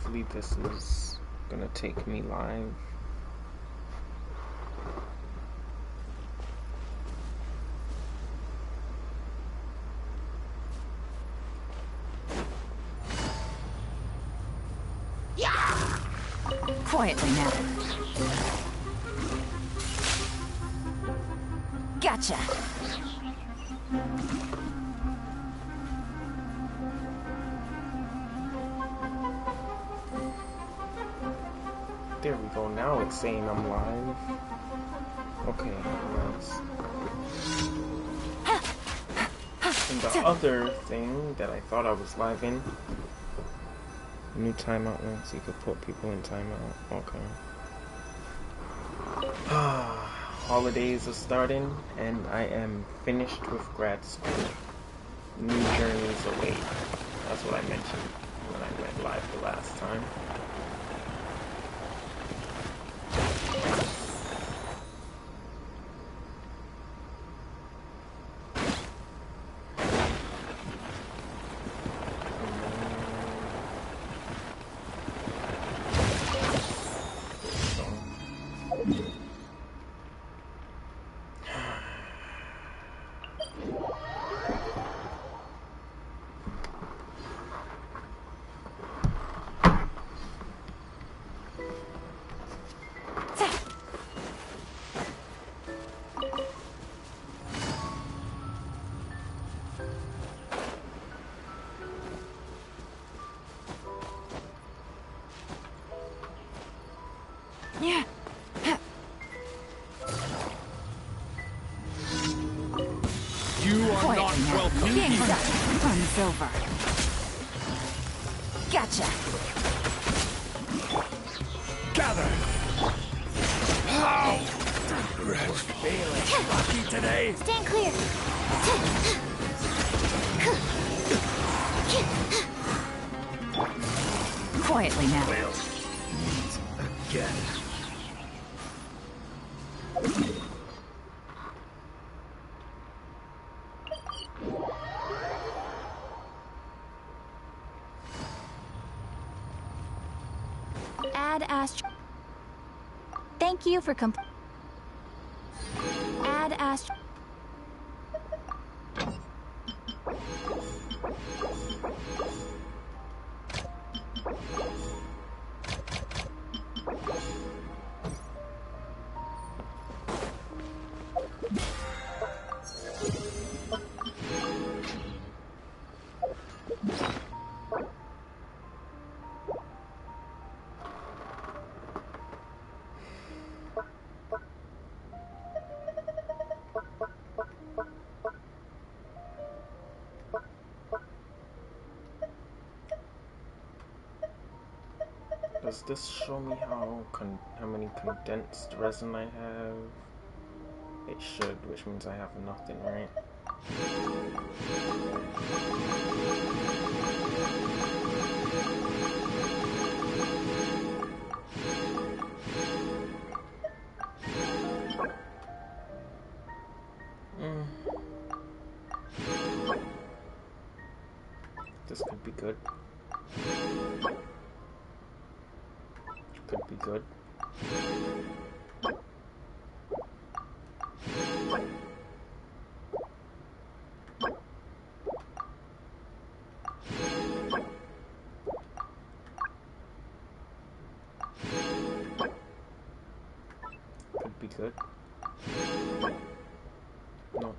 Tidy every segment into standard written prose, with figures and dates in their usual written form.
Hopefully this is gonna take me live. Quietly now. Gotcha. There we go. Now it's saying I'm live. Okay, nice. And the other thing that I thought I was live in, new timeout once you could put people in timeout. Okay. Holidays are starting, and I am finished with grad school. New journeys await. That's what I mentioned when I went live the last time. Yeah. You are not welcome Being here. done. Fun's over. Gotcha. Gather. How? We're feeling lucky today. Stand clear. Quietly now. We'll meet again. Add Ast. Thank you for Add Ast. Does this show me how many condensed resin I have? It should, which means I have nothing, right? This could be good. Could be good. Could be good. No.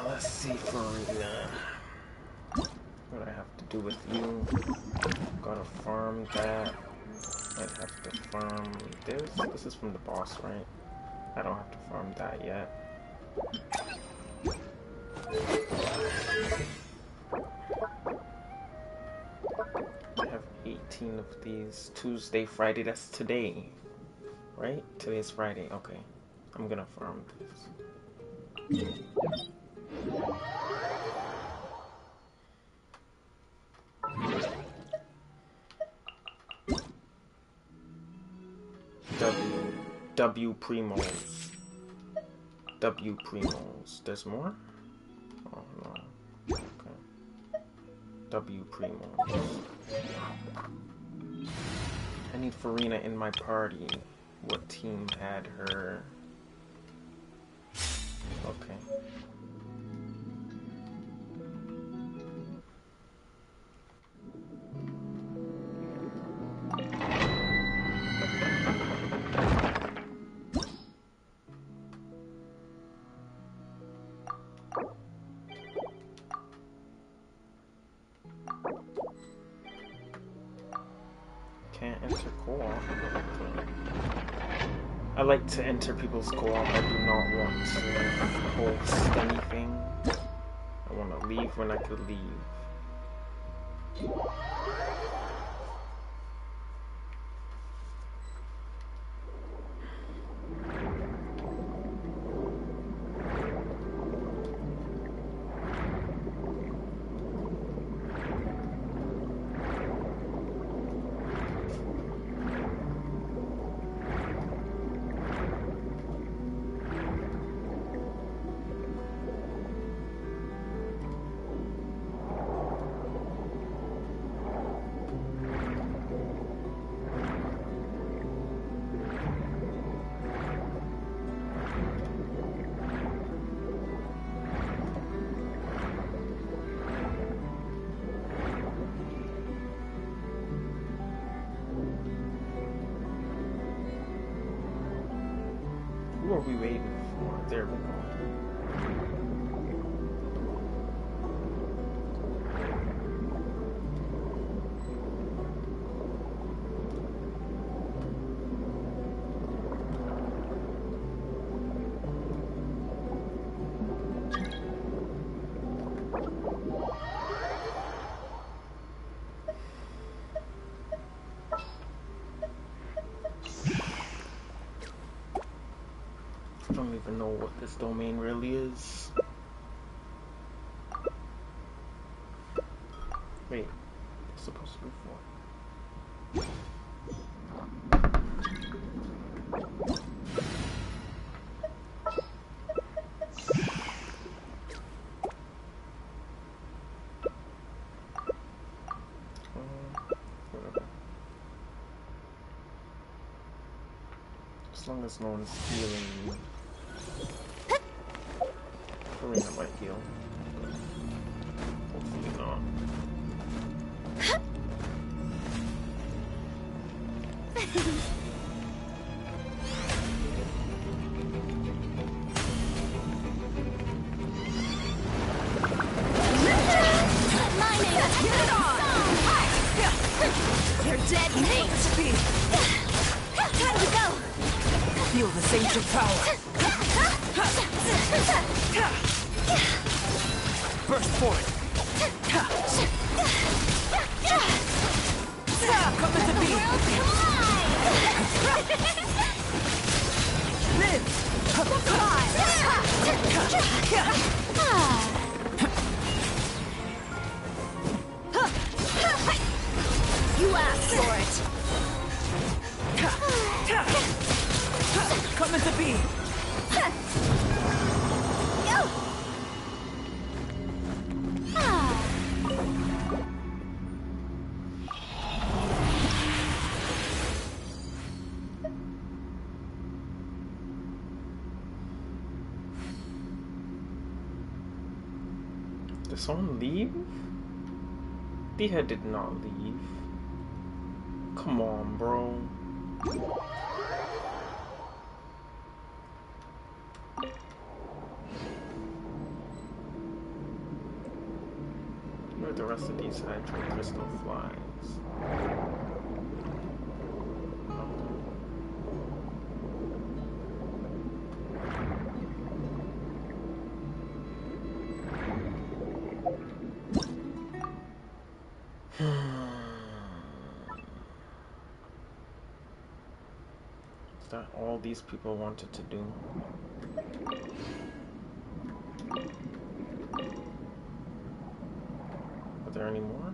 Let's see for what I have to do with you. Gotta farm that. Might have to farm this. This is from the boss, right? I don't have to farm that yet. I have 18 of these. Tuesday, Friday, that's today. Right? Today's Friday, okay. I'm gonna farm this. W Primos. W Primos. There's more? Oh no. Okay. W Primos. I need Farina in my party. What team had her? Okay. Can't enter co-op. I like to enter people's co-op. I do not want to host anything. I want to leave when I could leave. Who are we waiting for? There we go. I don't even know what this domain really is. Wait, it's supposed to be for. Whatever. As long as no one's healing me. Farina might heal. Hopefully not. You're dead meat! Time to go! Feel this ancient power! Burst forward! Come into being! Live! You asked for it! Come into being! Did someone leave? Diha did not leave. Come on, bro. Where are the rest of these hydro crystal flies? Is that all these people wanted to do? anymore.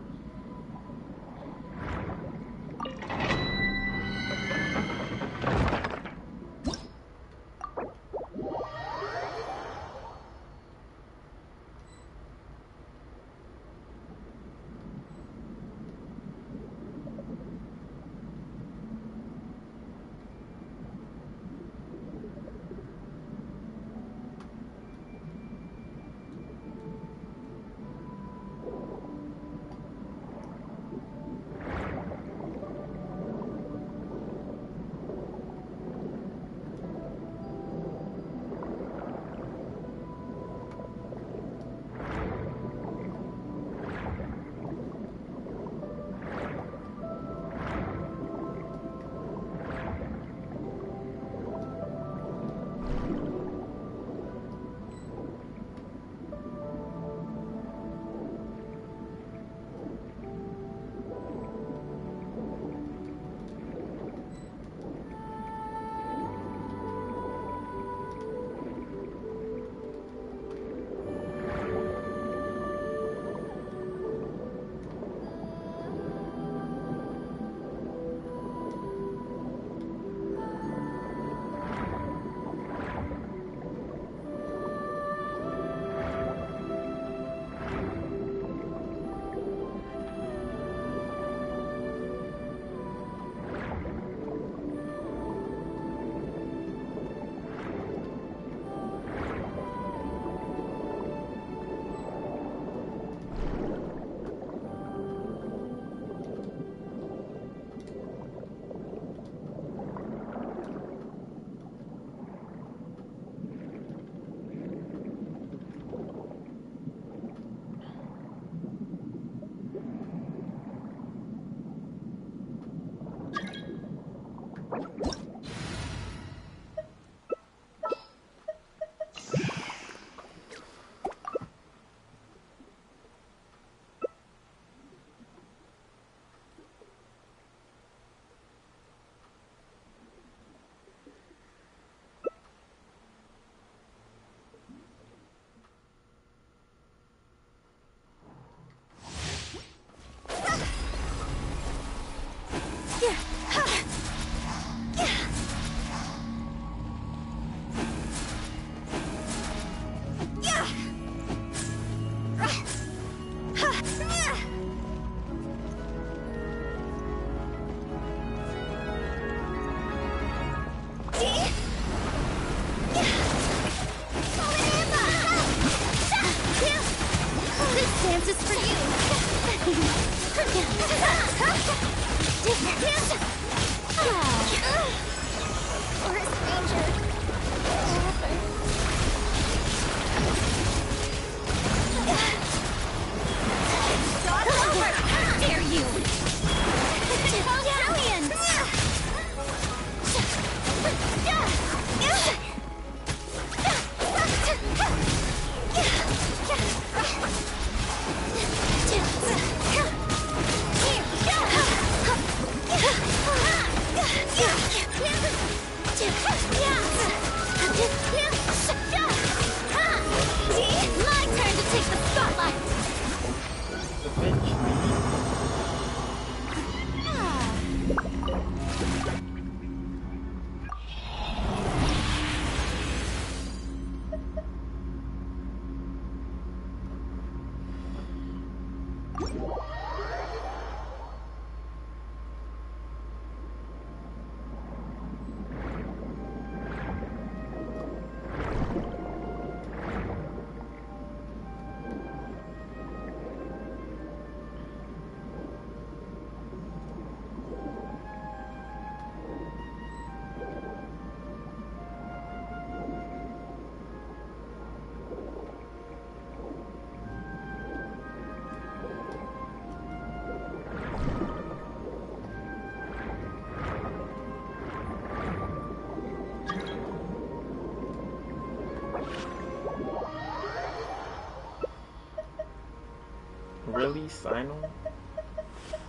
Really, Sinal?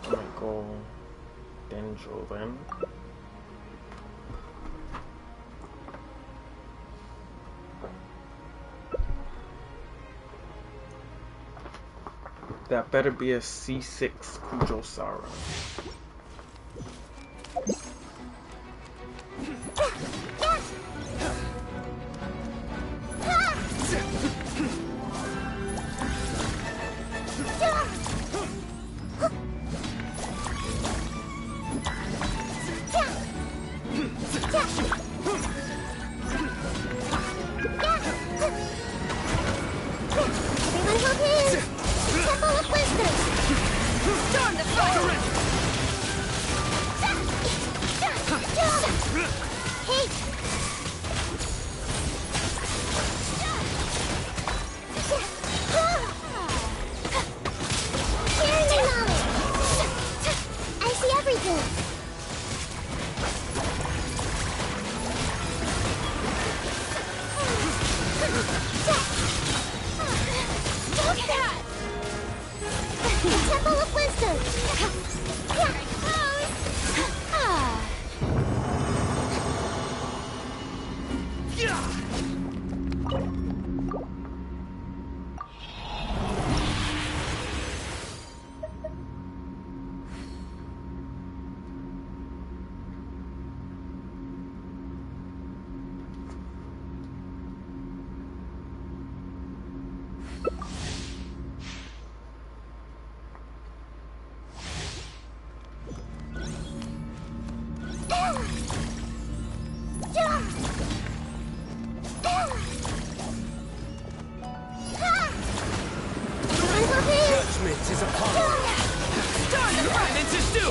I'm gonna go Dendro then. That better be a C6 Kujosara. Judgment is upon you. Violence is due.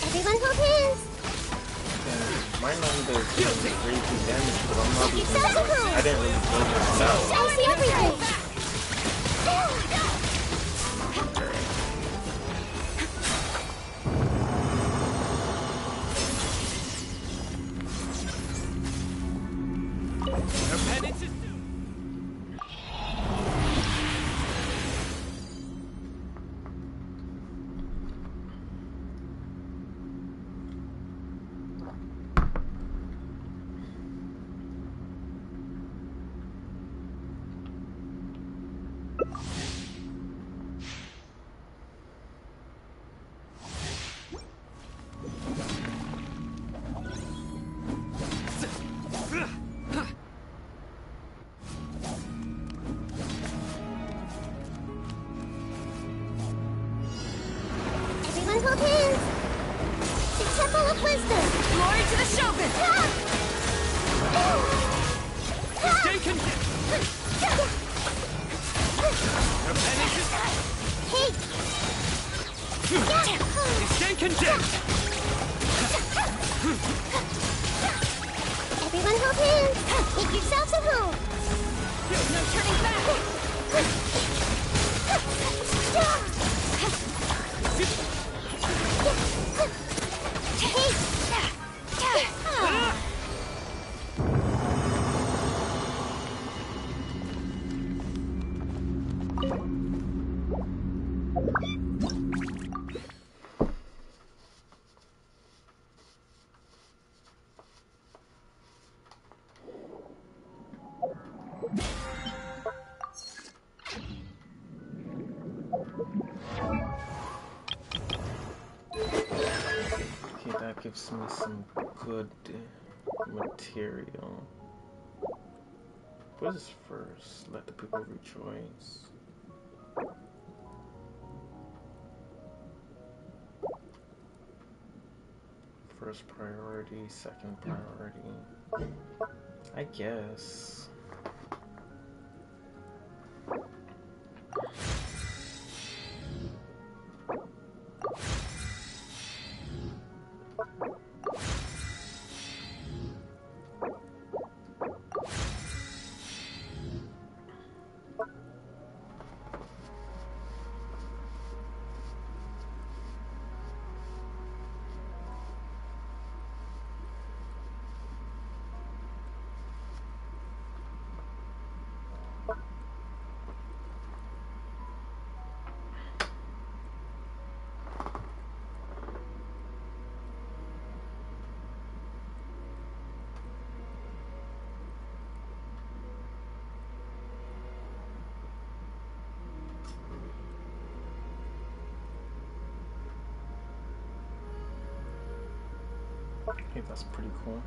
Everyone hold hands. My number is doing crazy damage, but I'm not even. I didn't really build this out. I see everything. Your penance is due. Everyone hold hands. The Temple of Wisdom. Glory to the Shogun! Stay condemned. Your penance is Hey. stay condemned. Everyone hold hands. Make yourselves at home. There's no turning back! Okay, that gives me some good material. What is first? Let the people rejoice. First priority, second priority. I guess. Okay, that's pretty cool.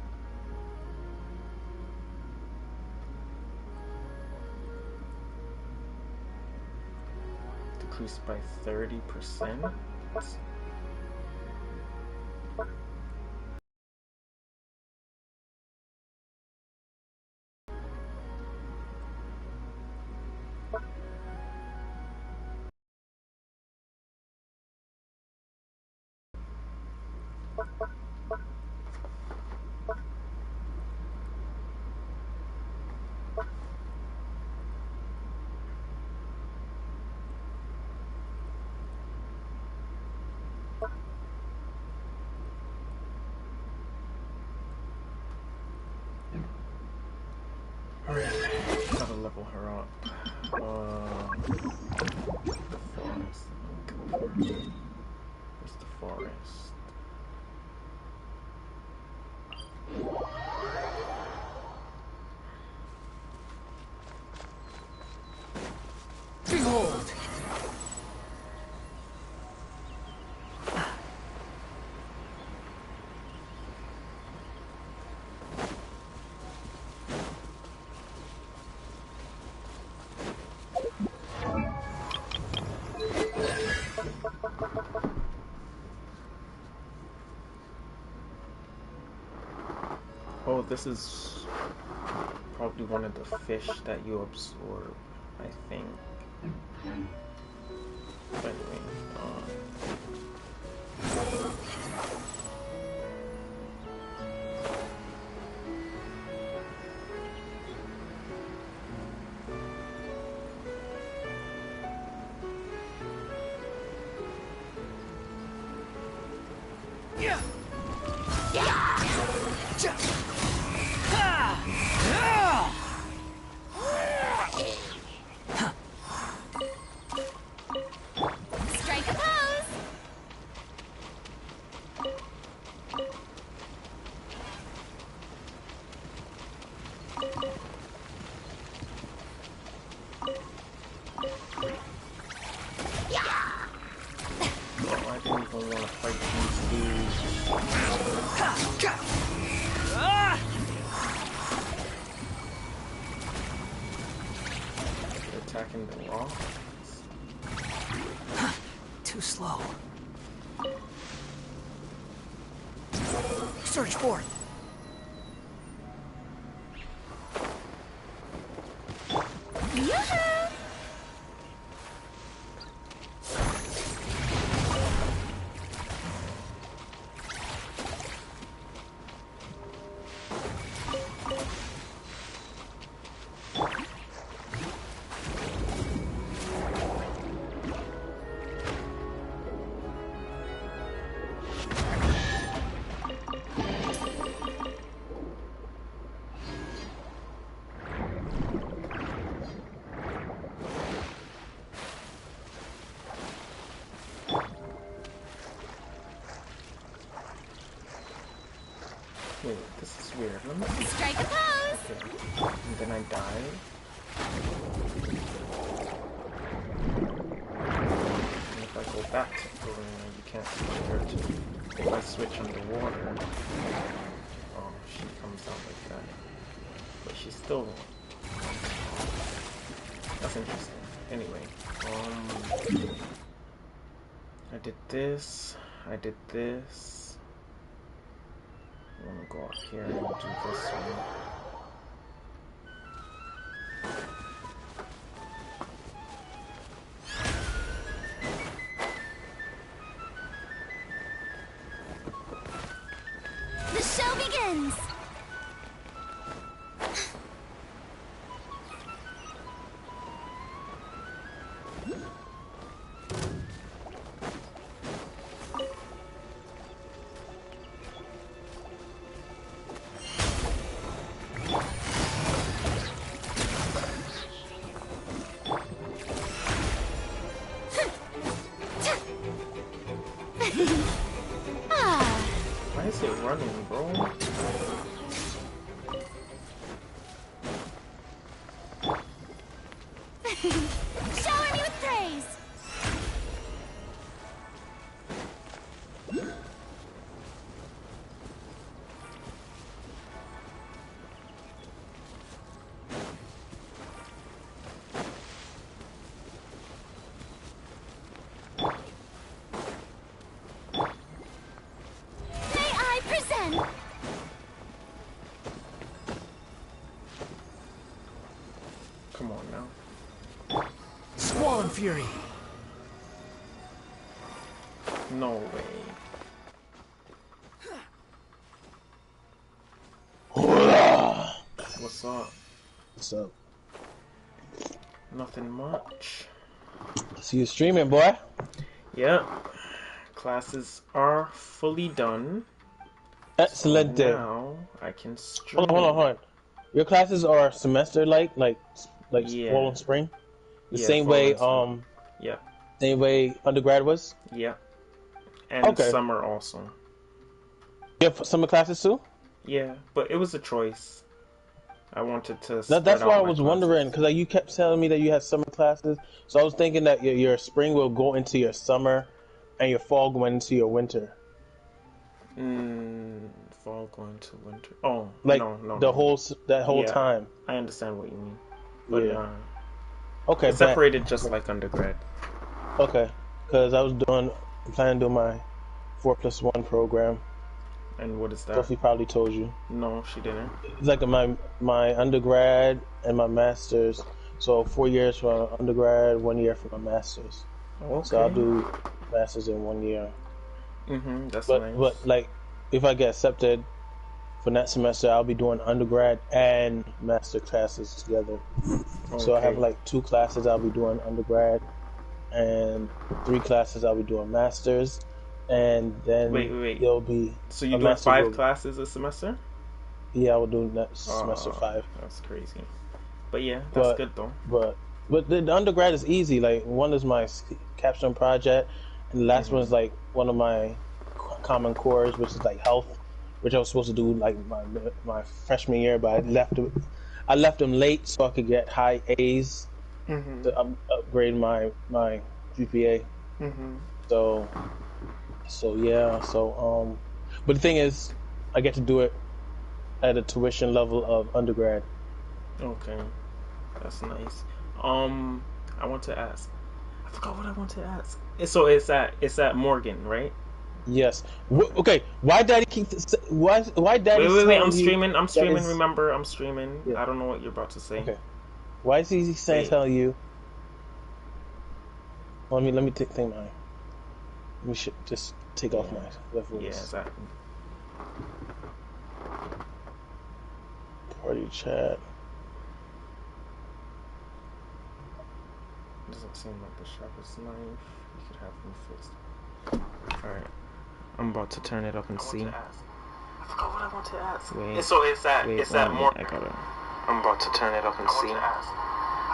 Decreased by 30%. Gotta level her up. The forest. Where's the forest? Behold! Oh, this is probably one of the fish that you absorb, I think. But anyway, Yeah! Strike a pose! oh, I didn't even want to fight these dudes. They're attacking the rock. Too slow. Search for it. Yoo-hoo! Wait, this is weird. Let me see. Strike a pose! Okay. And then I die. And if I go back to Arena, you can't switch her to. If I switch underwater, oh, she comes out like that. But she's still. That's interesting. Anyway, I did this. I did this. I'm gonna go up here and do this one. The show begins! Why is it running, bro? Shower me with praise! fury. No way. What's up? What's up? Nothing much. See you streaming, boy. Yeah. Classes are fully done. Excellent So day. now I can stream. Hold on. Your classes are semester like Yeah. fall and spring. The Yeah, same fall way and spring. Yeah. same way undergrad was. Yeah. And Okay. summer also. You have summer classes too? Yeah, but it was a choice. I wanted to That's spread why out I my was classes. wondering because you kept telling me that you had summer classes, so I was thinking that your spring will go into your summer, and your fall going into your winter. Fall going to winter. Oh, Like no. that whole Yeah, time. I understand what you mean. But Yeah. Okay. it's separated just like undergrad. Okay. Because I'm planning to do my 4+1 program. And what is that? Sophie probably told you. No, she didn't. It's like my undergrad and my master's. So 4 years for undergrad, 1 year for my master's. Okay. So I'll do master's in 1 year. That's But nice. but like if I get accepted for next semester, I'll be doing undergrad and master classes together. Okay. So I have like 2 classes I'll be doing undergrad, and 3 classes I'll be doing masters, and then Wait. there'll be. So you're doing 5 classes a semester? Yeah, I will do next semester 5. That's crazy. But yeah, that's good though. But the undergrad is easy. Like one is my capstone project, and the last one is like one of my common cores, which is like health, which I was supposed to do like my freshman year, but I left them late so I could get high A's to upgrade my GPA. So but the thing is, I get to do it at a tuition level of undergrad. Okay, that's nice. I want to ask. I forgot what I want to ask. So it's at Morgan, right? Yes. Okay. Why Daddy Why Daddy? Wait. I'm streaming. Remember, I'm streaming. Yeah. I don't know what you're about to say. Okay. Why is he saying tell you? Let me think mine. We should just take off my levels. Yeah, exactly. Party chat. Doesn't seem like the sharpest knife. You could have them fixed. Alright. I'm about to turn it up and see. I forgot what I want to ask. Wait. So it's at more. I got it. I'm about to turn it up and see. I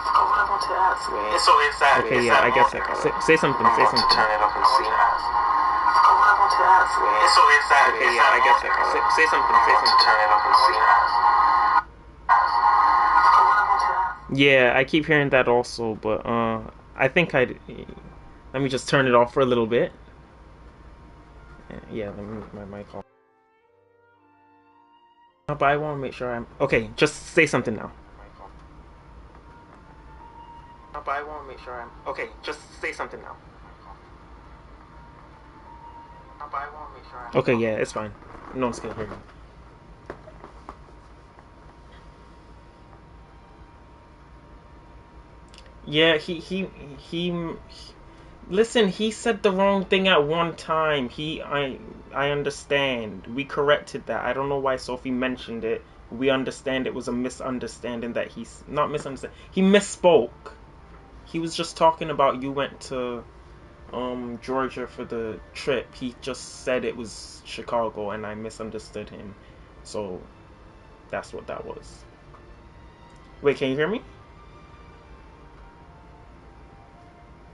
forgot what I want to ask. Wait. So it's at. Okay, yeah, I guess I got it. Say something. Say something. Turn it up and see. I forgot what I want to ask. Wait. So it's at. Okay, yeah, I guess I got it. Say something. Say something. Turn it up and see. Yeah, I keep hearing that also, but I think let me just turn it off for a little bit. Yeah, let me move my mic off. But I want to make sure I'm okay. Just say something now. But I want to make sure I'm okay. Just say something now. But I want to make sure I'm okay. Yeah, it's fine. No one's gonna hear me. Yeah, he listen, he said the wrong thing at one time. I understand. We corrected that. I don't know why Sophie mentioned it. We understand it was a misunderstanding that he's not misunderstanding. He misspoke. He was just talking about you went to Georgia for the trip. He just said it was Chicago and I misunderstood him. So that's what that was. Wait, can you hear me?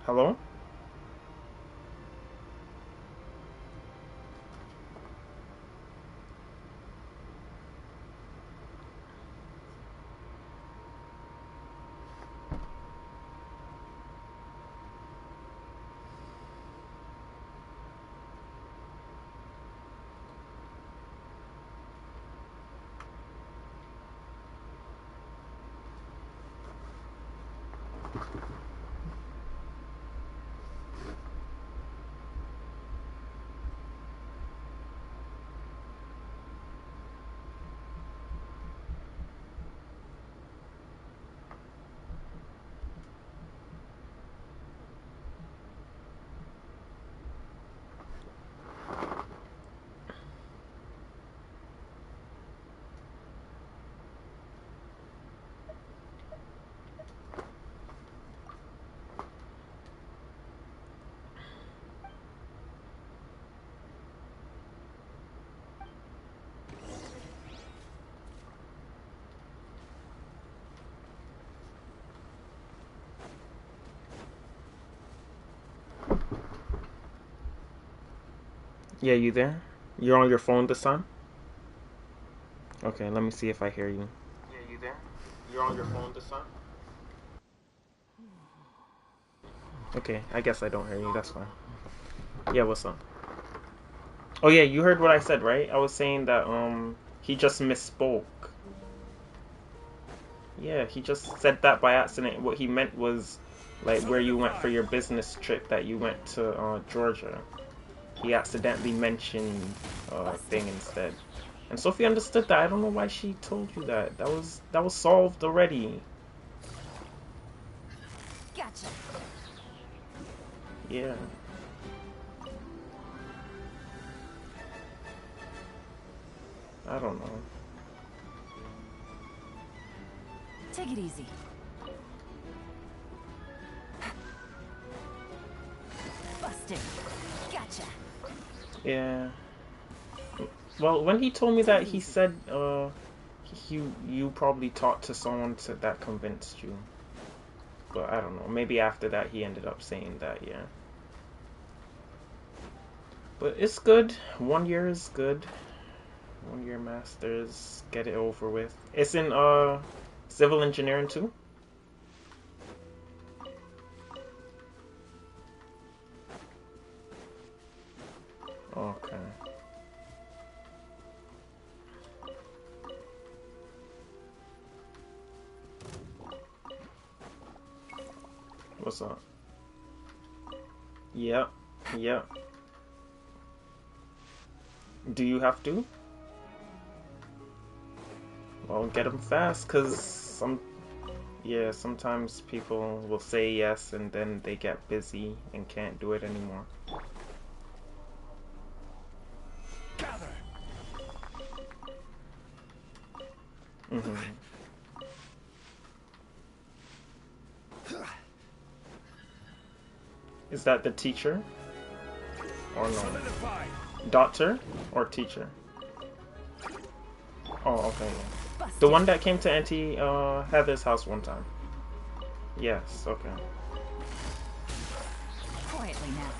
Hello? Yeah, you there? You're on your phone this time? Okay, let me see if I hear you. Yeah, you there? You're on your phone this time? Okay, I guess I don't hear you. That's fine. Yeah, what's up? Oh yeah, you heard what I said, right? I was saying that he just misspoke. Yeah, he just said that by accident. What he meant was like where you went for your business trip, that you went to Georgia. He accidentally mentioned thing instead. And Sophie understood that. I don't know why she told you that. That was solved already. Gotcha. Yeah. I don't know. Take it easy. Busted. Gotcha. Yeah. Well, when he told me that, he said you probably talked to someone that convinced you. But I don't know. Maybe after that he ended up saying that, yeah. But it's good. 1 year is good. 1 year masters. Get it over with. It's in civil engineering too? Okay. What's up? Yep. Yep. Do you have to? Well, get them fast, cause sometimes people will say yes and then they get busy and can't do it anymore. Gather. Mhm. Is that the teacher or no? Solidify. Doctor or teacher? Oh, okay. Yeah. Busted. The one that came to Auntie Heather's house one time. Yes. Okay. Quietly now.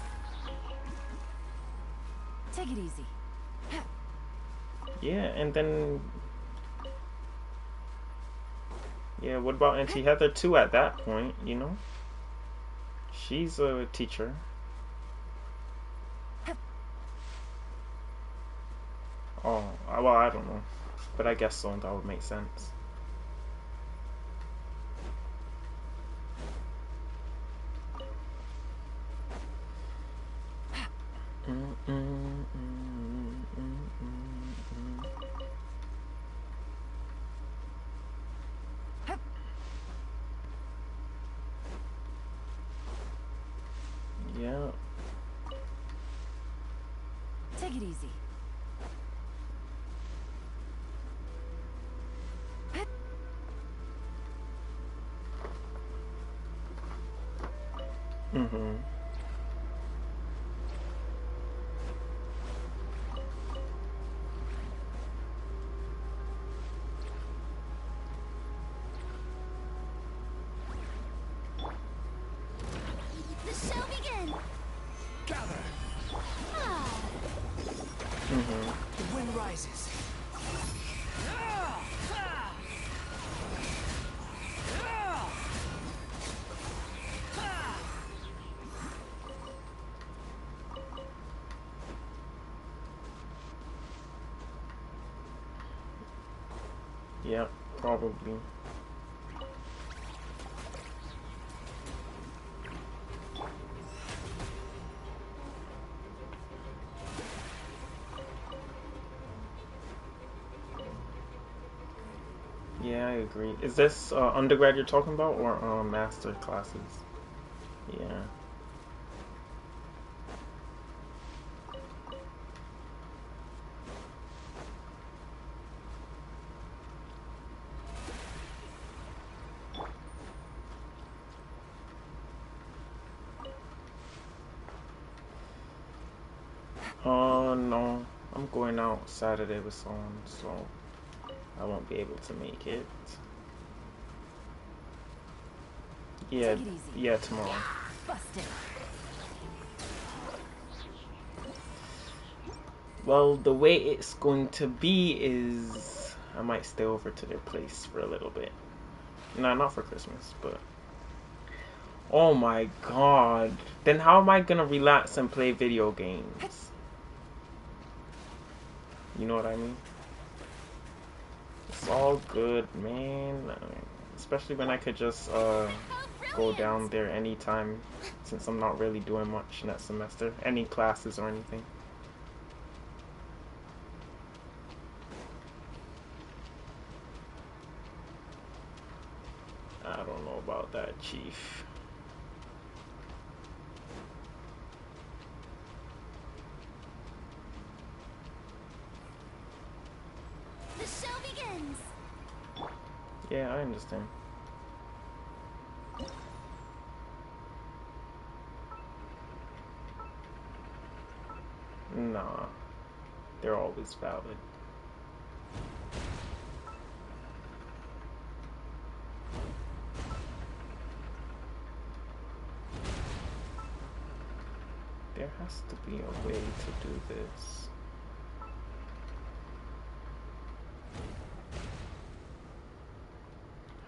Take it easy. Yeah, and then yeah. What about Auntie Heather too? At that point, you know, she's a teacher. Oh, well, I don't know, but I guess so. That would make sense. Mm, mm, mm, mm, mm, mm. Yeah. Take it easy. Mhm. The show begins. Gather. Mhm. The wind rises. Yeah. Probably. Yeah, I agree. Is this undergrad you're talking about or master classes? Yeah. Oh no, I'm going out Saturday with someone, so I won't be able to make it. Yeah, Take it easy. yeah, tomorrow. Busted. Well, the way it's going to be is I might stay over to their place for a little bit. No, not for Christmas, but oh my god. Then how am I gonna relax and play video games? You know what I mean? It's all good, man. Especially when I could just go down there anytime, since I'm not really doing much next semester. Any classes or anything. I don't know about that, Chief. The show begins. Yeah, I understand. Nah, they're always valid. There has to be a way to do this.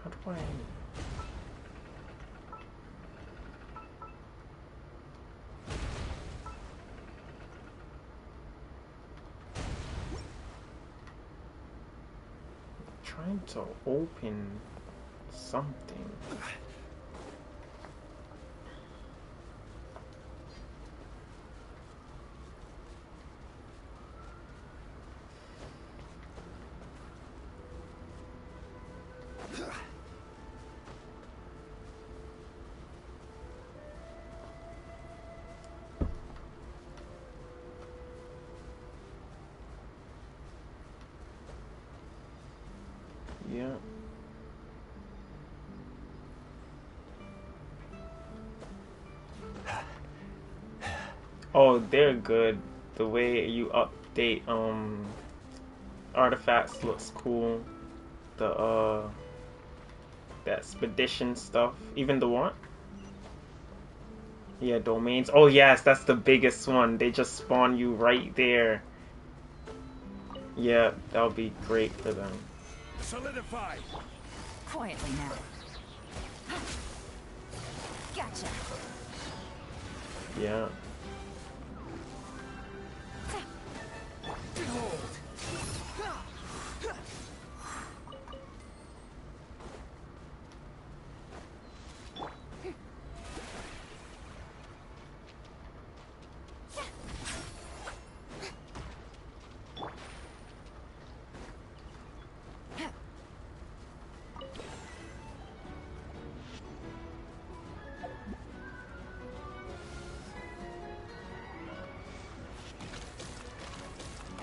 How do I... trying to open something. Yeah. Oh, they're good. The way you update artifacts looks cool. The expedition stuff. Even the what? Yeah, domains. Oh yes, that's the biggest one. They just spawn you right there. Yeah, that'll be great for them. Solidify. Quietly now. Gotcha. Yeah. Behold.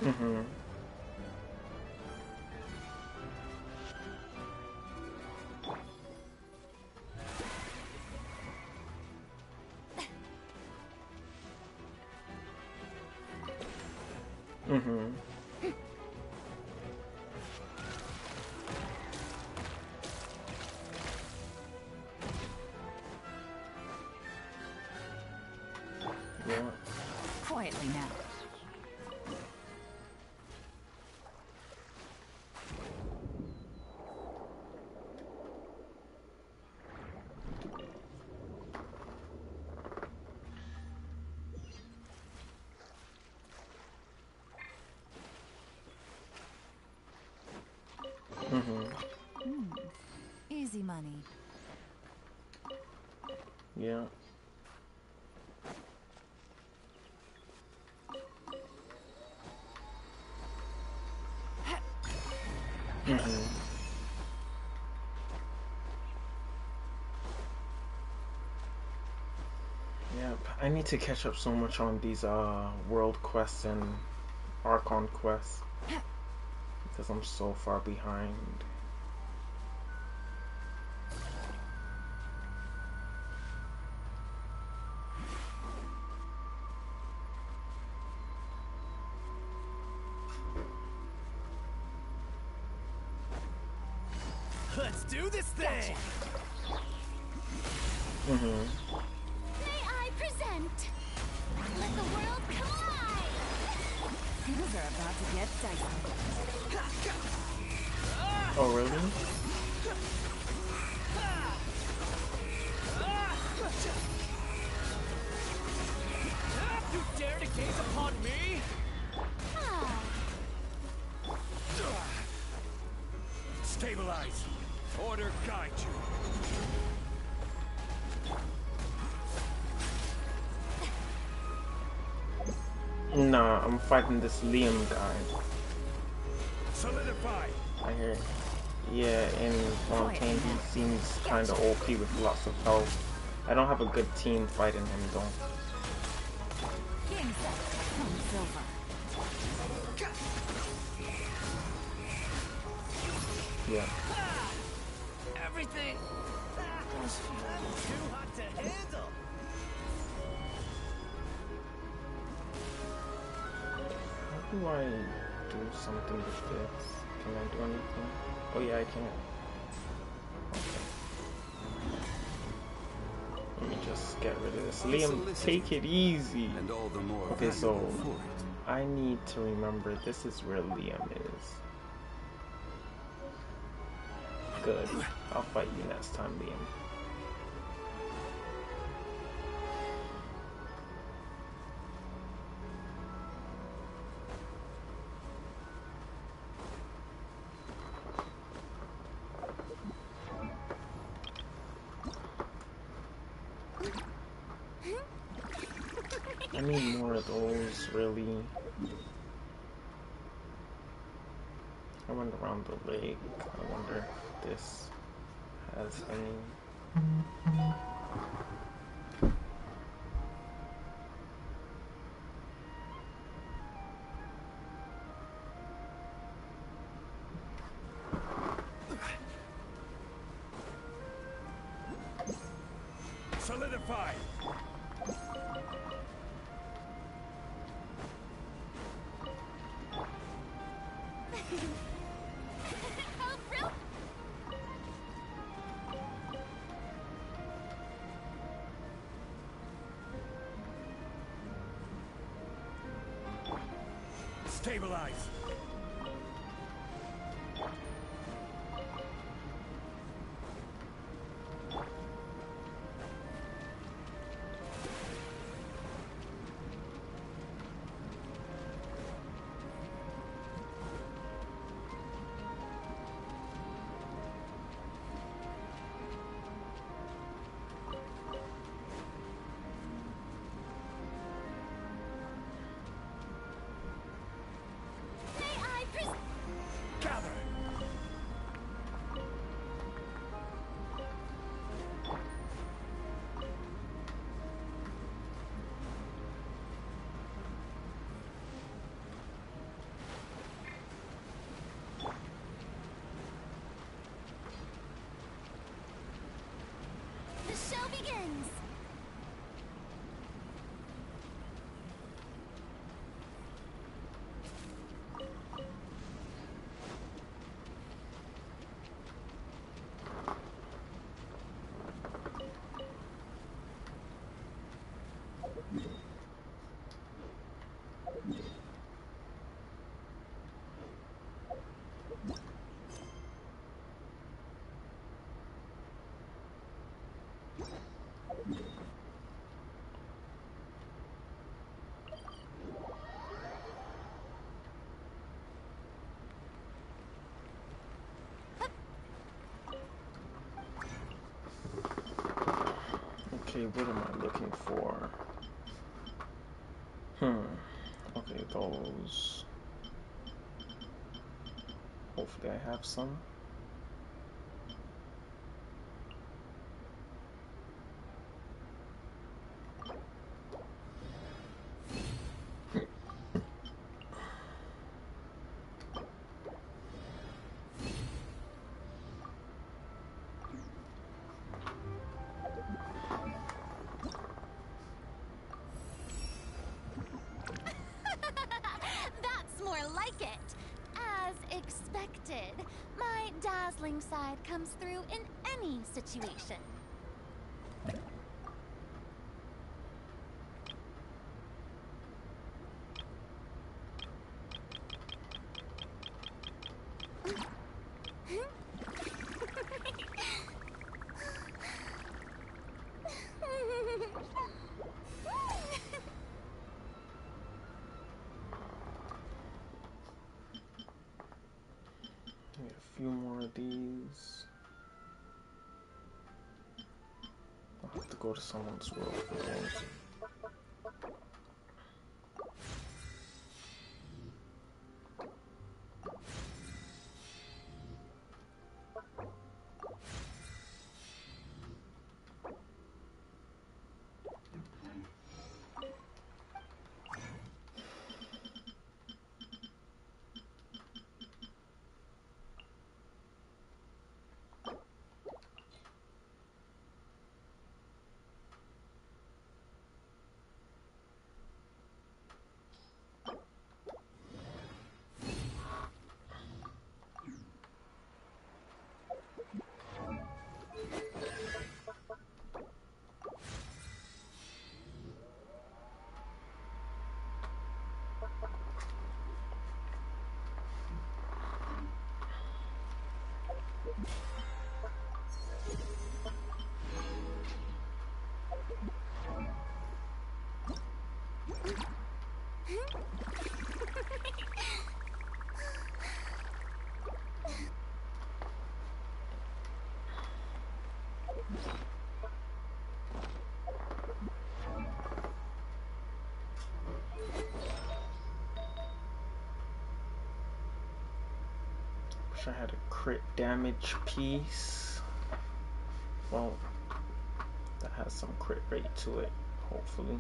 Mhm. Mhm. Yeah. Quietly now. Mhm. Easy money. Yeah. Mhm. Yep. I need to catch up so much on these world quests and Archon quests because I'm so far behind. Let's do this thing. Mhm. May I present? Let the world collide. about to get dicey. Oh, really? You dare to gaze upon me? Stabilize. Order guide you. Nah, I'm fighting this Liam guy. Solidify. I hear. Yeah, in Fontaine he seems kinda OP with lots of health. I don't have a good team fighting him though. Game set. Come silver. Yeah. Everything too hot to handle. How do I do something with this? Can I do anything? Oh yeah, I can. Okay. Let me just get rid of this. Liam, take it easy. And all the more Okay, so valuable for it. I need to remember this is where Liam is. Good. I'll fight you next time, Liam. I need more of those, really. I went around the lake. I wonder if this has any. Solidify. Stabilize. Gather. The show begins. Okay, what am I looking for? Okay, those. Hopefully I have some. That's more like it. As expected, my dazzling side comes through in any situation. of these. I'll have to go to someone's world for those. Wish I had a crit damage piece. Well, that has some crit rate to it, hopefully.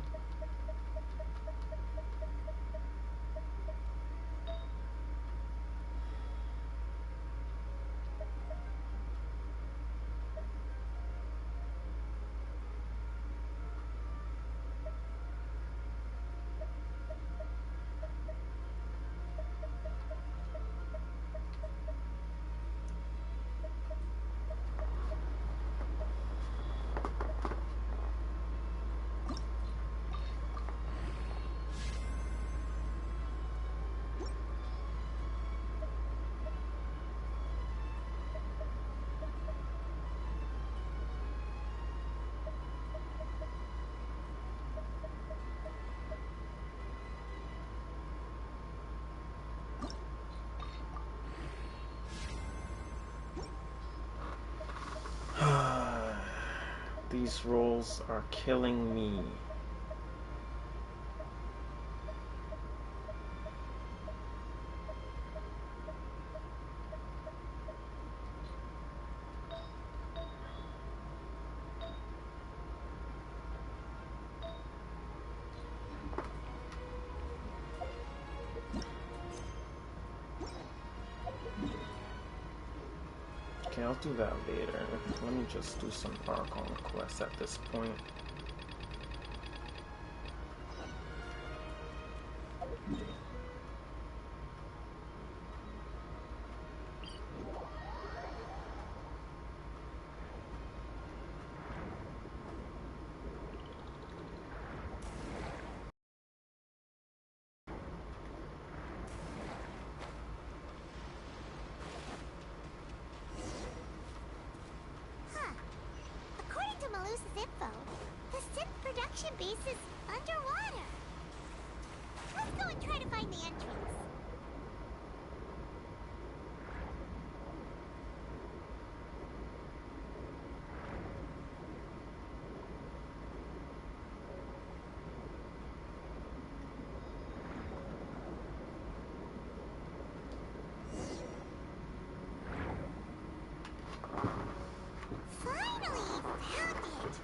These rolls are killing me. Okay, I'll do that later. Let me just do some Archon quests at this point. Production base is underwater. Let's go and try to find the entrance. Finally found it.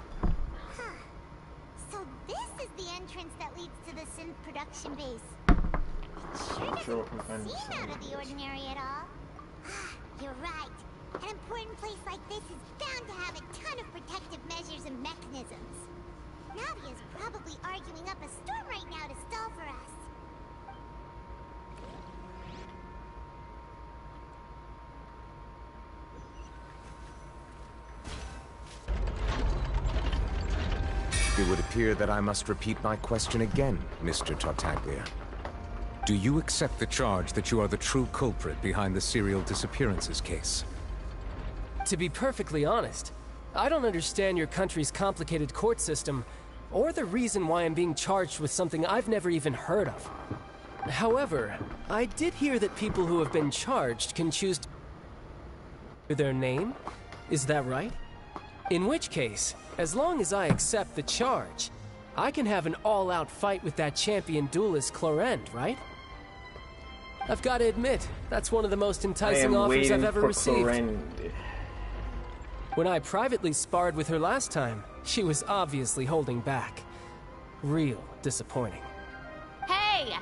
Huh. So this is the entrance that leads to the synth production base. It sure doesn't seem out of the ordinary at all. You're right. An important place like this is bound to have a ton of protective measures and mechanisms. Navia's probably arguing up a storm right now to stall for us. It would appear that I must repeat my question again, Mr. Tartaglia. Do you accept the charge that you are the true culprit behind the serial disappearances case? To be perfectly honest, I don't understand your country's complicated court system, or the reason why I'm being charged with something I've never even heard of. However, I did hear that people who have been charged can choose to... their name? Is that right? In which case, as long as I accept the charge, I can have an all-out fight with that champion duelist Clorend, right? I've got to admit, that's one of the most enticing offers I've ever received. Clorend. When I privately sparred with her last time, she was obviously holding back. Real disappointing. Hey!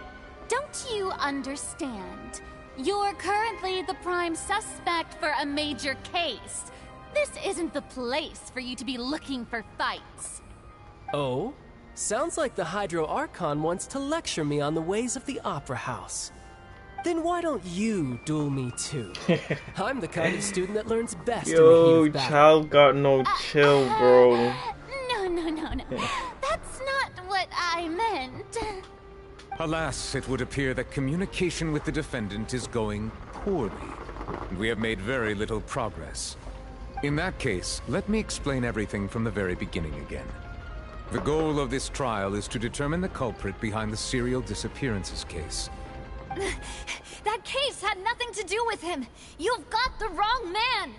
Don't you understand? You're currently the prime suspect for a major case. This isn't the place for you to be looking for fights. Oh? Sounds like the Hydro Archon wants to lecture me on the ways of the Opera House. Then why don't you duel me too? I'm the kind of student that learns best in the heat of battle. Child got no chill, bro. No. That's not what I meant. Alas, it would appear that communication with the defendant is going poorly. We have made very little progress. In that case, let me explain everything from the very beginning again. The goal of this trial is to determine the culprit behind the serial disappearances case. That case had nothing to do with him. You've got the wrong man.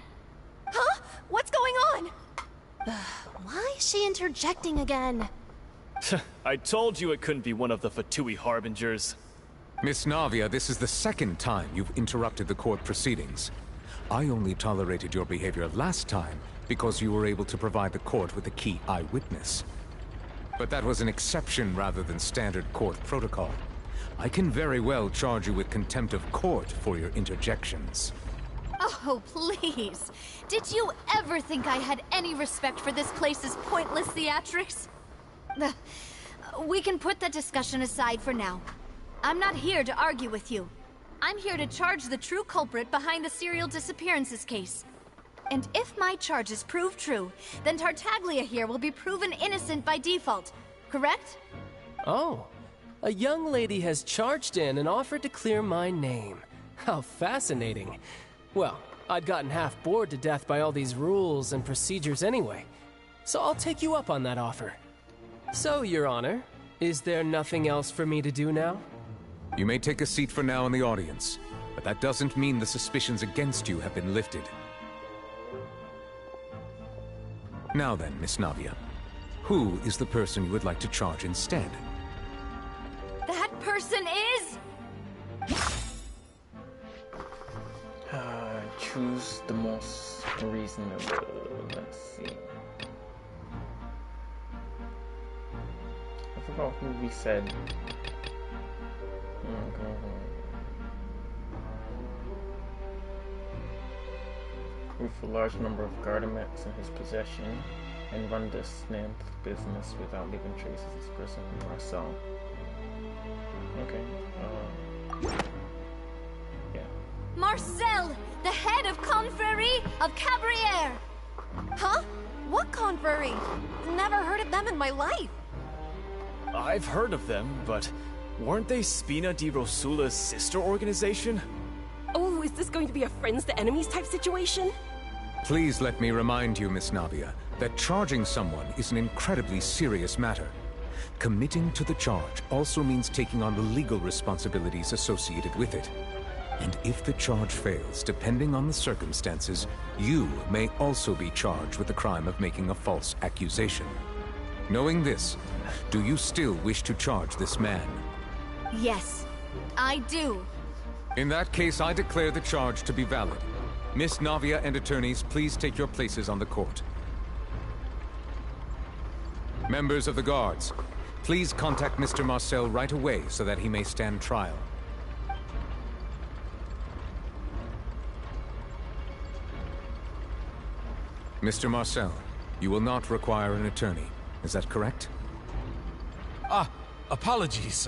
Huh? What's going on? Why is she interjecting again? I told you it couldn't be one of the Fatui Harbingers. Miss Navia, this is the second time you've interrupted the court proceedings. I only tolerated your behavior last time because you were able to provide the court with a key eyewitness. But that was an exception rather than standard court protocol. I can very well charge you with contempt of court for your interjections. Oh, please. Did you ever think I had any respect for this place's pointless theatrics? We can put that discussion aside for now. I'm not here to argue with you. I'm here to charge the true culprit behind the serial disappearances case. And if my charges prove true, then Tartaglia here will be proven innocent by default, correct? Oh, a young lady has charged in and offered to clear my name. How fascinating. Well, I'd gotten half bored to death by all these rules and procedures anyway, so I'll take you up on that offer. So, Your Honor, is there nothing else for me to do now? You may take a seat for now in the audience, but that doesn't mean the suspicions against you have been lifted. Now then, Miss Navia, who is the person you would like to charge instead? That person is... Choose the most reasonable. Let's see. I forgot who we said. With a large number of Gardamex in his possession, and run this snamp business without leaving traces of this person, Marcel. Okay. Yeah. Marcel, the head of Confrérie of Cabriere! Huh? What confrérie? Never heard of them in my life. I've heard of them, but weren't they Spina di Rosula's sister organization? Oh, is this going to be a friends to enemies type situation? Please let me remind you, Miss Navia, that charging someone is an incredibly serious matter. Committing to the charge also means taking on the legal responsibilities associated with it. And if the charge fails, depending on the circumstances, you may also be charged with the crime of making a false accusation. Knowing this, do you still wish to charge this man? Yes, I do. In that case, I declare the charge to be valid. Miss Navia and attorneys, please take your places on the court. Members of the guards, please contact Mr. Marcel right away so that he may stand trial. Mr. Marcel, you will not require an attorney. Is that correct? Apologies.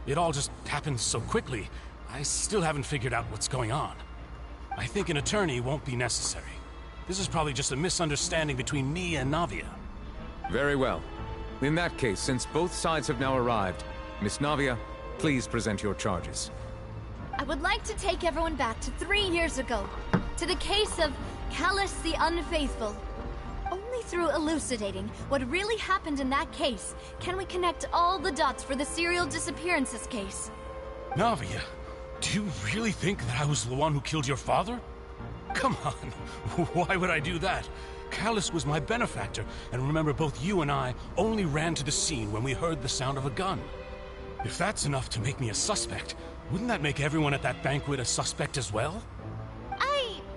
It all just happened so quickly. I still haven't figured out what's going on. I think an attorney won't be necessary. This is probably just a misunderstanding between me and Navia. Very well. In that case, since both sides have now arrived, Miss Navia, please present your charges. I would like to take everyone back to 3 years ago, to the case of Callus the Unfaithful. Only through elucidating what really happened in that case can we connect all the dots for the serial disappearances case. Navia, do you really think that I was the one who killed your father? Come on, why would I do that? Callus was my benefactor, and remember both you and I only ran to the scene when we heard the sound of a gun. If that's enough to make me a suspect, wouldn't that make everyone at that banquet a suspect as well?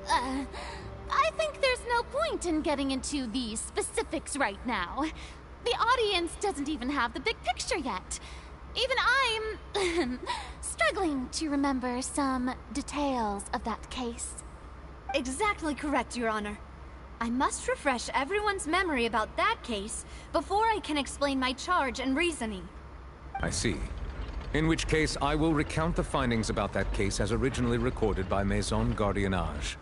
I think there's no point in getting into the specifics right now. The audience doesn't even have the big picture yet. Even I'm struggling to remember some details of that case. Exactly correct, Your Honor. I must refresh everyone's memory about that case before I can explain my charge and reasoning. I see. In which case, I will recount the findings about that case as originally recorded by Maison Gardiennage.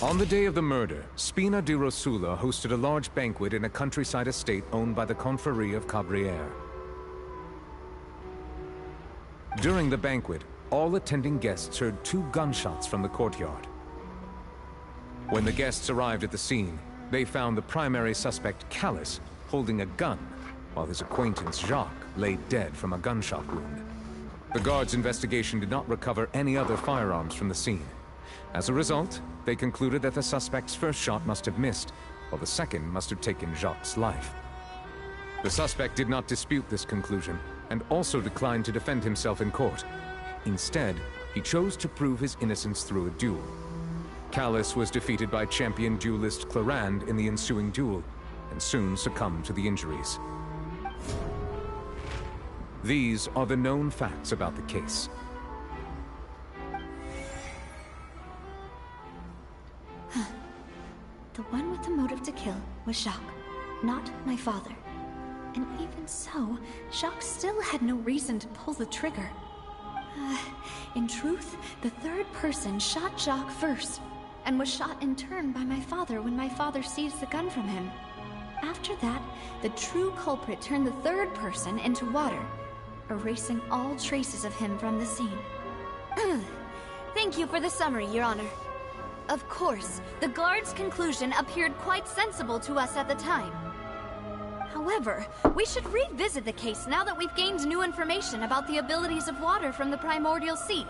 On the day of the murder, Spina di Rosula hosted a large banquet in a countryside estate owned by the Confrérie of Cabrières. During the banquet, all attending guests heard 2 gunshots from the courtyard. When the guests arrived at the scene, they found the primary suspect, Callus, holding a gun, while his acquaintance, Jacques, lay dead from a gunshot wound. The guards' investigation did not recover any other firearms from the scene. As a result, they concluded that the suspect's first shot must have missed, while the second must have taken Jacques' life. The suspect did not dispute this conclusion, and also declined to defend himself in court. Instead, he chose to prove his innocence through a duel. Callus was defeated by champion duelist Clorand in the ensuing duel, and soon succumbed to the injuries. These are the known facts about the case. The one with the motive to kill was Jacques, not my father. And even so, Jacques still had no reason to pull the trigger. In truth, the third person shot Jacques first, and was shot in turn by my father when my father seized the gun from him. After that, the true culprit turned the third person into water, erasing all traces of him from the scene. Thank you for the summary, Your Honor. Of course, the guard's conclusion appeared quite sensible to us at the time. However, we should revisit the case now that we've gained new information about the abilities of water from the primordial sea.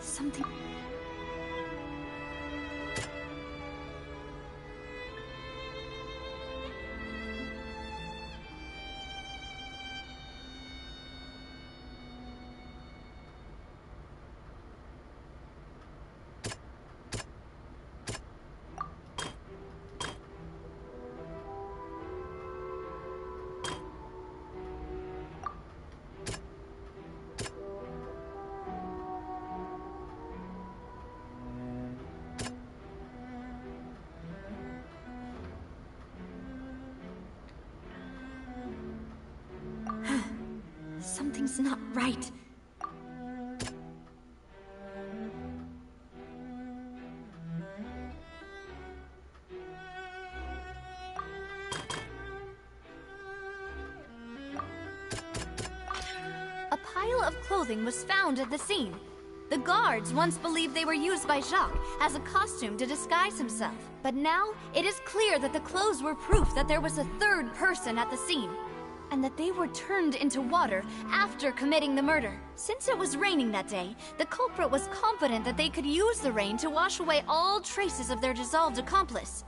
Something... Something's not right. A pile of clothing was found at the scene. The guards once believed they were used by Jacques as a costume to disguise himself. But now, it is clear that the clothes were proof that there was a third person at the scene, and that they were turned into water after committing the murder. Since it was raining that day, the culprit was confident that they could use the rain to wash away all traces of their dissolved accomplice.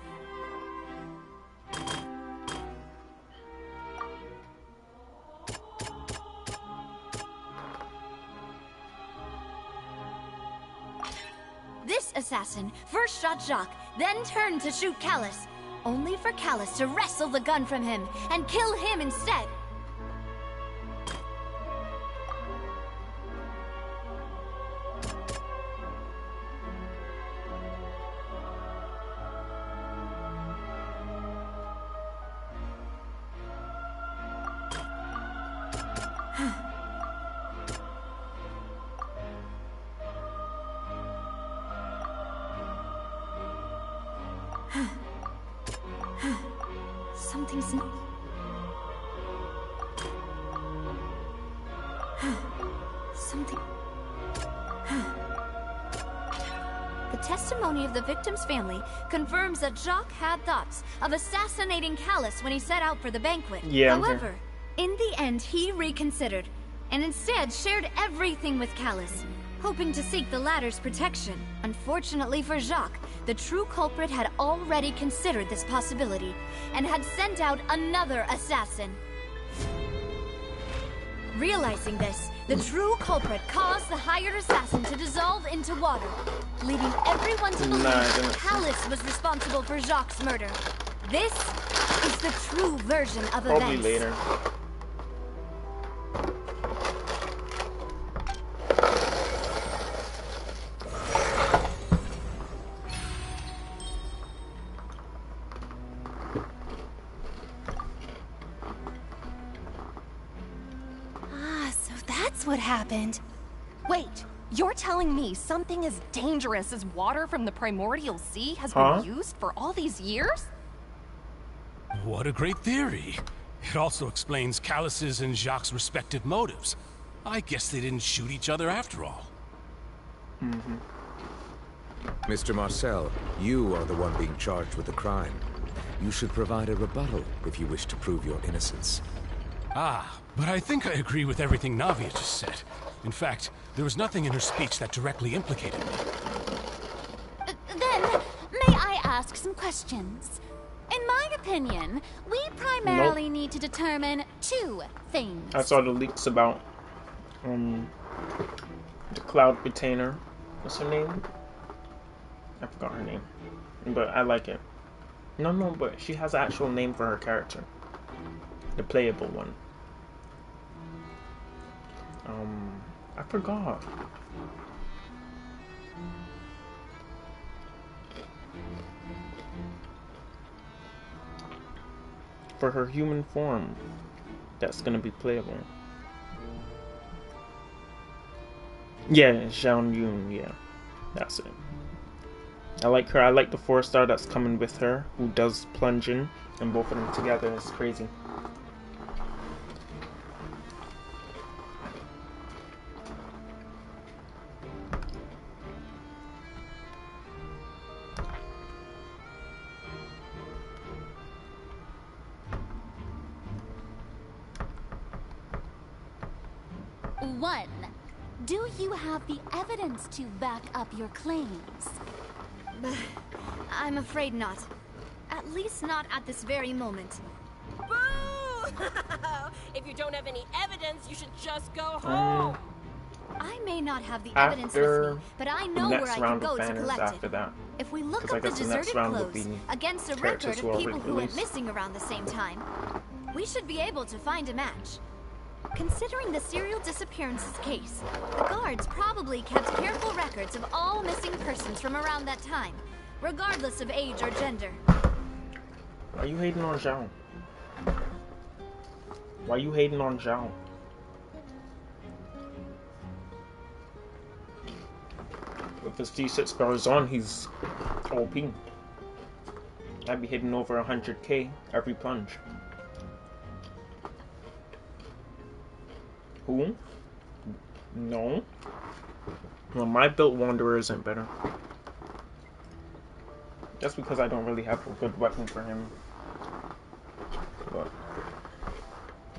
This assassin first shot Jacques, then turned to shoot Callus, only for Callus to wrestle the gun from him and kill him instead. Something's... Something... The testimony of the victim's family confirms that Jacques had thoughts of assassinating Callus when he set out for the banquet. Yeah, However, in the end, he reconsidered and instead shared everything with Callus, hoping to seek the latter's protection. Unfortunately for Jacques, the true culprit had already considered this possibility and had sent out another assassin. Realizing this, the true culprit caused the hired assassin to dissolve into water, leading everyone to believe Callus was responsible for Jacques' murder. This is the true version of events. Probably later. What happened? Wait, you're telling me something as dangerous as water from the primordial sea has been used for all these years? What a great theory. It also explains Callus's and Jacques' respective motives. I guess they didn't shoot each other after all. Mr. Marcel, you are the one being charged with the crime. You should provide a rebuttal if you wish to prove your innocence. Ah, but I think I agree with everything Navia just said. In fact, there was nothing in her speech that directly implicated me. Then, may I ask some questions? In my opinion, we primarily need to determine two things. I saw the leaks about the Cloud Retainer. What's her name? I forgot her name, but I like it. No, but she has an actual name for her character, the playable one. I forgot. For her human form, that's gonna be playable. Yeah, Zhao Yun, yeah. That's it. I like her. I like the 4-star that's coming with her, who does plunging, and both of them together is crazy. One, do you have the evidence to back up your claims? I'm afraid not. At least not at this very moment. Boo! If you don't have any evidence, you should just go home. I may not have the evidence with me, but I know where I can go to collect after it. that. If we look up the deserted clothes against a record of people who went missing around the same time, we should be able to find a match. Considering the serial disappearances case, the guards probably kept careful records of all missing persons from around that time, regardless of age or gender. Why are you hating on Zhao? Why are you hating on Zhao? If his D6 goes on, he's OP. I'd be hitting over 100k every plunge. Who? No. Well, my built Wanderer isn't better. That's because I don't really have a good weapon for him. But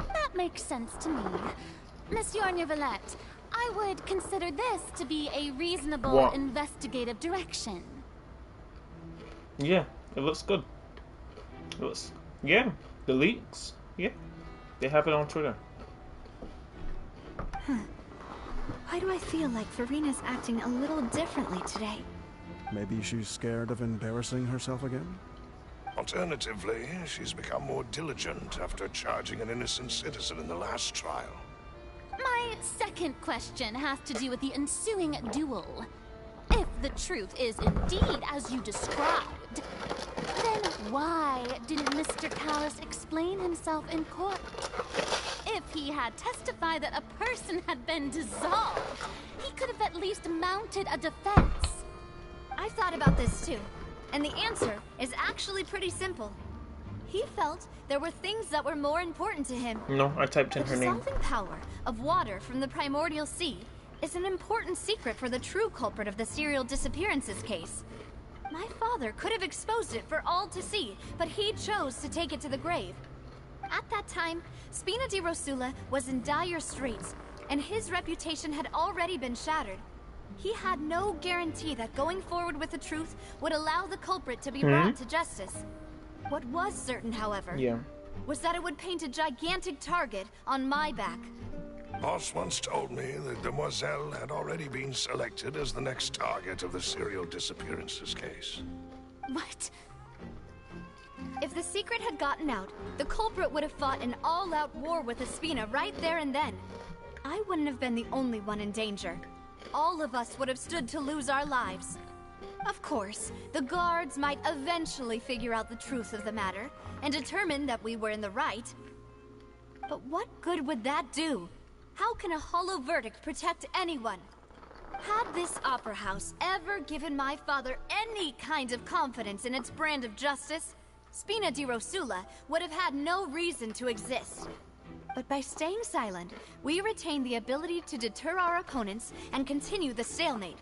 that makes sense to me. Monsieur Neuvillette, I would consider this to be a reasonable investigative direction. Yeah, it looks good. It looks, yeah, the leaks. Yeah, they have it on Twitter. Why do I feel like Farina's acting a little differently today? Maybe she's scared of embarrassing herself again? Alternatively, she's become more diligent after charging an innocent citizen in the last trial. My second question has to do with the ensuing duel. If the truth is indeed as you described, then why didn't Mr. Callus explain himself in court? if he had testified that a person had been dissolved, he could have at least mounted a defense. I thought about this too, and the answer is actually pretty simple. He felt there were things that were more important to him. No, I typed in her The name. dissolving power of water from the primordial sea is an important secret for the true culprit of the serial disappearances case. My father could have exposed it for all to see, but he chose to take it to the grave. At that time, Spina di Rosula was in dire straits, and his reputation had already been shattered. He had no guarantee that going forward with the truth would allow the culprit to be brought to justice. What was certain, however, was that it would paint a gigantic target on my back. Boss once told me that Demoiselle had already been selected as the next target of the serial disappearances case. What? If the secret had gotten out, the culprit would have fought an all-out war with Espina right there and then. I wouldn't have been the only one in danger. All of us would have stood to lose our lives. Of course, the guards might eventually figure out the truth of the matter and determine that we were in the right. But what good would that do? How can a hollow verdict protect anyone? Had this opera house ever given my father any kind of confidence in its brand of justice, Spina di Rosula would have had no reason to exist. But by staying silent, we retain the ability to deter our opponents and continue the stalemate.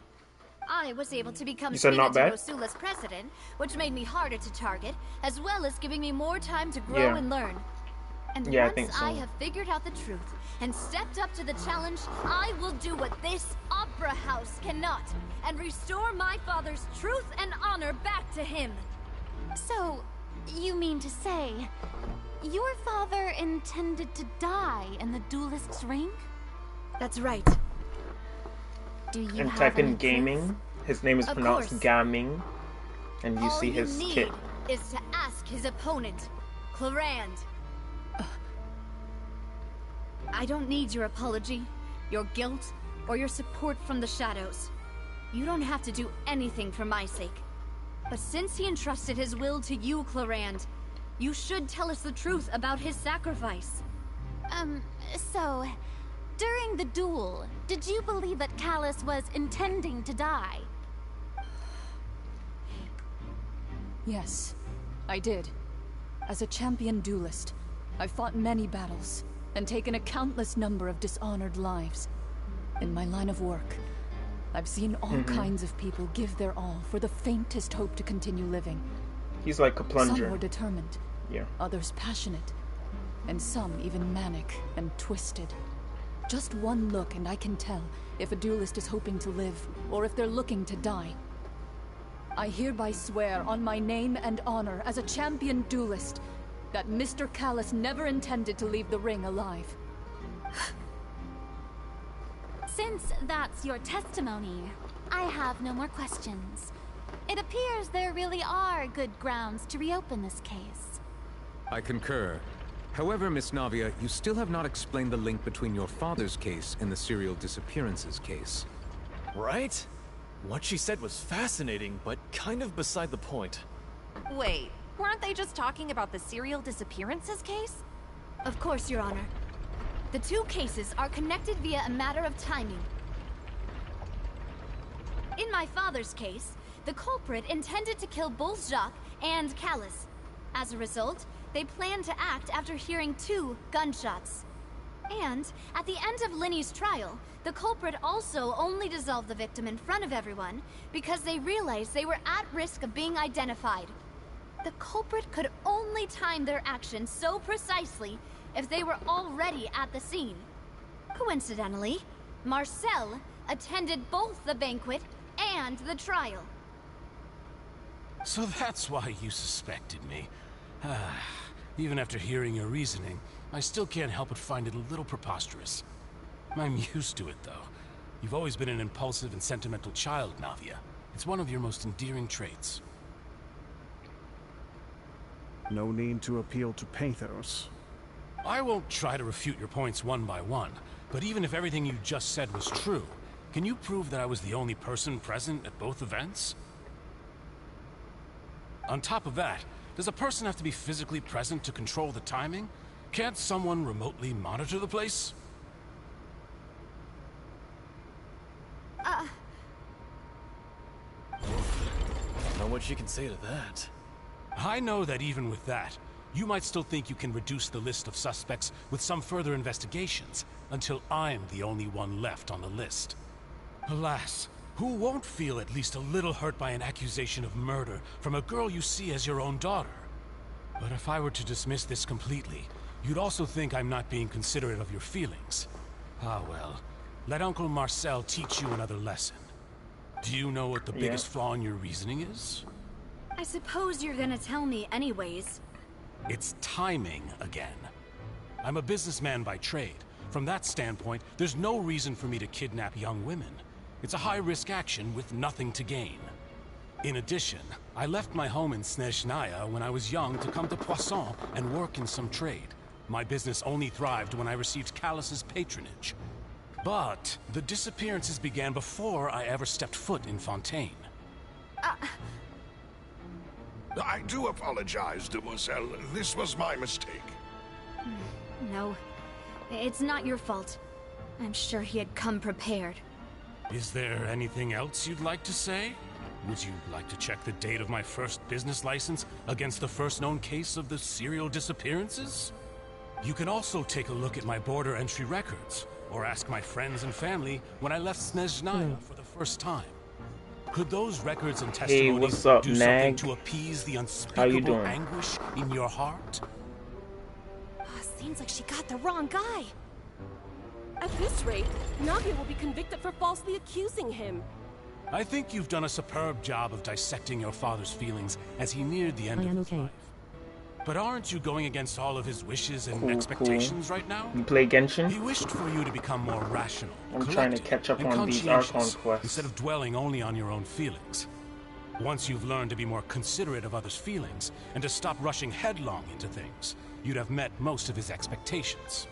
I was able to become Spina di Rosula's president, which made me harder to target, as well as giving me more time to grow and learn. And once I have figured out the truth and stepped up to the challenge, I will do what this opera house cannot, and restore my father's truth and honor back to him. So, you mean to say, your father intended to die in the duelist's ring? That's right. Do you And have type in any gaming. proof? His name is pronounced Gaming. And you see his kit. All you need is to ask his opponent, Clarand. I don't need your apology, your guilt, or your support from the shadows. You don't have to do anything for my sake. But since he entrusted his will to you, Clarand, you should tell us the truth about his sacrifice. So, during the duel, did you believe that Callus was intending to die? Yes, I did. As a champion duelist, I've fought many battles and taken a countless number of dishonored lives. In my line of work, I've seen all kinds of people give their all for the faintest hope to continue living. He's like a plunger. Some were determined, others passionate, and some even manic and twisted. Just one look and I can tell if a duelist is hoping to live or if they're looking to die. I hereby swear on my name and honor as a champion duelist that Mr. Callus never intended to leave the ring alive. Since that's your testimony, I have no more questions. It appears there really are good grounds to reopen this case. I concur. However, Miss Navia, you still have not explained the link between your father's case and the serial disappearances case. Right? What she said was fascinating, but kind of beside the point. Wait, weren't they just talking about the serial disappearances case? Of course, Your Honor. The two cases are connected via a matter of timing. In my father's case, the culprit intended to kill both Jacques and Callus. As a result, they planned to act after hearing 2 gunshots. And at the end of Linny's trial, the culprit also only dissolved the victim in front of everyone because they realized they were at risk of being identified. The culprit could only time their actions so precisely if they were already at the scene. Coincidentally, Marcel attended both the banquet and the trial. So that's why you suspected me. Even after hearing your reasoning, I still can't help but find it a little preposterous. I'm used to it, though. You've always been an impulsive and sentimental child, Navia. It's one of your most endearing traits. No need to appeal to pathos. I won't try to refute your points one by one, but even if everything you just said was true, can you prove that I was the only person present at both events? On top of that, does a person have to be physically present to control the timing? Can't someone remotely monitor the place? Know what you can say to that. I know that even with that, you might still think you can reduce the list of suspects with some further investigations, until I'm the only one left on the list. Alas, who won't feel at least a little hurt by an accusation of murder from a girl you see as your own daughter? But if I were to dismiss this completely, you'd also think I'm not being considerate of your feelings. Ah well, let Uncle Marcel teach you another lesson. Do you know what the biggest flaw in your reasoning is? I suppose you're gonna tell me anyways. It's timing again. I'm a businessman by trade. From that standpoint, there's no reason for me to kidnap young women. It's a high-risk action with nothing to gain. In addition, I left my home in Snezhnaya when I was young to come to Poisson and work in some trade. My business only thrived when I received Callus's patronage. But the disappearances began before I ever stepped foot in Fontaine. I do apologize, Demoiselle. This was my mistake. No, it's not your fault. I'm sure he had come prepared. Is there anything else you'd like to say? Would you like to check the date of my first business license against the first known case of the serial disappearances? You can also take a look at my border entry records, or ask my friends and family when I left Snezhnaya for the first time. Could those records and testimonies what's up, do Nag? something to appease the How you unspeakable doing? anguish in your heart? Seems like she got the wrong guy. At this rate, Navia will be convicted for falsely accusing him. I think you've done a superb job of dissecting your father's feelings as he neared the end of his life. But aren't you going against all of his wishes and expectations right now? You play Genshin? He wished for you to become more rational, I'm trying to catch up on these Archon quests. instead of dwelling only on your own feelings. Once you've learned to be more considerate of others' feelings and to stop rushing headlong into things, you'd have met most of his expectations.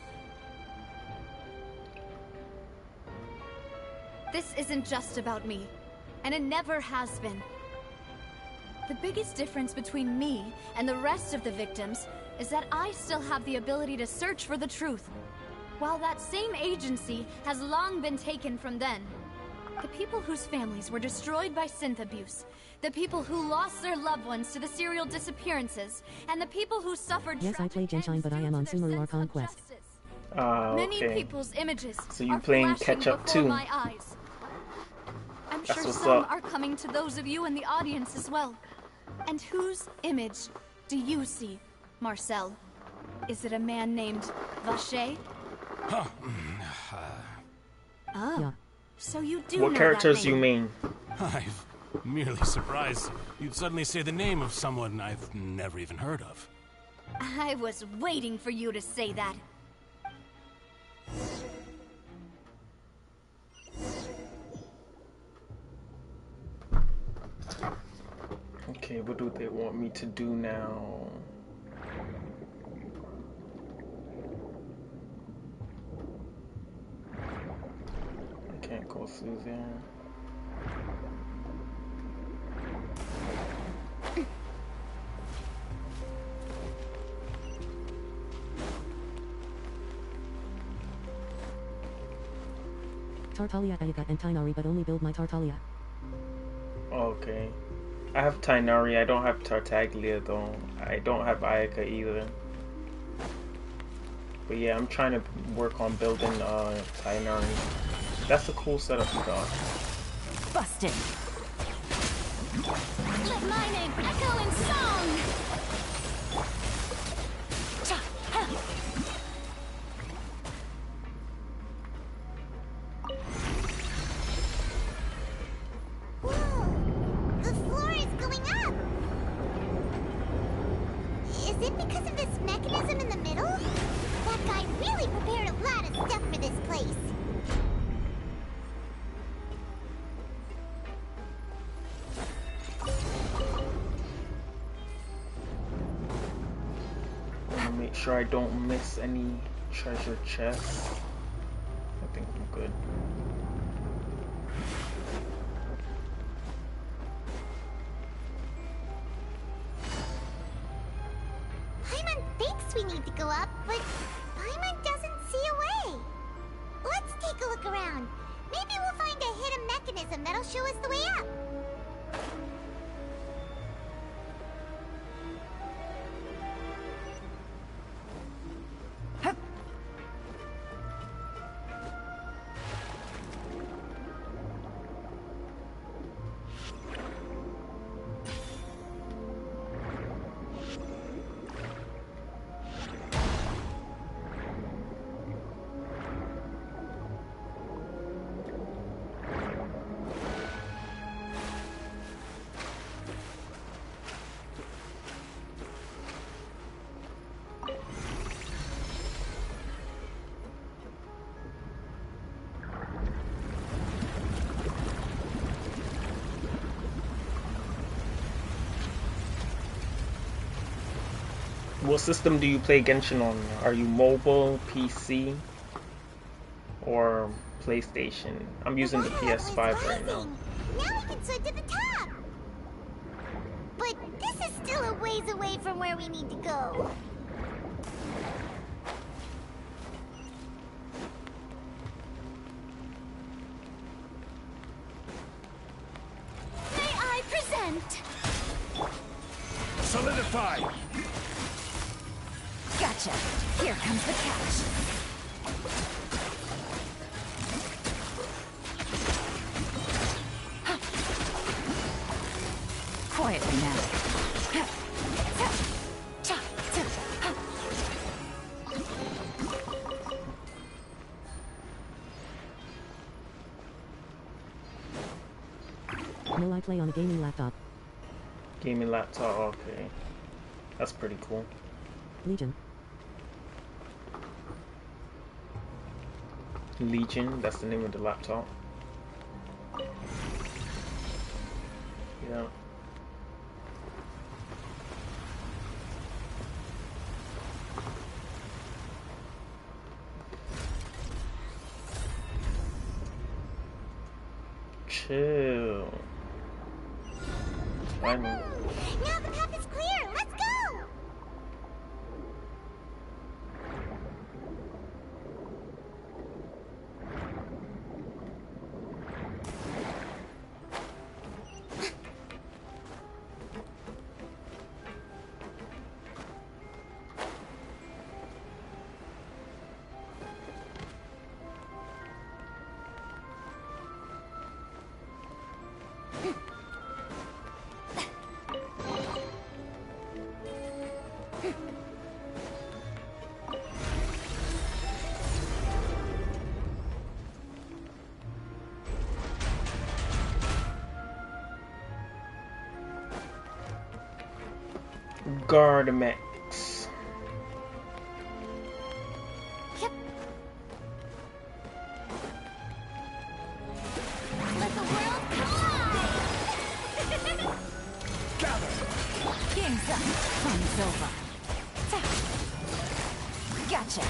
This isn't just about me, and it never has been. The biggest difference between me and the rest of the victims is that I still have the ability to search for the truth, while that same agency has long been taken from them. The people whose families were destroyed by synth abuse, the people who lost their loved ones to the serial disappearances, and the people who suffered. Yes, I play Genshin, but I am on Sumeru Archon Quest. Many okay. people's images So you are playing flashing catch up before too? my eyes. I'm That's sure what's some up. are coming to those of you in the audience as well. And whose image do you see, Marcel? Is it a man named Vacher? Huh. Oh, Yeah. so you do What know characters that you name. mean? I'm merely surprised you'd suddenly say the name of someone I've never even heard of. I was waiting for you to say that. Okay, what do they want me to do now? I can't go through there. Tartaglia Ayaka and Tainari, but only build my Tartaglia. Okay. I have Tainari, I don't have Tartaglia though. I don't have Ayaka either. But yeah, I'm trying to work on building Tainari. That's a cool setup you got. Busted. Let my name echo in song! Whoa! The floor is going up! Is it because of this mechanism in the middle? That guy really prepared a lot of stuff for this place. I want to make sure I don't miss any treasure chests. I think I'm good. Paimon, thanks stairs we need to go up, but Paimon doesn't see a way. Let's take a look around. Maybe we'll find a hidden mechanism that'll show us the way up. What system do you play Genshin on? Are you mobile, PC, or PlayStation? I'm using the PS5 right now. Now we can swim to the top. But this is still a ways away from where we need to go. May I present? Solidify! Gotcha. Here comes the catch. Quietly now. No, I play on a gaming laptop. Gaming laptop, okay. That's pretty cool. Legion. Legion, that's the name of the laptop. Yeah. Chill. Finally. Now the path is clear. Let's go. Gardemex. Yep. Let the world collide! Gather! Game's up. Fun's over. Gotcha.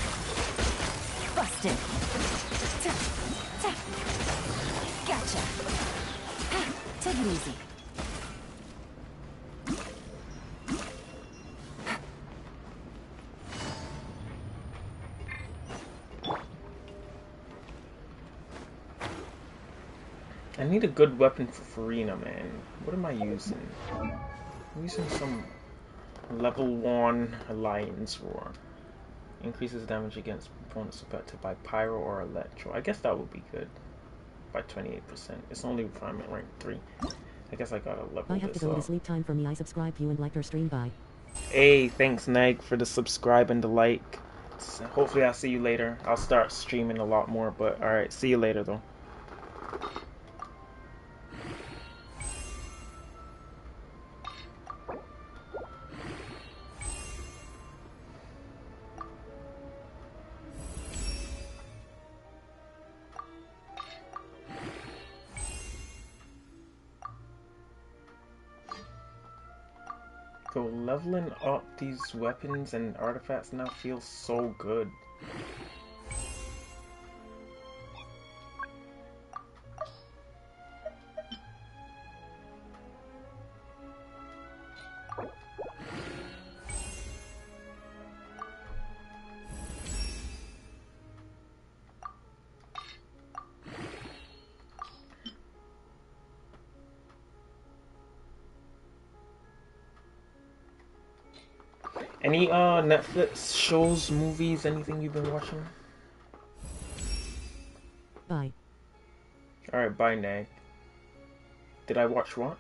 Busted. Gotcha. Take it easy. I need a good weapon for Farina, man. What am I using? I'm using some level 1 Alliance Roar. Increases damage against opponents affected by Pyro or Electro. I guess that would be good. By 28%. It's only refinement rank 3. I guess I gotta level I have this to go up. to sleep time for me. I subscribe you and like your stream. Bye. Hey, thanks Neg for the subscribe and the like. Hopefully I'll see you later. I'll start streaming a lot more, but alright, see you later though. So leveling up these weapons and artifacts now feels so good. Any Netflix shows, movies, anything you've been watching? Bye. Alright, bye, Nag. Did I watch what?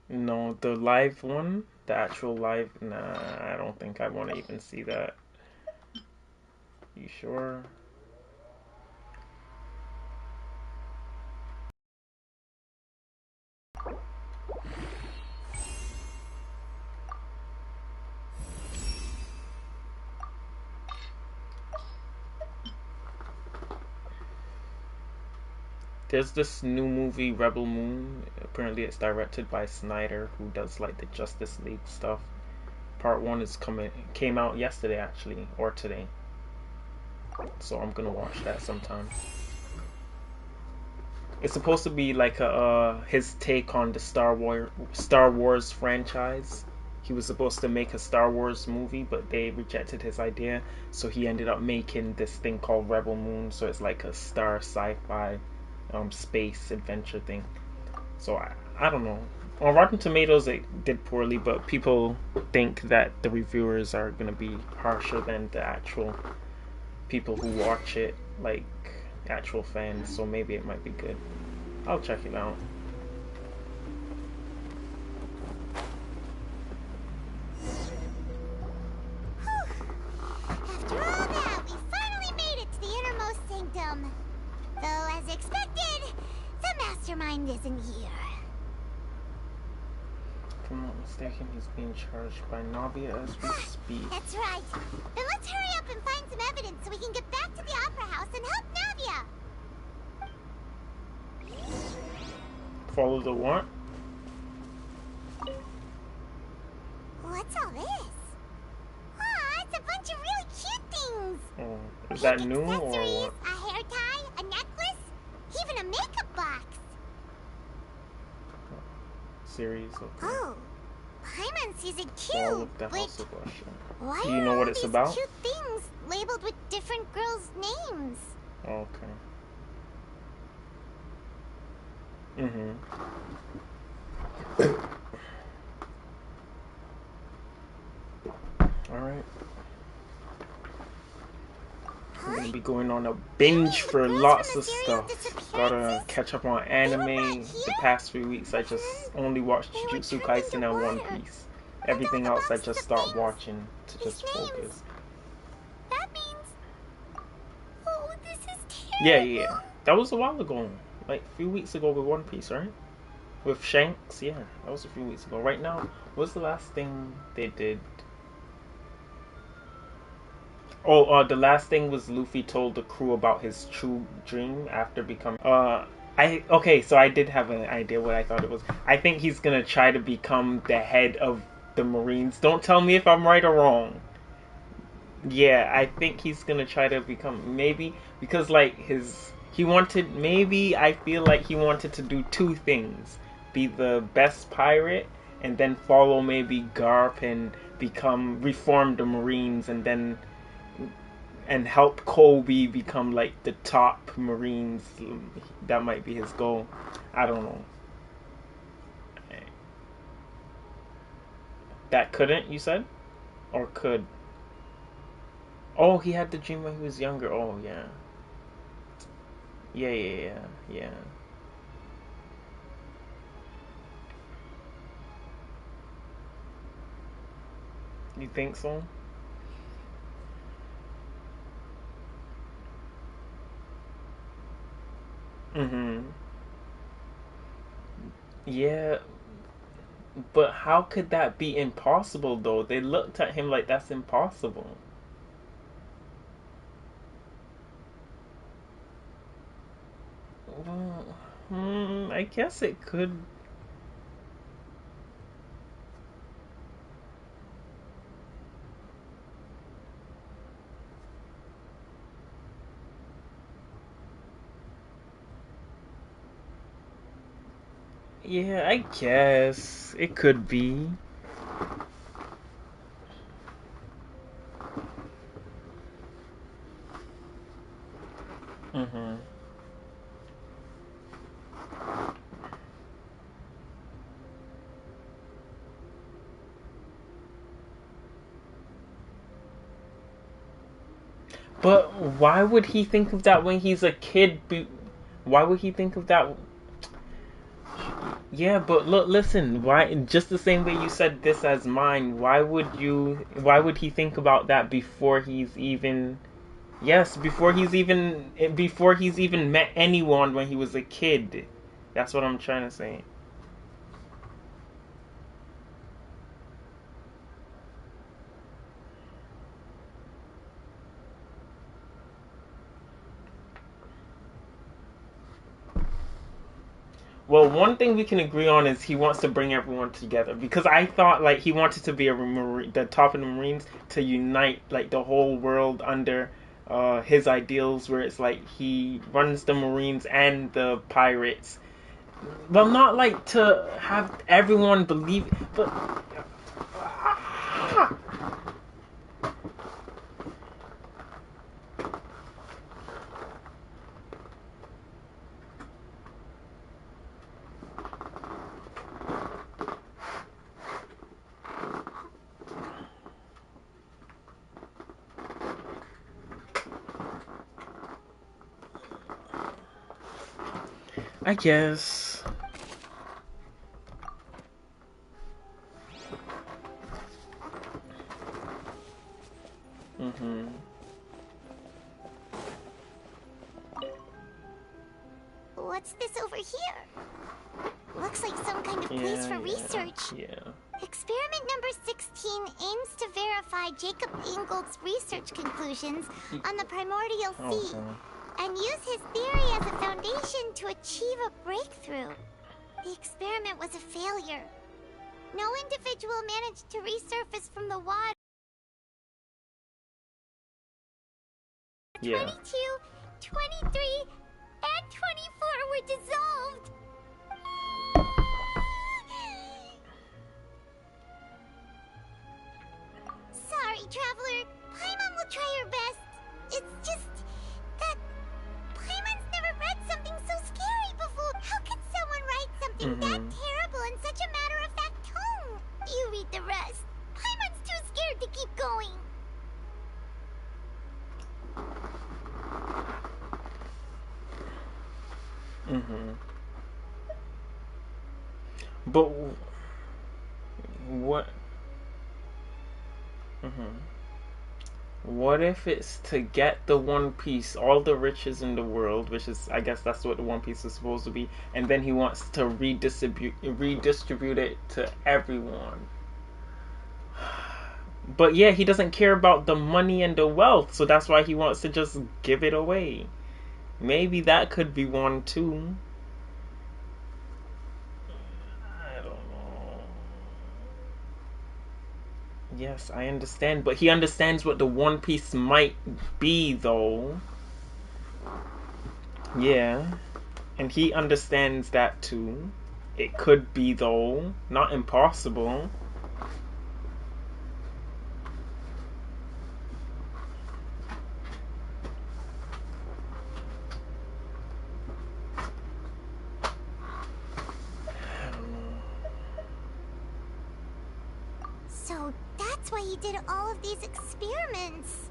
No, the live one? The actual live? Nah, I don't think I want to even see that. You sure? There's this new movie, Rebel Moon. Apparently it's directed by Snyder, who does like the Justice League stuff. Part 1 came out yesterday actually, or today. So I'm gonna watch that sometime. It's supposed to be like his take on the Star Wars franchise. He was supposed to make a Star Wars movie, but they rejected his idea, so he ended up making this thing called Rebel Moon. So it's like a star sci-fi space adventure thing. So I don't know. On Rotten Tomatoes it did poorly, but people think that the reviewers are gonna be harsher than the actual people who watch it, like actual fans, so maybe it might be good. I'll check it out. After all that, we finally made it to the innermost sanctum. Though, as expected, the mastermind isn't here. If I'm not mistaken, he's being charged by Navia as we speak. That's right. Then let's hurry up and find some evidence so we can get back to the Opera House and help Navia. Follow the what? What's all this? Aw, it's a bunch of really cute things. Oh, is that new or Accessories, what? a hair tie, a necklace, even a makeup box. Series, okay. Oh, Paimon sees it too. All of the but House of Usher. why Do you are know all what it's these about? cute things labeled with different girls' names? Okay. Mm-hmm. Alright. We're gonna be going on a binge for lots of stuff. Gotta catch up on anime. The past few weeks I just only watched Jujutsu Kaisen and One Piece. Everything else I just stopped watching to just focus. That means... Oh, this is Yeah. That was a while ago. Like a few weeks ago with One Piece, right? With Shanks, yeah. That was a few weeks ago. Right now, what's the last thing they did? Oh, the last thing was Luffy told the crew about his true dream after becoming. Okay, so I did have an idea what I thought it was. I think he's gonna try to become the head of the Marines. Don't tell me if I'm right or wrong. Yeah, I think he's gonna try to become, maybe because like I feel like he wanted to do two things: be the best pirate, and then follow maybe Garp and reform the Marines, and help Kobe become like the top Marines. That might be his goal. I don't know. That couldn't, you said? Or could? Oh, he had the dream when he was younger. Oh, yeah. Yeah. You think so? Mm-hmm. Yeah, but how could that be impossible, though? They looked at him like that's impossible. Well, I guess it could. Yeah, I guess it could be. Mm-hmm. But why would he think of that when he's a kid? Why would he think of that? Yeah, but look, listen. Why? Just the same way you said this as mine. Why would you? Why would he think about that before he's even? Yes, before he's even met anyone when he was a kid. That's what I'm trying to say. Well, one thing we can agree on is he wants to bring everyone together. Because I thought like he wanted to be the top of the Marines to unite like the whole world under his ideals, where it's like he runs the Marines and the pirates. Well, not like to have everyone believe, but I guess. What's this over here? Looks like some kind of place for research. Yeah. Experiment number 16 aims to verify Jacob Ingold's research conclusions on the primordial sea and use his theory as a foundation to achieve a breakthrough. The experiment was a failure. No individual managed to resurface from the water. Yeah. 22, 23, and 24 were dissolved. Sorry, Traveler. Paimon will try her best. It's just that Paimon's never read something so scary before. How could someone write something that terrible in such a matter-of-fact tone? You read the rest. Paimon's too scared to keep going. But what? What if it's to get the One Piece, all the riches in the world, which is, I guess that's what the One Piece is supposed to be, and then he wants to redistribute it to everyone. But yeah, he doesn't care about the money and the wealth, so that's why he wants to just give it away. Maybe that could be one too. I don't know. Yes, I understand, but he understands what the One Piece might be, though. Yeah, and he understands that too. It could be, though. Not impossible. So that's why he did all of these experiments.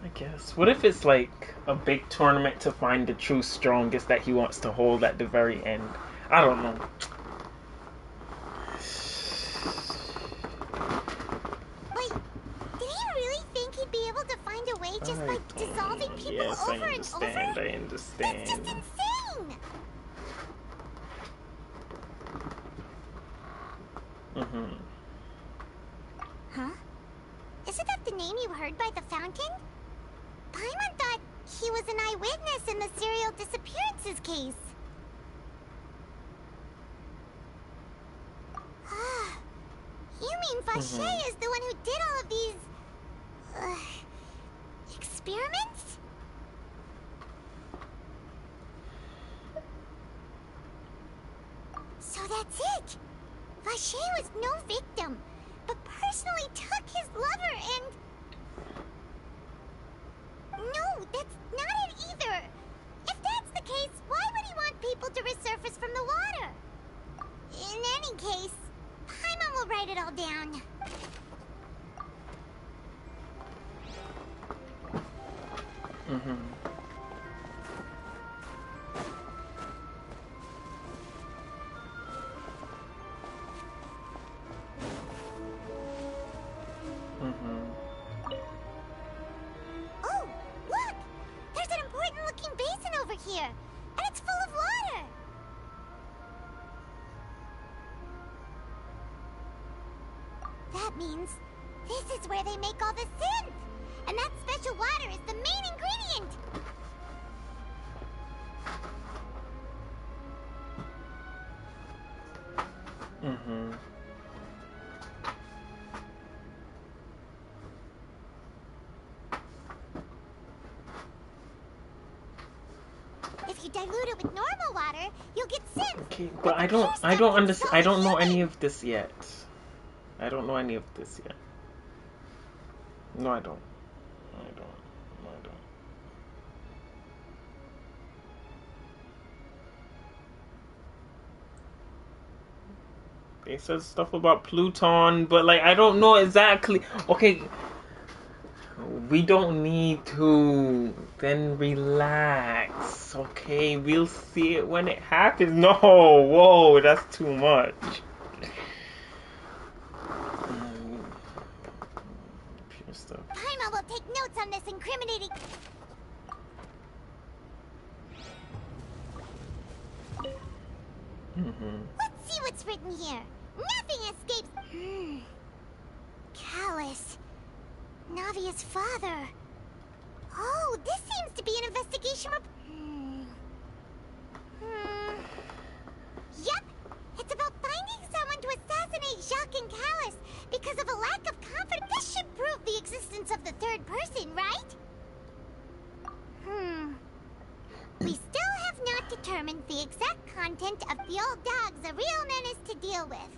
I guess. What if it's like a big tournament to find the true strongest that he wants to hold at the very end? I don't know. Wait, did he really think he'd be able to find a way just by dissolving people over and over? I understand. That's just insane! Huh? Isn't that the name you heard by the fountain? Paimon thought he was an eyewitness in the serial disappearances case. You mean Vache is the one who did all of these... experiments? that's it! Vacher was no victim, but personally took his lover and... No, that's not it either! If that's the case, why would he want people to resurface from the water? In any case, Paimon will write it all down. Oh, look! There's an important-looking basin over here, and it's full of water. That means this is where they make all the synth, and that special water is the main ingredient. If you dilute it with normal water, you'll get synth. Okay, but I don't understand. I don't know any of this yet. I don't know any of this yet. No, I don't. No, I don't. No, I don't. They said stuff about Pluton, but like I don't know exactly. Okay, we don't need to. Then relax. Okay, we'll see it when it happens. No, whoa, that's too much. Pure stuff. Paimon will take notes on this incriminating... Let's see what's written here. Nothing escapes... Callus. Navia's father. Oh, this seems to be an investigation Yep, it's about finding someone to assassinate Jacques and Callus because of a lack of confidence. This should prove the existence of the third person, right? We still have not determined the exact content of the old dog's a real menace to deal with.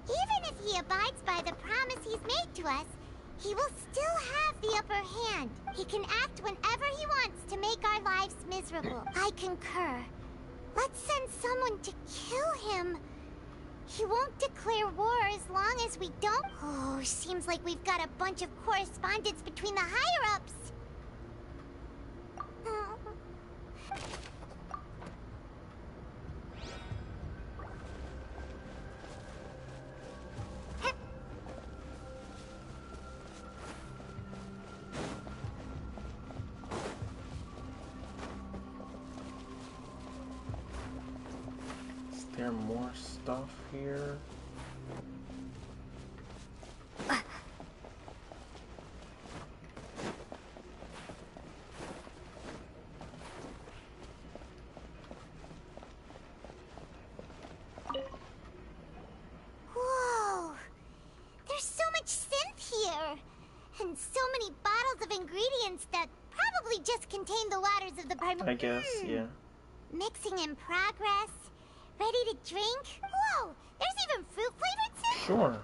Even if he abides by the promise he's made to us, he will still have the upper hand. He can act whenever he wants to make our lives miserable. I concur. Let's send someone to kill him. He won't declare war as long as we don't... Oh, seems like we've got a bunch of correspondence between the higher-ups. Is there more stuff here? Whoa! There's so much synth here! And so many bottles of ingredients that probably just contain the waters of the primary... I guess, yeah. Mixing in progress. Ready to drink? Whoa! There's even fruit-flavored synth? Sure.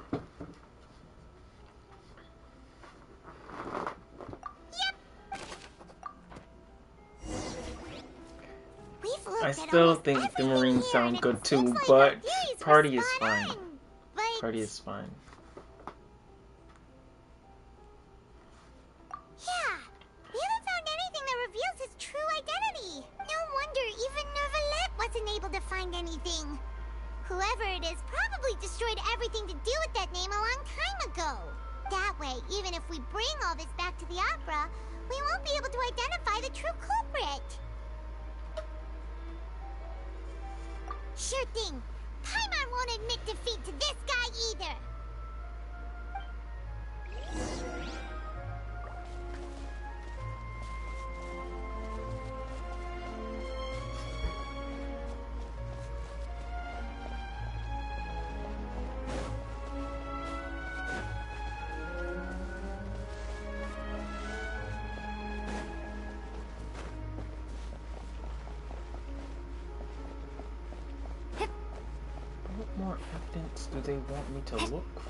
I still think the Marines sound good too, but Party is fine. Party is fine. Yeah, we haven't found anything that reveals his true identity. No wonder even Nervalet wasn't able to find anything. Whoever it is probably destroyed everything to do with that name a long time ago. That way, even if we bring all this back to the opera, we won't be able to identify the true culprit. Sure thing. Paimon won't admit defeat to this guy either. else do they want me to look for?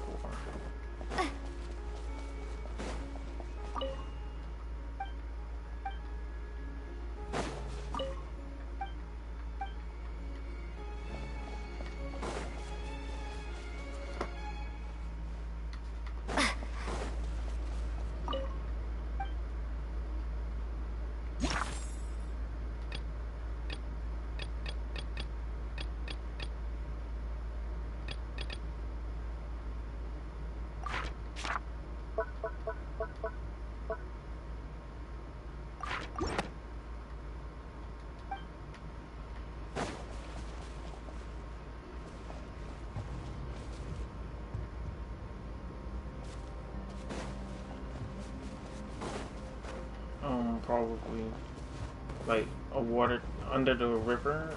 Probably like a water under the river,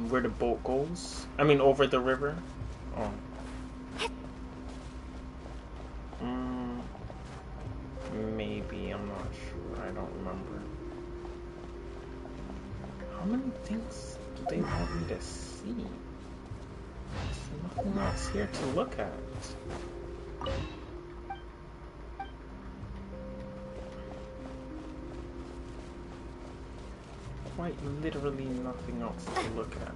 where the boat goes. I mean, over the river. Oh. Maybe, I'm not sure. I don't remember. How many things do they want me to see? There's nothing else here to look at. Quite literally nothing else to look at.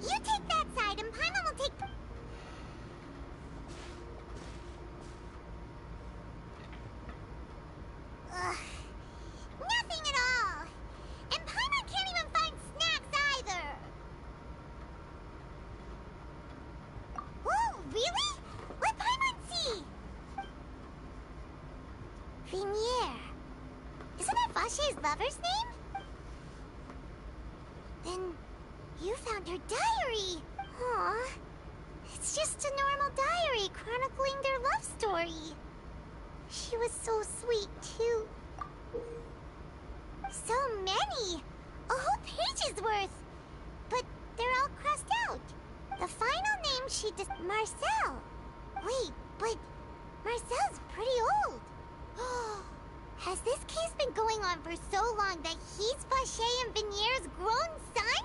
You take that side and Paimon will take... Ugh. Nothing at all. And Paimon can't even find snacks either. Whoa, really? Let Paimon see. Vinier. Isn't that Vache's lover's name? Then you found her diary. Aw. It's just a normal diary chronicling their love story. She was so sweet, too. So many! A whole page's worth! But they're all crossed out. The final name she just... Marcel! Wait, but Marcel's pretty old. Has this case been going on for so long that he's Vache and Vinier's grown son?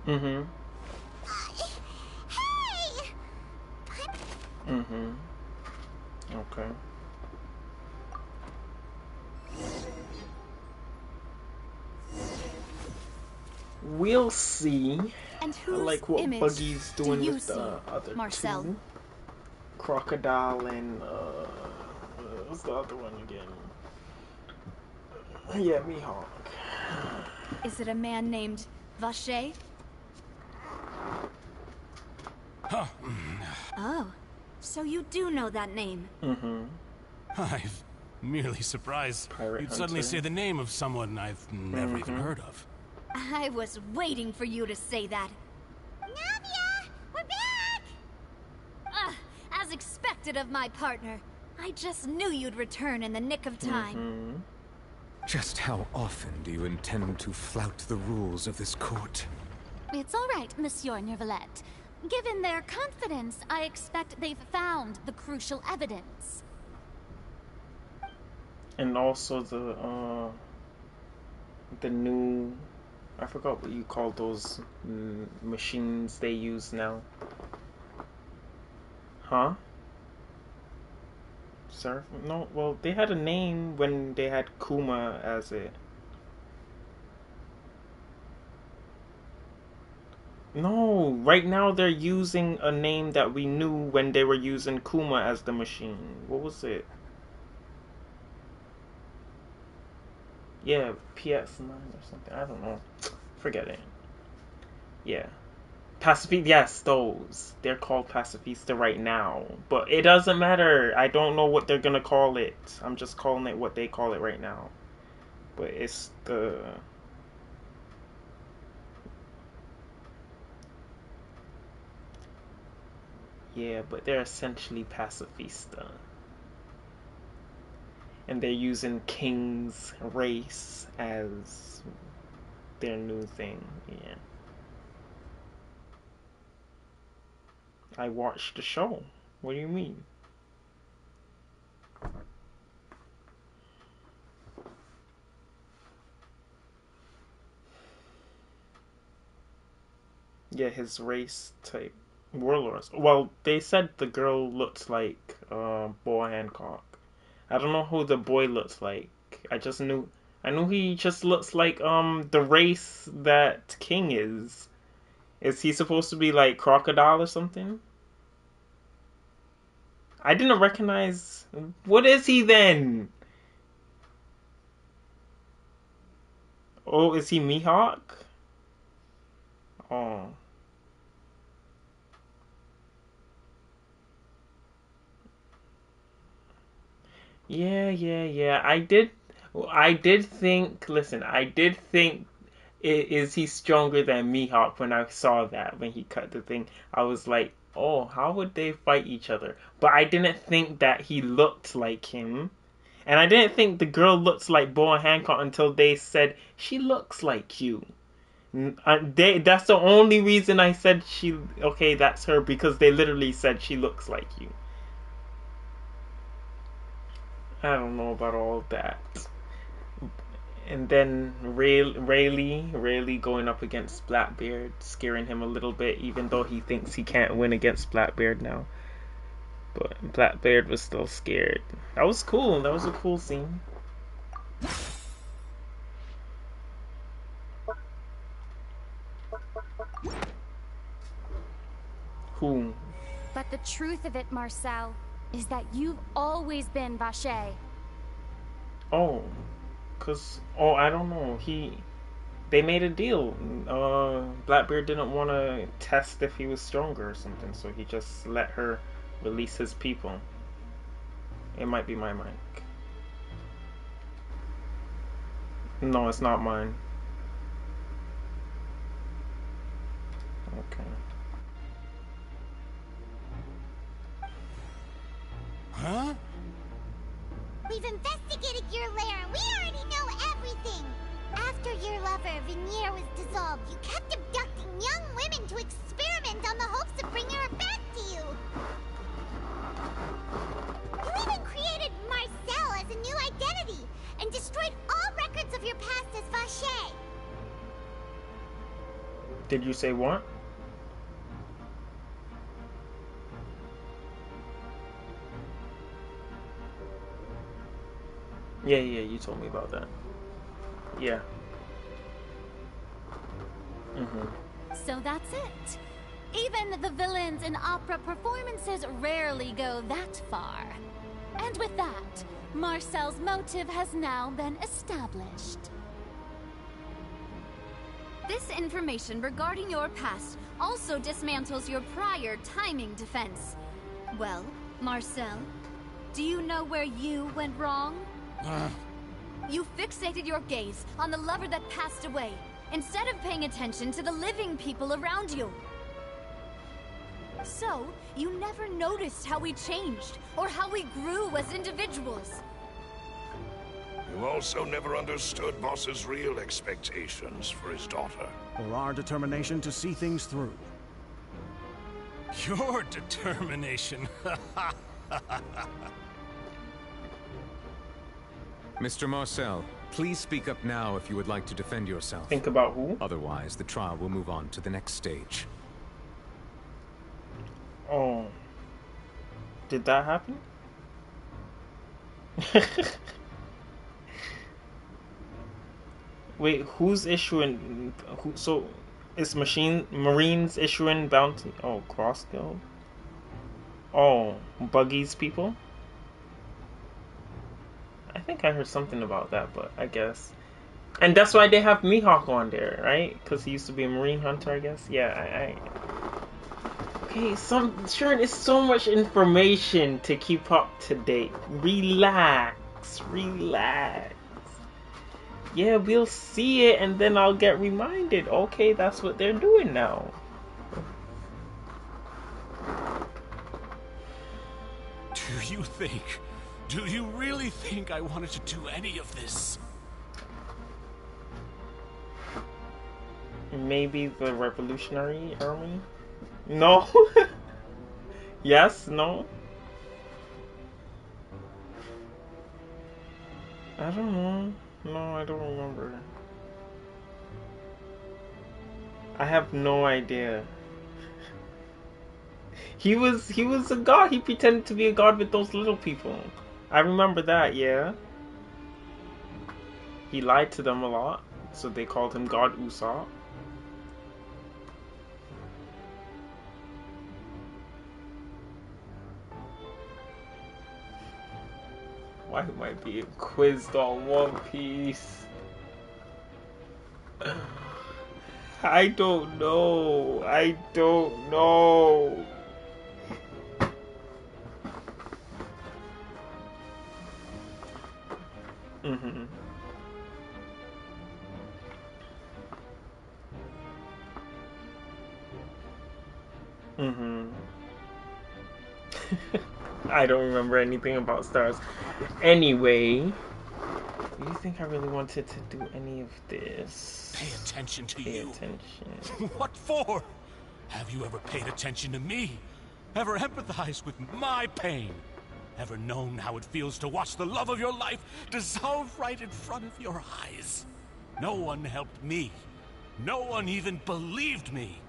Mm-hmm. Hey! Mm-hmm. Okay. We'll see. And I whose like what image Buggy's doing do you with the see, other Marcel? two. Crocodile and what's the other one again? Yeah, Mihawk. Is it a man named Vache? Huh. Oh, so you do know that name. Mm-hmm. I'm merely surprised Pirate you'd suddenly hunter. say the name of someone I've never even heard of. I was waiting for you to say that. Navia! We're back! As expected of my partner. I just knew you'd return in the nick of time. Just how often do you intend to flout the rules of this court? It's all right, Monsieur Neuvillette. Given their confidence, I expect they've found the crucial evidence. And also the new, I forgot what you call those machines they use now. Huh? Surf? No, well, they had a name when they had Kuma as it. No, right now they're using a name that we knew when they were using Kuma as the machine. What was it? Yeah, PS9 or something. I don't know. Forget it. Yeah. Pacifista, yes, those. They're called Pacifista right now. But it doesn't matter. I don't know what they're gonna call it. I'm just calling it what they call it right now. But it's the... Yeah, but they're essentially Pacifista. And they're using King's race as their new thing. Yeah. I watched the show. What do you mean? Yeah, his race type warlords. Well, they said the girl looks like Boa Hancock. I don't know who the boy looks like. I knew he just looks like the race that King is. Is he supposed to be like crocodile or something? I didn't recognize. What is he then? Oh, is he Mihawk? Oh. Yeah. I did think. Listen, I did think. Is he stronger than Mihawk? When I saw that, when he cut the thing, I was like, oh, how would they fight each other? But I didn't think that he looked like him. And I didn't think the girl looks like Boa Hancock until they said, she looks like you. That's the only reason I said okay, that's her, because they literally said she looks like you. I don't know about all that. And then Rayleigh going up against Blackbeard, scaring him a little bit, even though he thinks he can't win against Blackbeard now. But Blackbeard was still scared. That was cool. That was a cool scene. Who? But the truth of it, Marcel, is that you've always been Vache. Oh. I don't know. They made a deal. Blackbeard didn't want to test if he was stronger or something, so he just let her release his people. It might be my mic. No, it's not mine. Okay. Huh? We've investigated your lair and we already know everything. After your lover, Veneer, was dissolved, you kept abducting young women to experiment on the hopes of bringing her back to you. You even created Marcel as a new identity and destroyed all records of your past as Vache. Did you say what? Yeah, you told me about that. Yeah. So that's it. Even the villains in opera performances rarely go that far. And with that, Marcel's motive has now been established. This information regarding your past also dismantles your prior timing defense. Well, Marcel, do you know where you went wrong? You fixated your gaze on the lover that passed away, instead of paying attention to the living people around you. So, you never noticed how we changed, or how we grew as individuals. You also never understood Boss's real expectations for his daughter. Or our determination to see things through. Your determination. Mr. Marcel, please speak up now if you would like to defend yourself. Think about who? Otherwise, the trial will move on to the next stage. Oh. Did that happen? Wait, who's issuing... So, is Marines issuing bounty... Oh, Cross Guild? Oh, Buggy's people? I think I heard something about that, but I guess... And that's why they have Mihawk on there, right? Because he used to be a Marine hunter, I guess? Yeah, Okay, Sharon, it's so much information to keep up to date. Relax. Yeah, we'll see it and then I'll get reminded. Okay, that's what they're doing now. Do you really think I wanted to do any of this? Maybe the Revolutionary Army? No? Yes? No? I don't know. No, I don't remember. I have no idea. He was a god. He pretended to be a god with those little people. I remember that, yeah. He lied to them a lot, so they called him God Usopp. Why am I being quizzed on One Piece? I don't know. I don't know. Mm-hmm. Mm-hmm. I don't remember anything about stars. Anyway, do you think I really wanted to do any of this? Pay attention to Pay you. attention. What for? Have you ever paid attention to me? Ever empathized with my pain? Ever known how it feels to watch the love of your life dissolve right in front of your eyes? No one helped me. No one even believed me.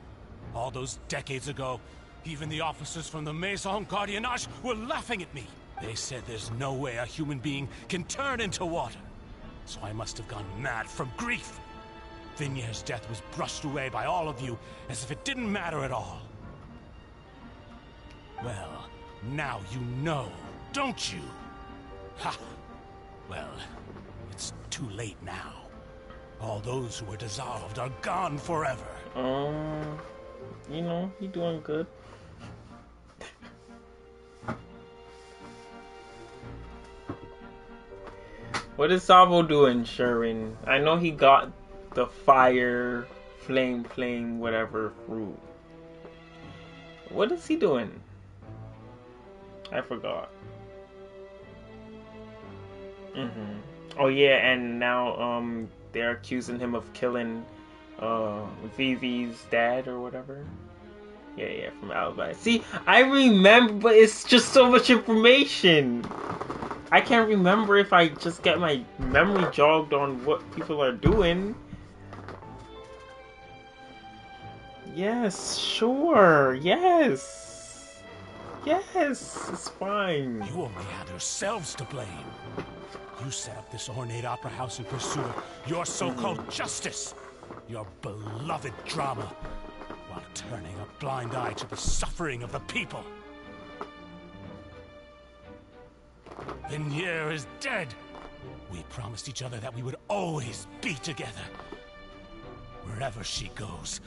All those decades ago, even the officers from the Maison Gardiennage were laughing at me. They said there's no way a human being can turn into water. So I must have gone mad from grief. Vignier's death was brushed away by all of you as if it didn't matter at all. Well, now you know, don't you? Ha! Well, it's too late now. All those who were dissolved are gone forever. You know, you're doing good. What is Sabo doing, Sherwin? I know he got the fire, flame, whatever fruit. What is he doing? I forgot. Oh yeah, and now they're accusing him of killing Vivi's dad or whatever. Yeah, from Alibi. See, I remember, but it's just so much information. I can't remember if I just get my memory jogged on what people are doing. Yes, sure. Yes, it's fine. You only have yourselves to blame. You set up this ornate opera house in pursuit of your so-called justice, your beloved drama, while turning a blind eye to the suffering of the people. Vignier is dead. We promised each other that we would always be together. Wherever she goes,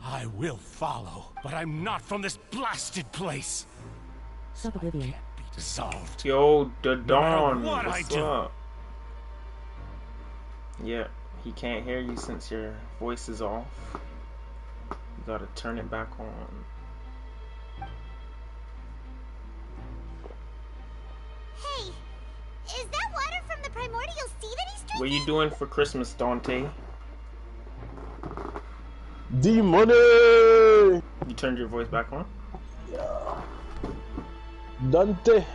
I will follow. But I'm not from this blasted place. So I can't be dissolved. Yo, the Dawn. What I do. Up? Yeah, he can't hear you since your voice is off. You gotta turn it back on. Hey, is that water from the primordial sea that he's drinking? What are you doing for Christmas, Dante? D-Money! You turned your voice back on? Yeah. Dante.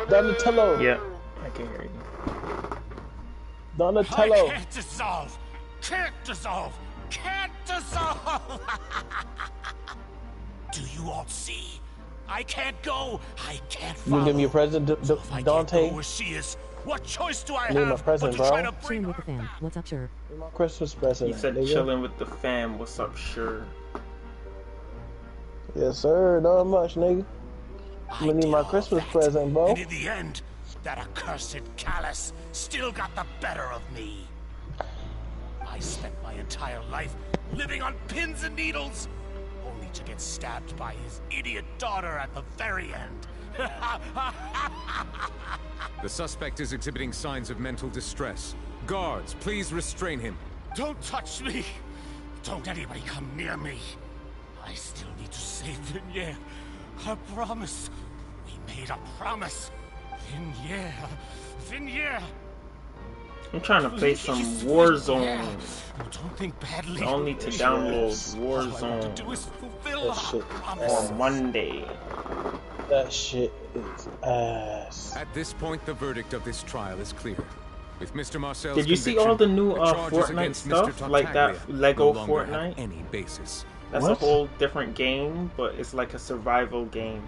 Donatello. Yeah, I can hear you. Donatello. I can't dissolve. Can't dissolve. Can't dissolve. Do you all see? I can't go. I can't follow. You give me a present, Dante? I can't go where she is. What choice do I have? My present, bro. Try to chilling with the fam. What's up, sure? My Christmas present. He said nigga. chilling with the fam. What's up, sure? Yes, sir. Not much, nigga. I'm gonna need my Christmas present, bro. And in the end, that accursed Callus still got the better of me. I spent my entire life living on pins and needles, only to get stabbed by his idiot daughter at the very end. The suspect is exhibiting signs of mental distress. Guards, please restrain him. Don't touch me! Don't anybody come near me. I still need to save Vignier. I promise. We made a promise. Vignier. I'm trying to play some Warzone. Don't think badly. I'll need to download Warzone on Monday. That shit is ass. At this point, the verdict of this trial is clear. With Mr. Marcel's Did you see all the new charges Fortnite against stuff? Mr. Like that Tartaglia Lego no longer have Fortnite? any basis. That's a whole different game, but it's like a survival game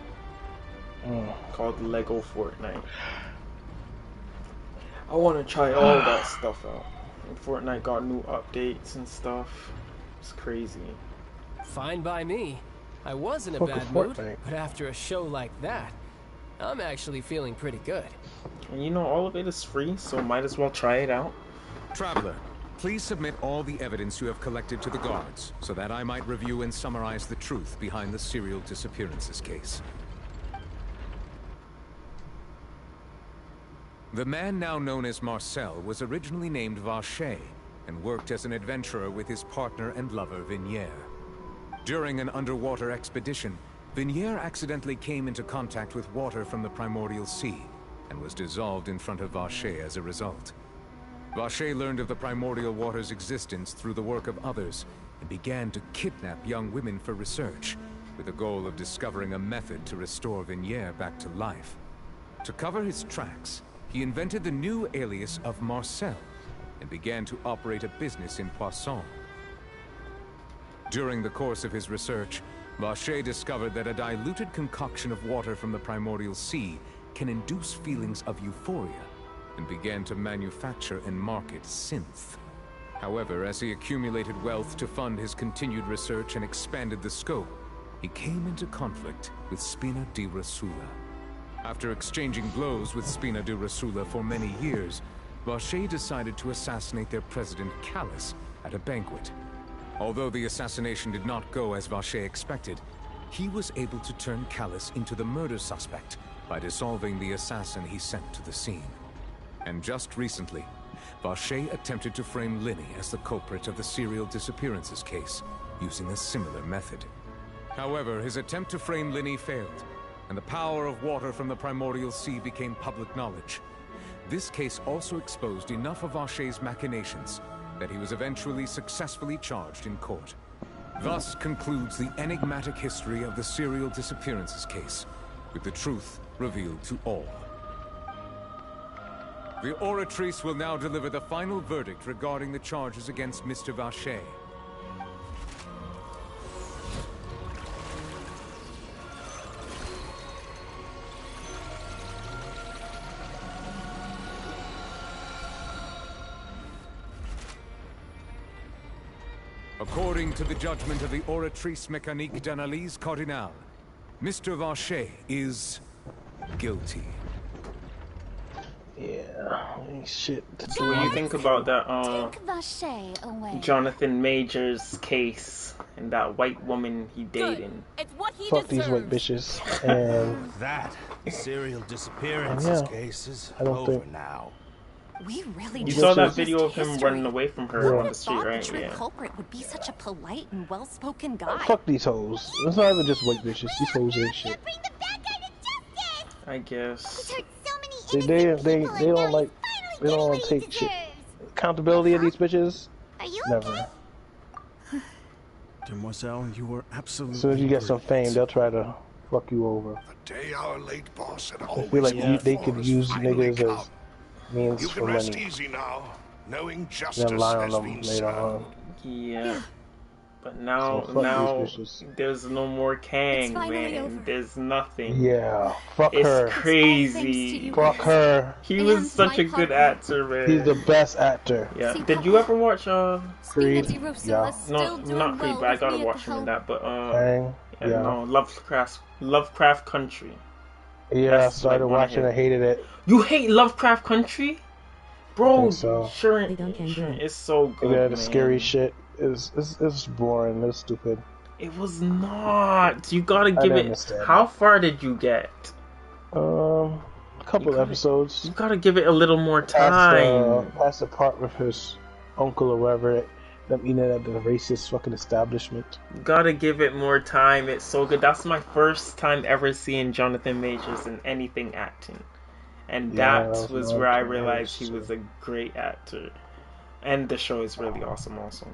called Lego Fortnite. I want to try all that stuff out. And Fortnite got new updates and stuff. It's crazy. Fine by me. I was in a Fucking bad mood, Fortnite. but after a show like that, I'm actually feeling pretty good. And you know, all of it is free, so might as well try it out. Traveler, please submit all the evidence you have collected to the guards, so that I might review and summarize the truth behind the serial disappearances case. The man now known as Marcel was originally named Vacher, and worked as an adventurer with his partner and lover Vignier. During an underwater expedition, Vignier accidentally came into contact with water from the primordial sea, and was dissolved in front of Vacher as a result. Vacher learned of the primordial water's existence through the work of others, and began to kidnap young women for research, with the goal of discovering a method to restore Vignier back to life. To cover his tracks, he invented the new alias of Marcel, and began to operate a business in Poisson. During the course of his research, Vacher discovered that a diluted concoction of water from the primordial sea can induce feelings of euphoria, and began to manufacture and market synth. However, as he accumulated wealth to fund his continued research and expanded the scope, he came into conflict with Spina di Rosula. After exchanging blows with Spina di Rosula for many years, Vacher decided to assassinate their president, Callus, at a banquet. Although the assassination did not go as Vacher expected, he was able to turn Callus into the murder suspect by dissolving the assassin he sent to the scene. And just recently, Vacher attempted to frame Linny as the culprit of the serial disappearances case, using a similar method. However, his attempt to frame Linny failed, and the power of water from the primordial sea became public knowledge. This case also exposed enough of Vacher's machinations that he was eventually successfully charged in court. Thus concludes the enigmatic history of the serial disappearances case, with the truth revealed to all. The Oratrice will now deliver the final verdict regarding the charges against Mr. Vacher. According to the judgment of the Oratrice Mécanique d'Analyse Cardinale, Mr. Vacher is guilty. Yeah, shit. So what do you think about that Take Vacher away. Jonathan Majors case and that white woman he dating? It's what he Fuck deserves. these white bitches. And that serial disappearances case is over now. We really You do saw that trust video of him history. running away from her Who on would the have street, thought right? the true Yeah. culprit would be such a polite and well-spoken guy? fuck these hoes. It's not even just white bitches. These hoes ain't shit. I guess. They don't take shit. Accountability of these bitches. Are you Never. Demoiselle, you were absolutely. As soon as you get some fame, they'll try to fuck you over. The day our late boss had They always feel like hoped they for could has use finally niggas come. as means You for can rest money. easy now, knowing Then justice lie on has them been later served. on. Yeah. But now, So fuck now these bitches. there's no more Kang, finally man. over. There's nothing. Yeah, fuck It's her. crazy. Fuck her. He was such a good actor, man. He's the best actor. Yeah. Did you ever watch Creed? Yeah. No, not Creed, but I gotta watch him in that. But Kang? Yeah. no, Lovecraft Country. Yeah, I That's started like one of watching. I his- hated it. You hate Lovecraft Country, bro? think so. Sure, it's so good. Yeah, the man. scary shit is boring. It's stupid. It was not. You gotta I give didn't it. understand. How far did you get? A couple episodes. You gotta give it a little more time. Past the part with his uncle or whatever, them eating at the racist fucking establishment. Gotta give it more time. It's so good. That's my first time ever seeing Jonathan Majors in anything acting. And Yeah, that that was was where I Jonathan realized he Majors, was a great actor. And the show is really awesome also.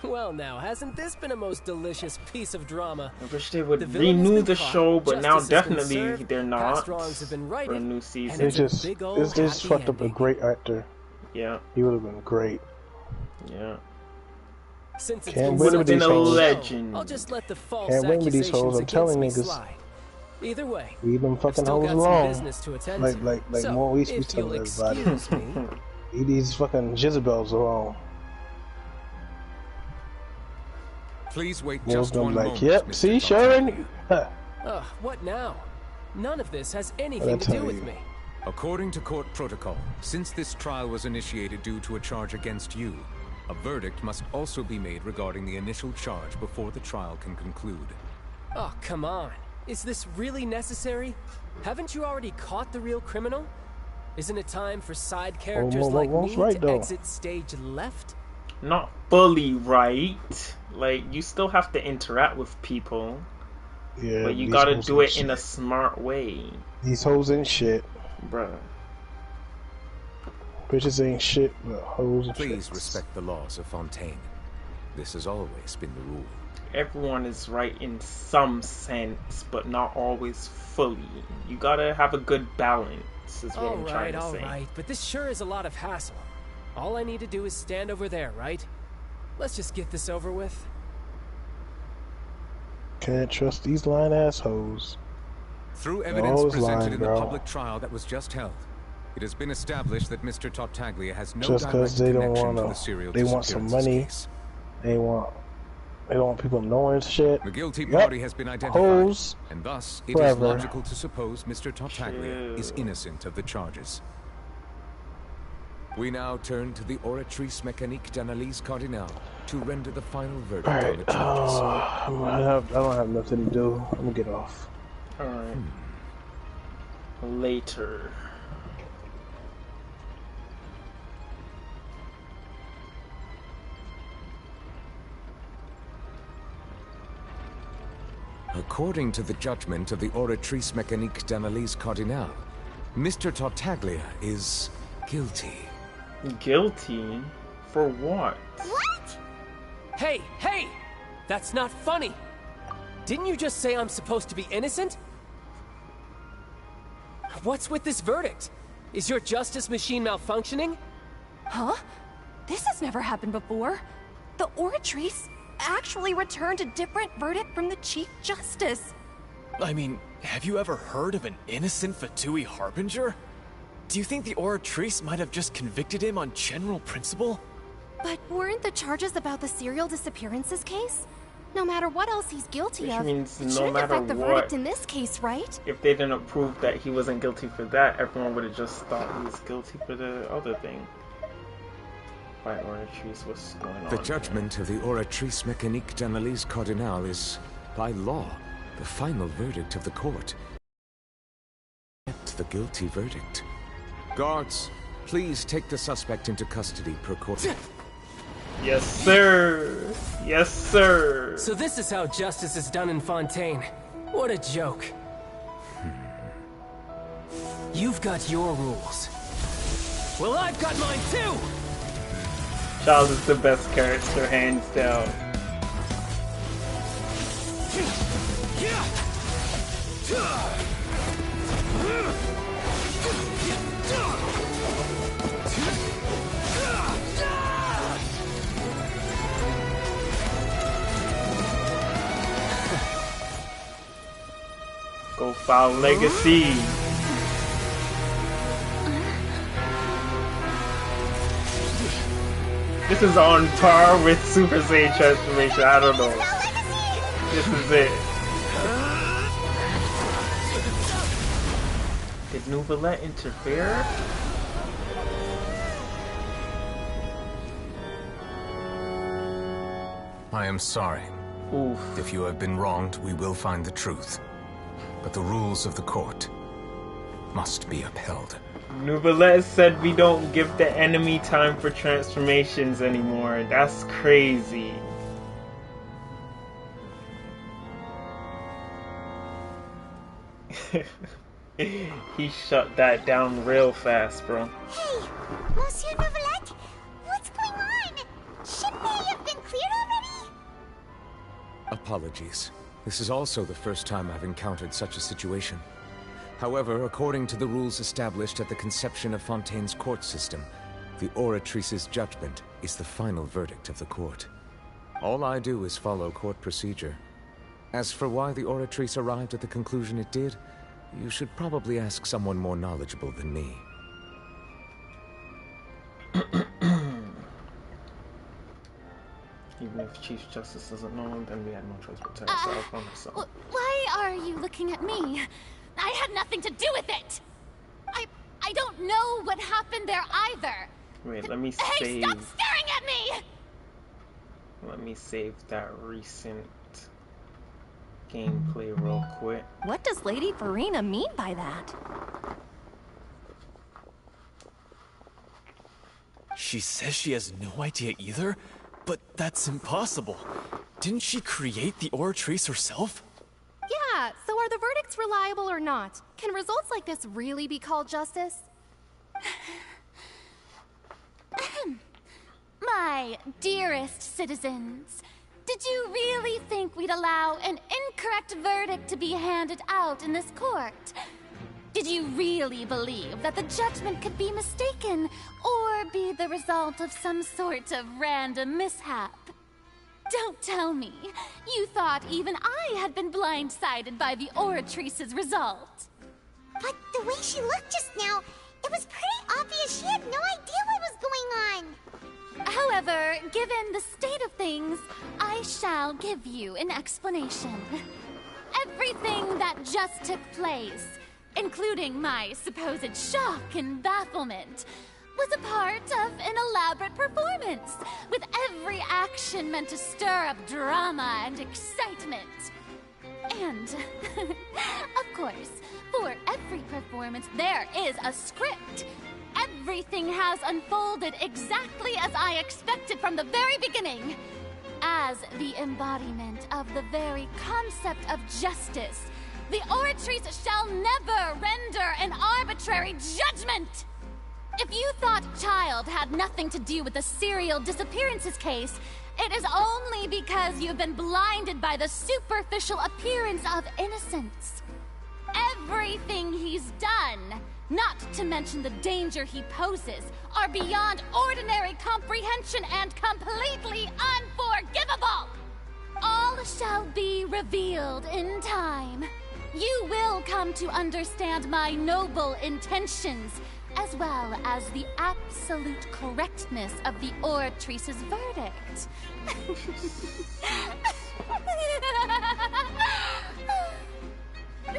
Well now, hasn't this been a most delicious piece of drama? I wish they would The villain has renew been the caught, show, but now justice has been definitely served, they're past not wrongs have been for a righted, new and season. They it's a just big they old just happy fucked up a ending. great actor. Yeah. He would have been great. Yeah. Since it's Can't been win so with these long, hoes. Legend. I'll just let the false Can't win with these hoes. accusations I'm against telling me niggas. slide. Either way, Leave them I've fucking still hoes got some alone. business to attend Like to. So, more we be if you'll telling everybody. excuse me. Leave these fucking Jezebels alone. Please wait Will's just gonna one be like, moment, yep, Mr. see, Tartaglia. Sharon? What now? None of this has anything to do with me. According to court protocol, since this trial was initiated due to a charge against you, a verdict must also be made regarding the initial charge before the trial can conclude. Oh, come on. Is this really necessary? Haven't you already caught the real criminal? Isn't it time for side characters like me to exit stage left? Not fully right. Like, you still have to interact with people. Yeah, but you gotta do it in a smart way. These hoes ain't shit. Bruh. Bitches ain't shit, but hoes and Please respect the laws of Fontaine. This has always been the rule. Everyone is right in some sense, but not always fully. You gotta have a good balance, is what I'm trying to say. Alright, but this sure is a lot of hassle. All I need to do is stand over there, right? Let's just get this over with. Can't trust these lying assholes. Through evidence presented in the public trial that was just held, it has been established that Mr. Tartaglia has no just because they don't want to the serial they want some money. Case. They don't want people knowing shit. The guilty party has been identified, hoes, and thus it is logical to suppose Mr. Tartaglia is innocent of the charges. We now turn to the Oratrice Mécanique d'Analyse Cardinale to render the final verdict on the charges. I don't have nothing to do. I'm gonna get off. Alright. Later. According to the judgment of the Oratrice Mécanique d'Analyse Cardinale, Mr. Tartaglia is guilty. Guilty? For what? What? Hey, hey! That's not funny! Didn't you just say I'm supposed to be innocent? What's with this verdict? Is your justice machine malfunctioning? Huh? This has never happened before. The Oratrice actually returned a different verdict from the Chief Justice. I mean, have you ever heard of an innocent Fatui Harbinger? Do you think the Oratrice might have just convicted him on general principle? But weren't the charges about the serial disappearances case? No matter what else he's guilty Which of, means it no shouldn't matter affect the what, verdict in this case, right? if they didn't prove that he wasn't guilty for that, everyone would have just thought he was guilty for the other thing. By Oratrice, what's going on? The judgment of the Oratrice Mécanique d'Analyse Cardinale is, by law, the final verdict of the court. The guilty verdict. Guards, please take the suspect into custody per court. Yes, sir. Yes, sir. So this is how justice is done in Fontaine. What a joke. You've got your rules. Well, I've got mine too! Charles is the best character, hands down. Go file legacy. This is on par with Super Saiyan transformation. I don't know. This is it. Did Nouvellette interfere? I am sorry. Oof. If you have been wronged, we will find the truth. But the rules of the court must be upheld. Nouvellette said we don't give the enemy time for transformations anymore. That's crazy. He shut that down real fast, bro. Hey, Monsieur Nouvellette, what's going on? Shouldn't they have been cleared already? Apologies. This is also the first time I've encountered such a situation. However, according to the rules established at the conception of Fontaine's court system, The Oratrice's judgment is the final verdict of the court. All I do is follow court procedure. As for why the Oratrice arrived at the conclusion it did, you should probably ask someone more knowledgeable than me. Even if Chief Justice doesn't know, then we had no choice but to tell ourselves on ourselves. Why are you looking at me? I had nothing to do with it! I don't know what happened there either! Wait, let me Hey, save... stop staring at me! Let me save that recent gameplay real quick. What does Lady Farina mean by that? She says she has no idea either? But that's impossible. Didn't she create the Oratrice herself? Yeah, so are the verdicts reliable or not? Can results like this really be called justice? My dearest citizens, did you really think we'd allow an incorrect verdict to be handed out in this court? Did you really believe that the judgment could be mistaken or be the result of some sort of random mishap? Don't tell me you thought even I had been blindsided by the Oratrice's result. But the way she looked just now, it was pretty obvious she had no idea what was going on. However, given the state of things, I shall give you an explanation. Everything that just took place, including my supposed shock and bafflement, was a part of an elaborate performance, with every action meant to stir up drama and excitement. And, of course, for every performance there is a script. Everything has unfolded exactly as I expected from the very beginning. As the embodiment of the very concept of justice, the Oratrice shall never render an arbitrary judgment! If you thought Child had nothing to do with the serial disappearances case, it is only because you've been blinded by the superficial appearance of innocence. Everything he's done, not to mention the danger he poses, are beyond ordinary comprehension and completely unforgivable! All shall be revealed in time. You will come to understand my noble intentions, as well as the absolute correctness of the Oratrice's verdict.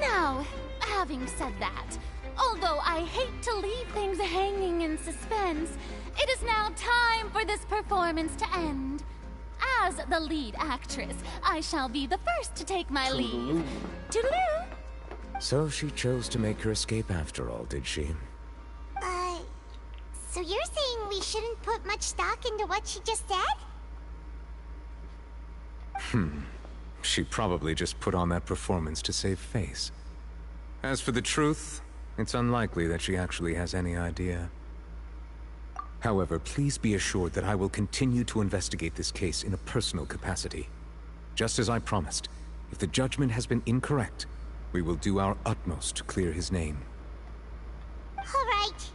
Now, having said that, although I hate to leave things hanging in suspense, it is now time for this performance to end. As the lead actress, I shall be the first to take my leave. Toodaloo! So she chose to make her escape after all, did she? So you're saying we shouldn't put much stock into what she just said? She probably just put on that performance to save face. As for the truth, it's unlikely that she actually has any idea. However, please be assured that I will continue to investigate this case in a personal capacity. Just as I promised, if the judgment has been incorrect, we will do our utmost to clear his name. All right.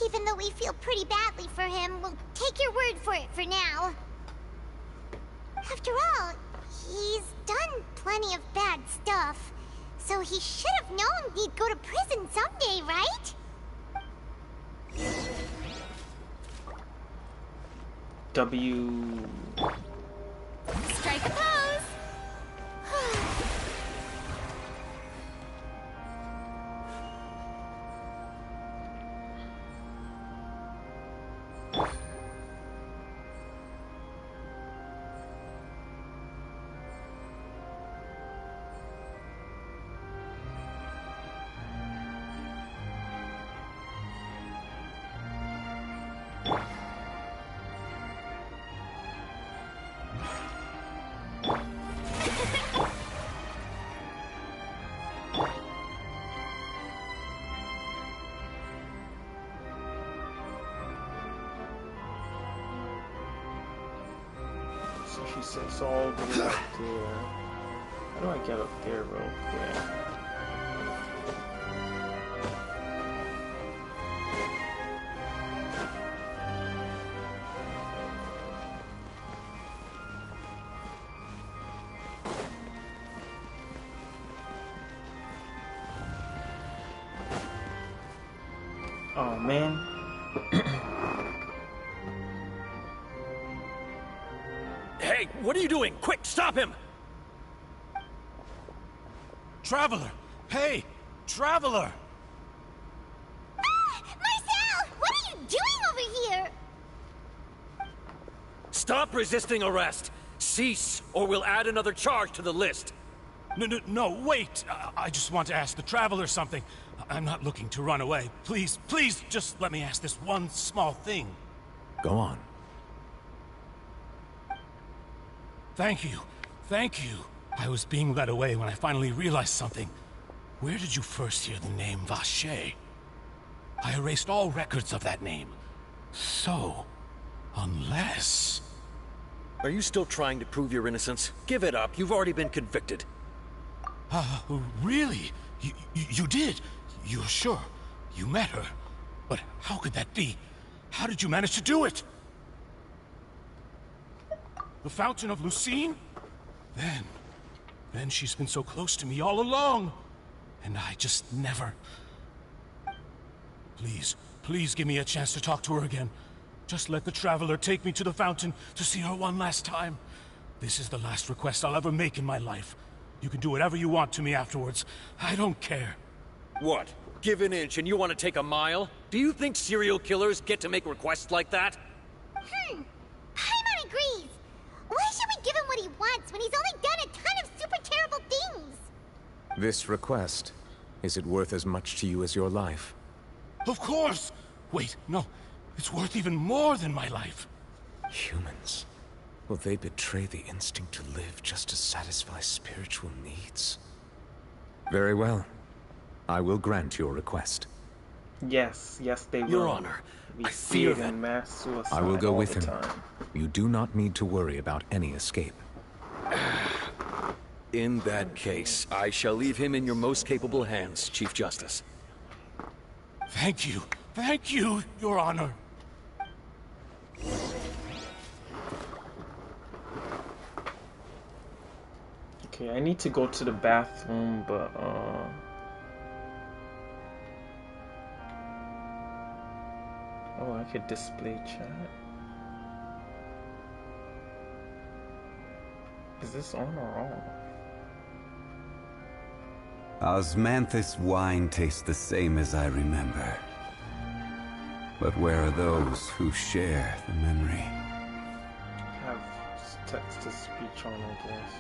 Even though we feel pretty badly for him, we'll take your word for it for now. After all, he's done plenty of bad stuff, so he should have known he'd go to prison someday, right? Strike a pose! She sits all the way up there. How do I get up there real quick? Oh man. Hey, what are you doing? Quick, stop him! Traveler! Hey! Traveler! Ah! Marcel! What are you doing over here? Stop resisting arrest! Cease, or we'll add another charge to the list! No, wait! I just want to ask the Traveler something. I'm not looking to run away. Please, please, just let me ask this one small thing. Go on. Thank you. Thank you. I was being led away when I finally realized something. Where did you first hear the name Vache? I erased all records of that name. So, unless... Are you still trying to prove your innocence? Give it up. You've already been convicted. Really? You did? You're sure? You met her? But how could that be? How did you manage to do it? The Fountain of Lucine? Then she's been so close to me all along. And I just never... Please give me a chance to talk to her again. Just let the Traveler take me to the fountain to see her one last time. This is the last request I'll ever make in my life. You can do whatever you want to me afterwards. I don't care. What? Give an inch and you want to take a mile? Do you think serial killers get to make requests like that? Paimon agrees. Why should we give him what he wants when he's only done a ton of super terrible things? This request, is it worth as much to you as your life? Of course! Wait, no. It's worth even more than my life. Humans. Will they betray the instinct to live just to satisfy spiritual needs? Very well. I will grant your request. Yes, they will. Your Honor, we I see fear it that in mass suicide I will go all with the him. time. You do not need to worry about any escape. In that case, I shall leave him in your most capable hands, Chief Justice. Thank you, Your Honor. Okay, I need to go to the bathroom, but oh, I could display chat. Is this on or off? Osmanthus wine tastes the same as I remember. But where are those who share the memory? Have text to speech on, I guess.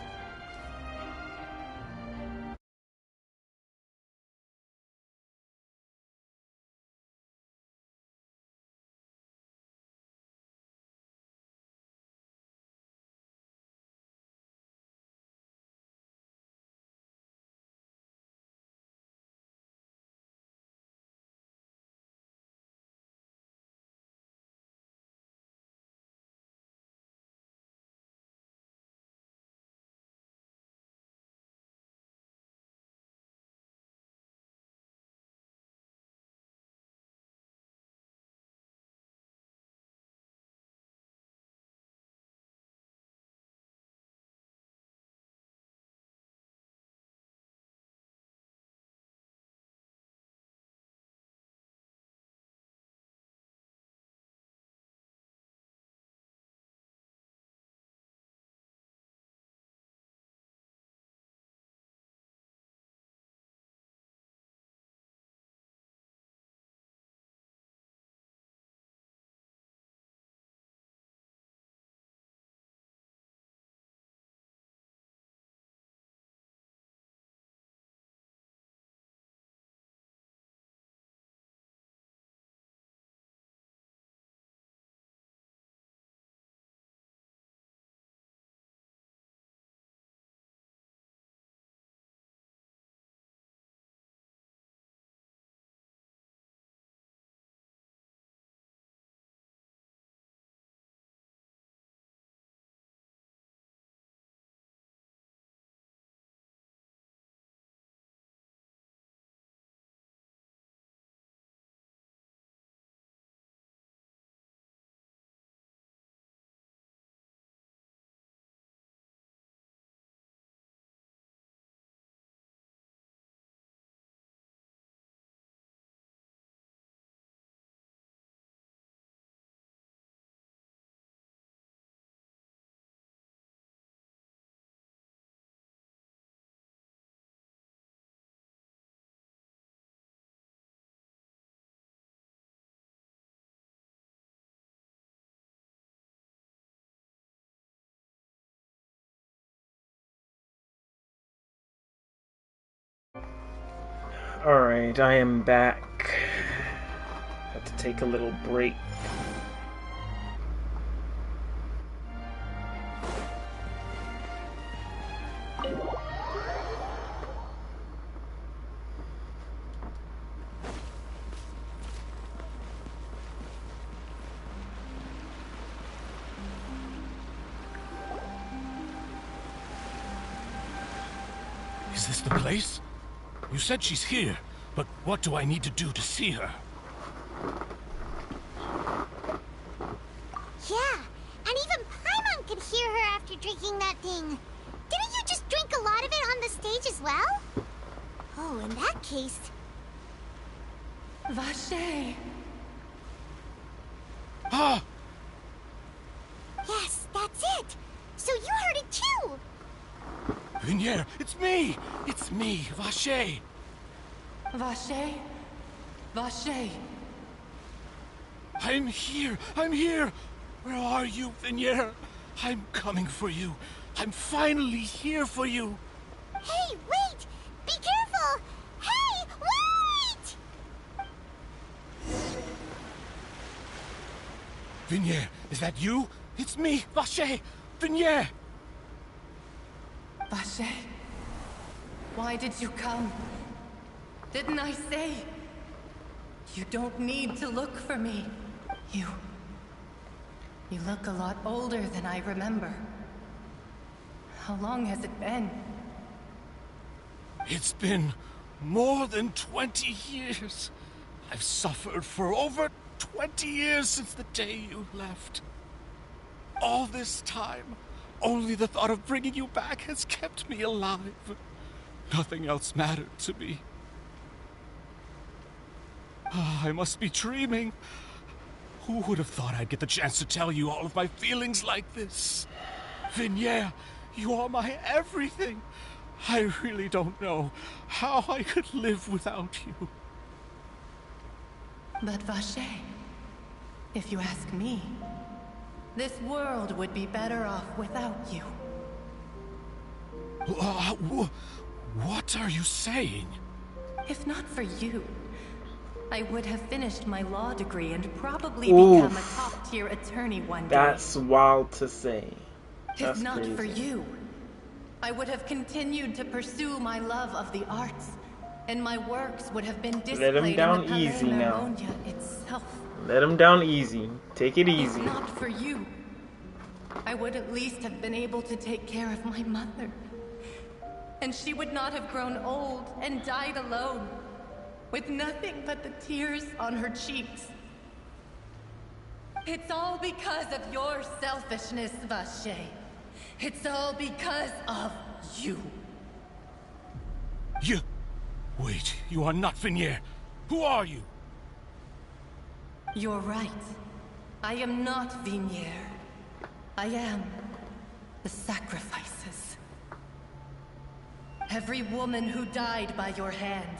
Alright, I am back. Had to take a little break. Is this the place? You said she's here, but what do I need to do to see her? Yeah, and even Paimon could hear her after drinking that thing. Didn't you just drink a lot of it on the stage as well? Oh, in that case... Vache! Ah! Yes, that's it! So you heard it too! Vinier, it's me! It's me, Vache! Vache? Vache! I'm here! I'm here! Where are you, Vinier? I'm coming for you. I'm finally here for you. Hey, wait! Be careful! Hey, wait! Vinier, is that you? It's me, Vache! Vinier! Vache, why did you come? Didn't I say? You don't need to look for me. You look a lot older than I remember. How long has it been? It's been more than 20 years. I've suffered for over 20 years since the day you left. All this time, only the thought of bringing you back has kept me alive. Nothing else mattered to me. I must be dreaming. Who would have thought I'd get the chance to tell you all of my feelings like this? Vinier, you are my everything. I really don't know how I could live without you. But Vache, if you ask me, this world would be better off without you. What are you saying? If not for you, I would have finished my law degree and probably Oof. become a top-tier attorney one day. That's wild to say. That's If not crazy. for you, I would have continued to pursue my love of the arts, and my works would have been displayed Let him down in the easy Palais now. Mermonia itself. Let him down easy. Take it easy. If not for you, I would at least have been able to take care of my mother. And she would not have grown old and died alone, with nothing but the tears on her cheeks. It's all because of your selfishness, Vache. It's all because of you. You... Wait, you are not Vinier. Who are you? You're right. I am not Vinier. I am the sacrifices. Every woman who died by your hand,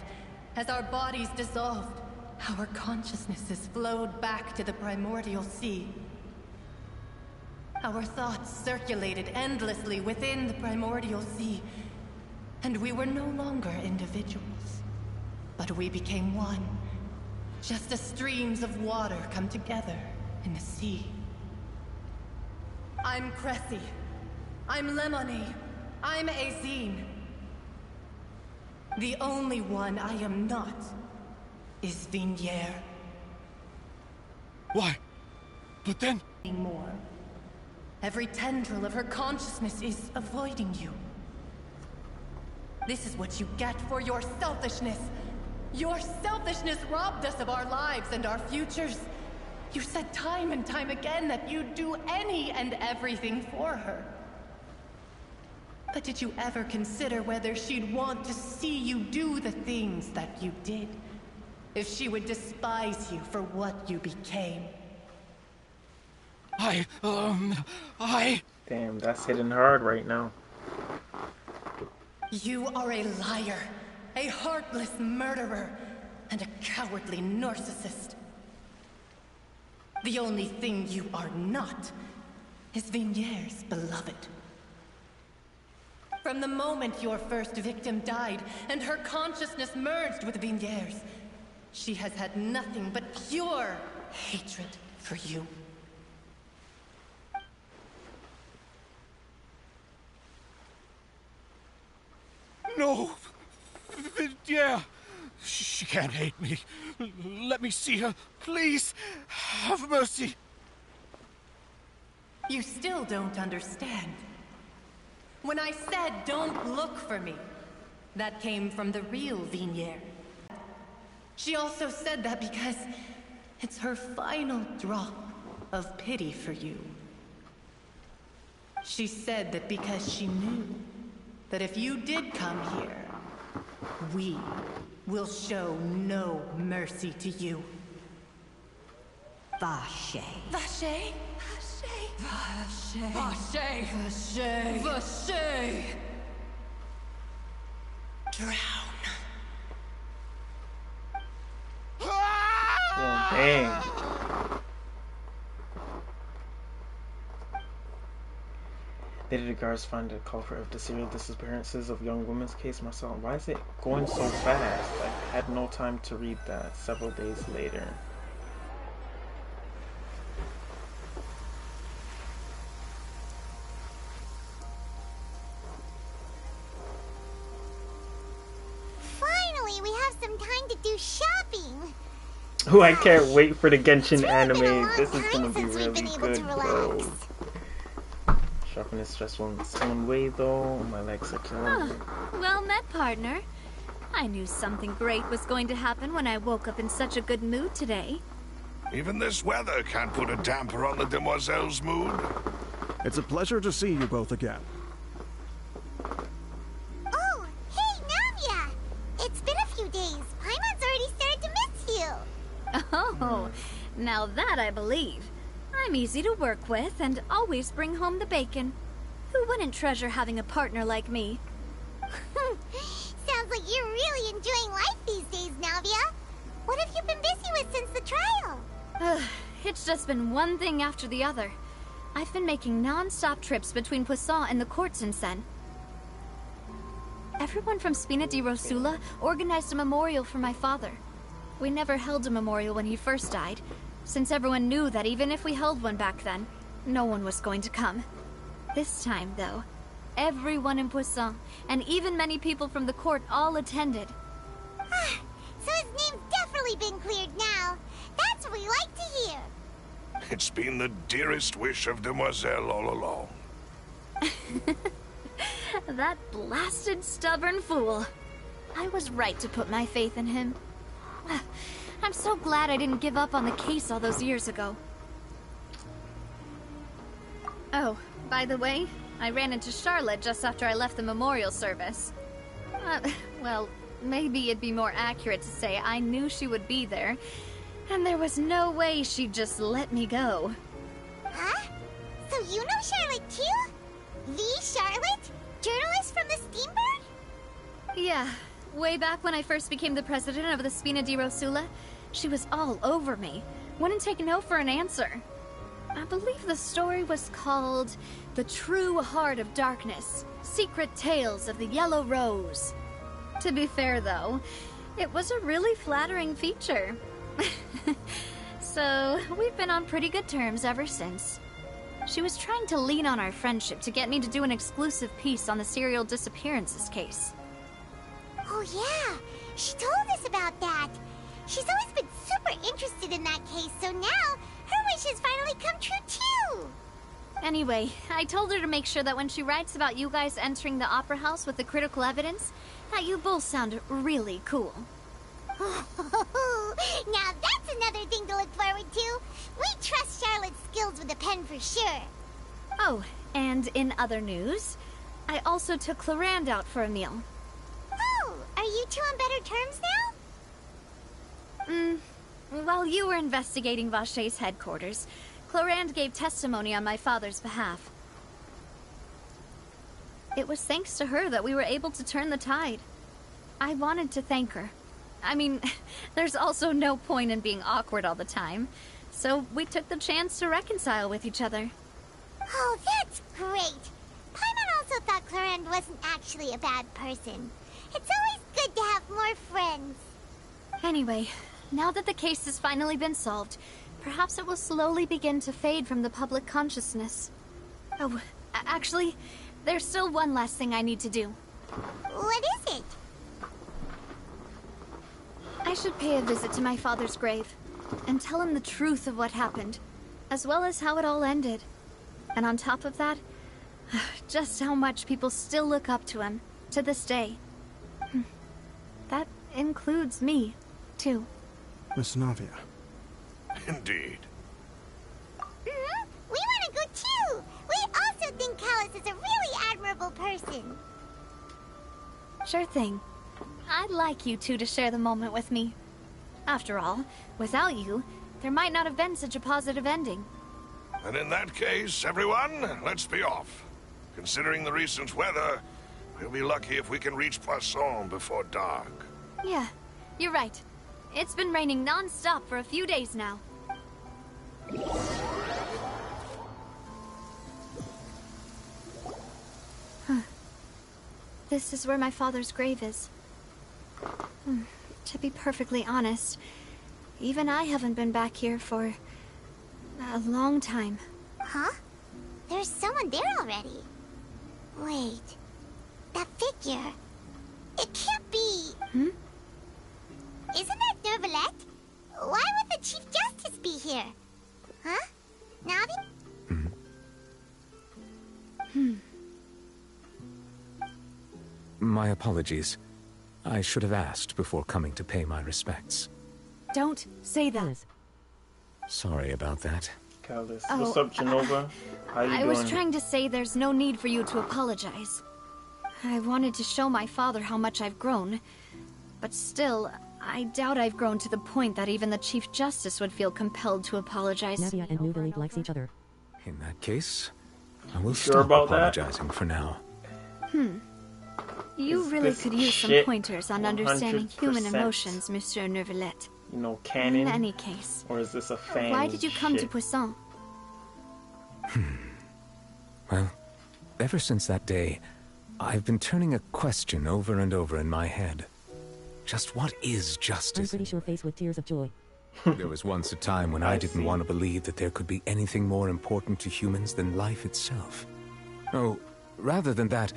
as our bodies dissolved, our consciousnesses flowed back to the primordial sea. Our thoughts circulated endlessly within the primordial sea, and we were no longer individuals, but we became one, just as streams of water come together in the sea. I'm Cressy. I'm Lemony. I'm Azine. The only one I am not is Vinier. Why? But then... More. Every tendril of her consciousness is avoiding you. This is what you get for your selfishness. Your selfishness robbed us of our lives and our futures. You said time and time again that you'd do any and everything for her. But did you ever consider whether she'd want to see you do the things that you did? If she would despise you for what you became? Damn, that's hitting hard right now. You are a liar, a heartless murderer, and a cowardly narcissist. The only thing you are not is Vinier's beloved. From the moment your first victim died and her consciousness merged with Vignere's, she has had nothing but pure hatred for you. No! Yeah! She can't hate me. Let me see her. Please! Have mercy! You still don't understand. When I said don't look for me, that came from the real Vignere. She also said that because it's her final drop of pity for you. She said that because she knew that if you did come here, we will show no mercy to you. Vache. Vache? Vache. Vache. Vache. Vache. Drown. Oh, dang. Later, the guards find the culprit of the serial disappearances of young women's case. Marcel, why is it going so fast? I had no time to read that. Several days later. Finally, we have some time to do shopping. Oh, I can't wait for the Genshin anime. This is gonna be really good, bro. Shopping is stressful in its own way, though. My legs are killing me. Well met, partner. I knew something great was going to happen when I woke up in such a good mood today. Even this weather can't put a damper on the demoiselle's mood. It's a pleasure to see you both again. Oh, hey, Navia! It's been a few days. Paimon's already started to miss you. Oh, now that I believe. I'm easy to work with and always bring home the bacon. Who wouldn't treasure having a partner like me? Sounds like you're really enjoying life these days, Navia. What have you been busy with since the trial? It's just been one thing after the other. I've been making non-stop trips between Poisson and the courts in Sen. Everyone from Spina di Rosula organized a memorial for my father. We never held a memorial when he first died, since everyone knew that even if we held one back then, no one was going to come. This time, though, everyone in Poisson, and even many people from the court, all attended. So his name's definitely been cleared now. That's what we like to hear. It's been the dearest wish of Demoiselle all along. That blasted stubborn fool. I was right to put my faith in him. I'm so glad I didn't give up on the case all those years ago. Oh, by the way, I ran into Charlotte just after I left the memorial service. Well, maybe it'd be more accurate to say I knew she would be there, and there was no way she'd just let me go. Huh? So you know Charlotte too? The Charlotte? Journalist from the Steambird? Yeah, way back when I first became the president of the Spina di Rosula, she was all over me. Wouldn't take no for an answer. I believe the story was called The True Heart of Darkness, Secret Tales of the Yellow Rose. To be fair, though, it was a really flattering feature. So, we've been on pretty good terms ever since. She was trying to lean on our friendship to get me to do an exclusive piece on the serial disappearances case. Oh yeah, she told us about that. She's always been super interested in that case, so now her wish has finally come true too. Anyway, I told her to make sure that when she writes about you guys entering the opera house with the critical evidence, that you both sound really cool. Now that's another thing to look forward to. We trust Charlotte's skills with a pen for sure. Oh, and in other news, I also took Clarand out for a meal. Oh, are you two on better terms now? While you were investigating Vache's headquarters, Clarand gave testimony on my father's behalf. It was thanks to her that we were able to turn the tide. I wanted to thank her. I mean, there's also no point in being awkward all the time, so we took the chance to reconcile with each other. Oh, that's great. Paimon also also thought Clarend wasn't actually a bad person. It's always good to have more friends. Anyway, now that the case has finally been solved, perhaps it will slowly begin to fade from the public consciousness. Oh, actually, there's still one last thing I need to do. What is it? I should pay a visit to my father's grave and tell him the truth of what happened, as well as how it all ended. And on top of that, just how much people still look up to him to this day. That includes me, too. Miss Navia. Indeed. We want to go too! We also think Callus is a really admirable person. Sure thing. I'd like you two to share the moment with me. After all, without you, there might not have been such a positive ending. And in that case, everyone, let's be off. Considering the recent weather, we'll be lucky if we can reach Poisson before dark. Yeah, you're right. It's been raining non-stop for a few days now. This is where my father's grave is. To be perfectly honest, even I haven't been back here for a long time. Huh? There's someone there already. Wait. That figure. It can't be. Isn't that Neuvillette? Why would the Chief Justice be here? Huh? Navi? My apologies. I should have asked before coming to pay my respects. Don't say that. Sorry about that. Callus. Oh, What's up, Genova? How you I doing? was trying to say there's no need for you to apologize. I wanted to show my father how much I've grown, but still, I doubt I've grown to the point that even the Chief Justice would feel compelled to apologize. Navia and Neuvillette likes each other. In that case, I will Sure stop about that? apologizing for now. You really this could use some shit pointers on understanding human 100%? emotions, Monsieur Neuvillette. You know, canon? In any case, Or is this a fan? why did you come to shit? Poisson? Well, ever since that day, I've been turning a question over and over in my head. Just what is I'm justice? pretty sure faced with tears of joy. There was once a time when I I didn't see. want to believe that there could be anything more important to humans than life itself. Oh, rather than that,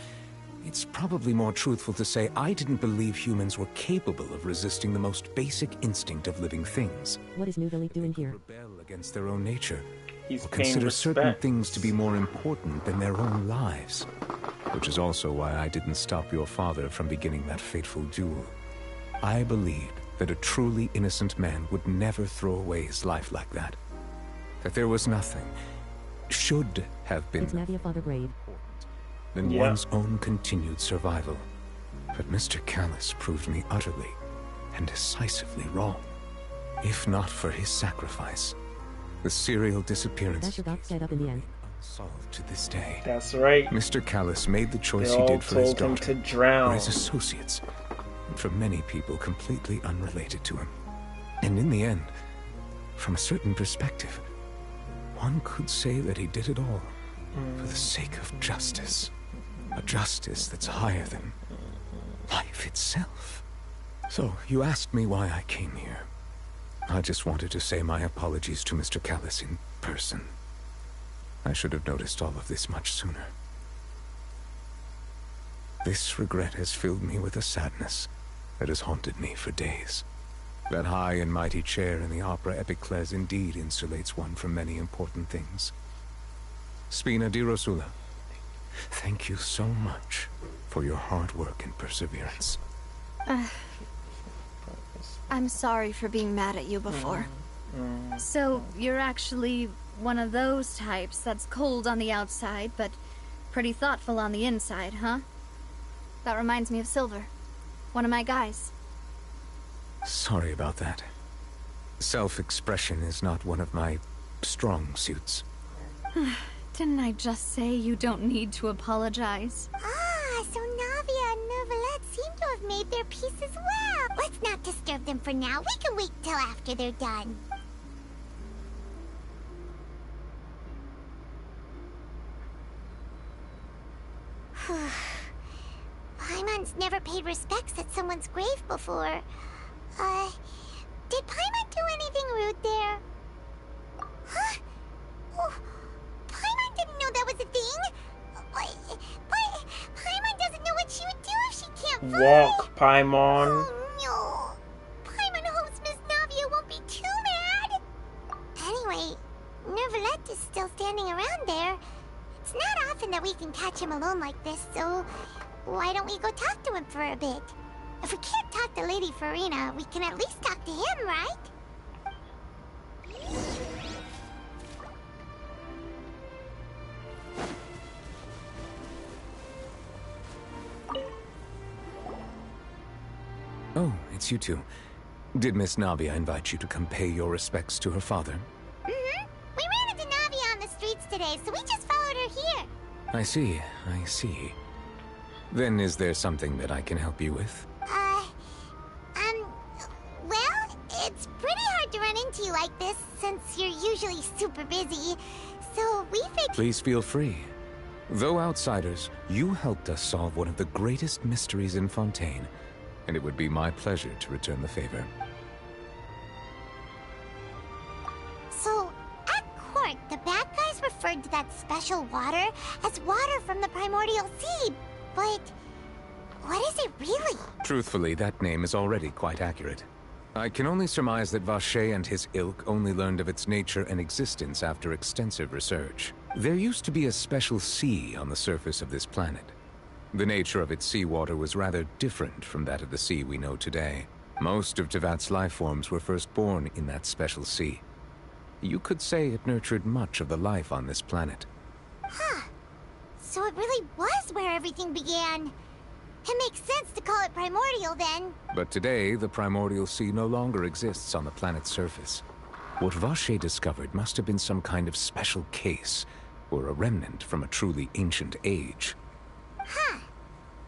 it's probably more truthful to say I didn't believe humans were capable of resisting the most basic instinct of living things. What is Neuvillette doing here? Rebel against their own nature. He's Or paying consider certain respect. things to be more important than their own lives. Which is also why I didn't stop your father from beginning that fateful duel. I believed that a truly innocent man would never throw away his life like that. That there was nothing, should have been It's Navia Father grave. than Yeah. one's own continued survival. But Mr. Callus proved me utterly and decisively wrong. If not for his sacrifice, the serial disappearance That sure got set up in the end. unsolved to this day. That's right. Mr. Callus made the choice They he all did for his told him daughter, to drown. for his associates, and for many people completely unrelated to him. And in the end, from a certain perspective, one could say that he did it all for the sake of justice. A justice that's higher than life itself. So, you asked me why I came here. I just wanted to say my apologies to Mr. Callus in person. I should have noticed all of this much sooner. This regret has filled me with a sadness that has haunted me for days. That high and mighty chair in the Opera Epiclese indeed insulates one from many important things. Spina di Rosula, thank you so much for your hard work and perseverance. I'm sorry for being mad at you before. So, you're actually one of those types that's cold on the outside, but pretty thoughtful on the inside, huh? That reminds me of Silver, one of my guys. Sorry about that. Self-expression is not one of my strong suits. Didn't I just say you don't need to apologize? Ah, so Navia and Neuvillette seem to have made their peace as well. Let's not disturb them for now. We can wait till after they're done. Paimon's never paid respects at someone's grave before. Did Paimon do anything rude there? Huh? Oh, Paimon didn't know that was a thing. Paimon doesn't know what she would do if she can't fly. Walk, Paimon. Oh no. Paimon hopes Miss Navia won't be too mad. Anyway, Nervalette is still standing around there. It's not often that we can catch him alone like this, so why don't we go talk to him for a bit? If we can't talk to Lady Farina, we can at least talk to him, right? Oh, it's you two. Did Miss Navia invite you to come pay your respects to her father? Mm-hmm. We ran into Navia on the streets today, so we just followed her here. I see, I see. Then is there something that I can help you with? Well, it's pretty hard to run into you like this, since you're usually super busy. So we figured... Please feel free. Though outsiders, you helped us solve one of the greatest mysteries in Fontaine, and it would be my pleasure to return the favor. So, at court, the bad guys referred to that special water as water from the primordial sea, but what is it really? Truthfully, that name is already quite accurate. I can only surmise that Vacher and his ilk only learned of its nature and existence after extensive research. There used to be a special sea on the surface of this planet. The nature of its seawater was rather different from that of the sea we know today. Most of Tevat's life forms were first born in that special sea. You could say it nurtured much of the life on this planet. Huh. So it really was where everything began. It makes sense to call it primordial then. But today, the primordial sea no longer exists on the planet's surface. What Vacher discovered must have been some kind of special case, or a remnant from a truly ancient age. Huh.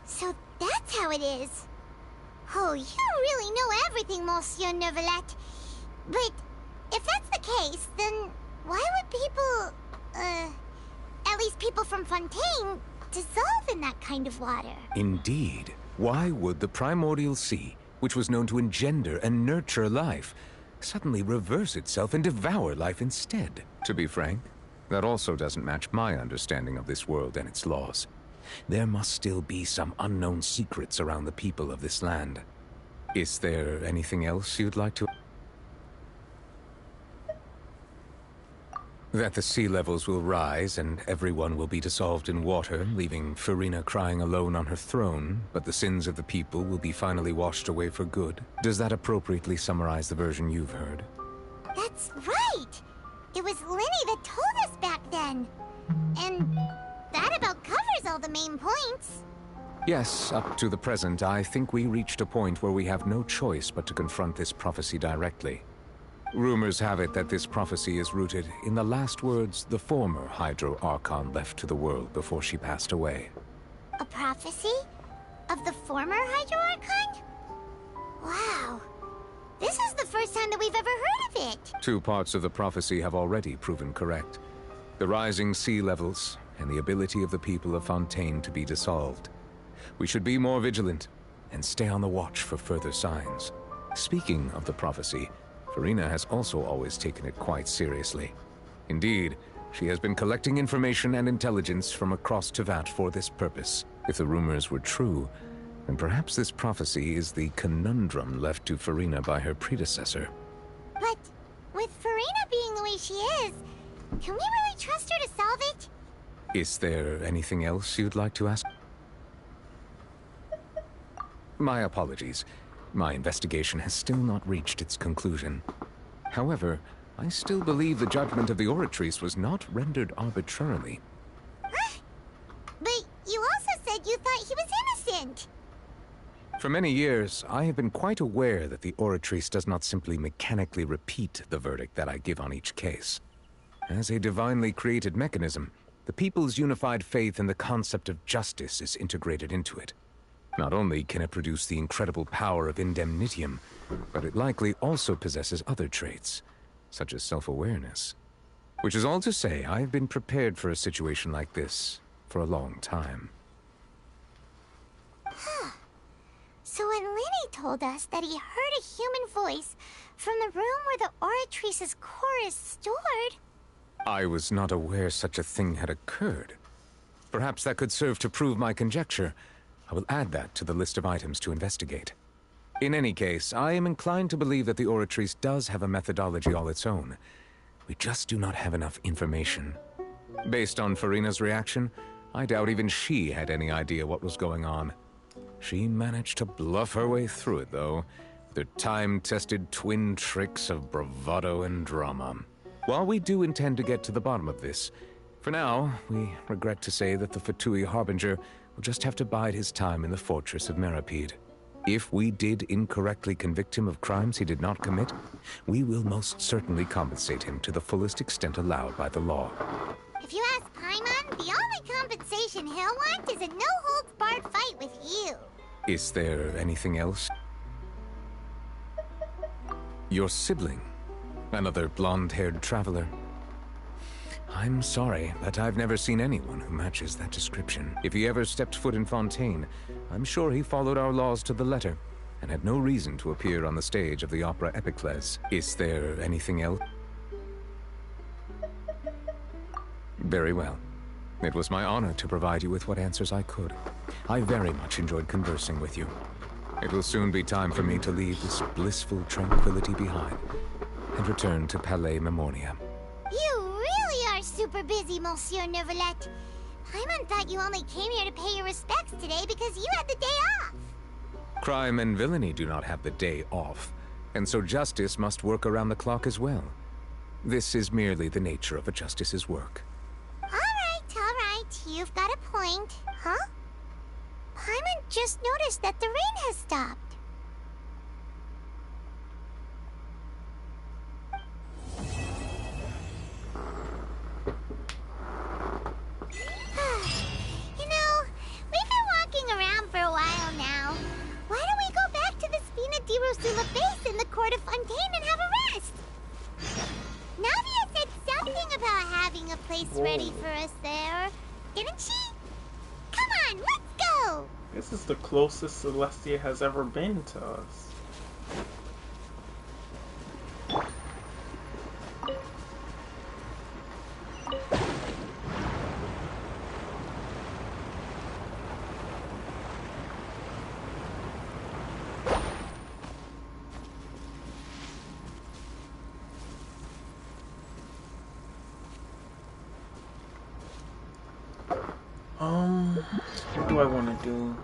So that's how it is. Oh, you really know everything, Monsieur Nervalette. But if that's the case, then why would people, at least people from Fontaine, dissolve in that kind of water? Indeed. Why would the primordial sea, which was known to engender and nurture life, suddenly reverse itself and devour life instead? To be frank, that also doesn't match my understanding of this world and its laws. There must still be some unknown secrets around the people of this land. Is there anything else you'd like to... That the sea levels will rise and everyone will be dissolved in water, leaving Farina crying alone on her throne, but the sins of the people will be finally washed away for good. Does that appropriately summarize the version you've heard? That's right! It was Linny that told us back then. And that about covers all the main points. Yes, up to the present, I think we reached a point where we have no choice but to confront this prophecy directly. Rumors have it that this prophecy is rooted in the last words the former Hydro Archon left to the world before she passed away. A prophecy? Of the former Hydro Archon? Wow. This is the first time that we've ever heard of it. Two parts of the prophecy have already proven correct. The rising sea levels and the ability of the people of Fontaine to be dissolved. We should be more vigilant and stay on the watch for further signs. Speaking of the prophecy, Farina has also always taken it quite seriously. Indeed, she has been collecting information and intelligence from across Tevat for this purpose. If the rumors were true, then perhaps this prophecy is the conundrum left to Farina by her predecessor. But with Farina being the way she is, can we really trust her to solve it? Is there anything else you'd like to ask? My apologies. My investigation has still not reached its conclusion. However, I still believe the judgment of the Oratrice was not rendered arbitrarily. But you also said you thought he was innocent. For many years, I have been quite aware that the Oratrice does not simply mechanically repeat the verdict that I give on each case. As a divinely created mechanism, the people's unified faith in the concept of justice is integrated into it. Not only can it produce the incredible power of indemnitium, but it likely also possesses other traits, such as self-awareness. Which is all to say, I've been prepared for a situation like this for a long time. So when Lenny told us that he heard a human voice from the room where the Oratrice's core is stored... I was not aware such a thing had occurred. Perhaps that could serve to prove my conjecture. I will add that to the list of items to investigate. In any case, I am inclined to believe that the Oratrice does have a methodology all its own. We just do not have enough information. Based on Farina's reaction, I doubt even she had any idea what was going on. She managed to bluff her way through it, though, with her time-tested twin tricks of bravado and drama. While we do intend to get to the bottom of this, for now, we regret to say that the Fatui Harbinger will just have to bide his time in the fortress of Meripede. If we did incorrectly convict him of crimes he did not commit, we will most certainly compensate him to the fullest extent allowed by the law. If you ask Paimon, the only compensation he'll want is a no-holds-barred fight with you. Is there anything else? Your sibling, another blonde-haired traveler. I'm sorry, but I've never seen anyone who matches that description. If he ever stepped foot in Fontaine, I'm sure he followed our laws to the letter, and had no reason to appear on the stage of the opera Epicles. Is there anything else? Very well. It was my honor to provide you with what answers I could. I very much enjoyed conversing with you. It will soon be time for me to leave this blissful tranquility behind and return to Palais Memoria. You really are super busy, Monsieur Neuvillette. Paimon thought you only came here to pay your respects today because you had the day off. Crime and villainy do not have the day off, and so justice must work around the clock as well. This is merely the nature of a justice's work. All right, you've got a point. Huh? Paimon just noticed that the rain has stopped. You know, we've been walking around for a while now. Why don't we go back to the Spina di Rosula base in the court of Fontaine and have a rest? Navia said something about having a place ready for us there, didn't she? Come on, let's go! This is the closest Celestia has ever been to us. What do I want to do?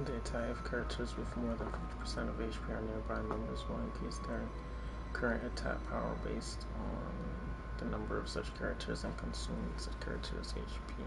Data if characters with more than 50% of HP are nearby numbers will increase their current attack power based on the number of such characters and consume such characters' HP.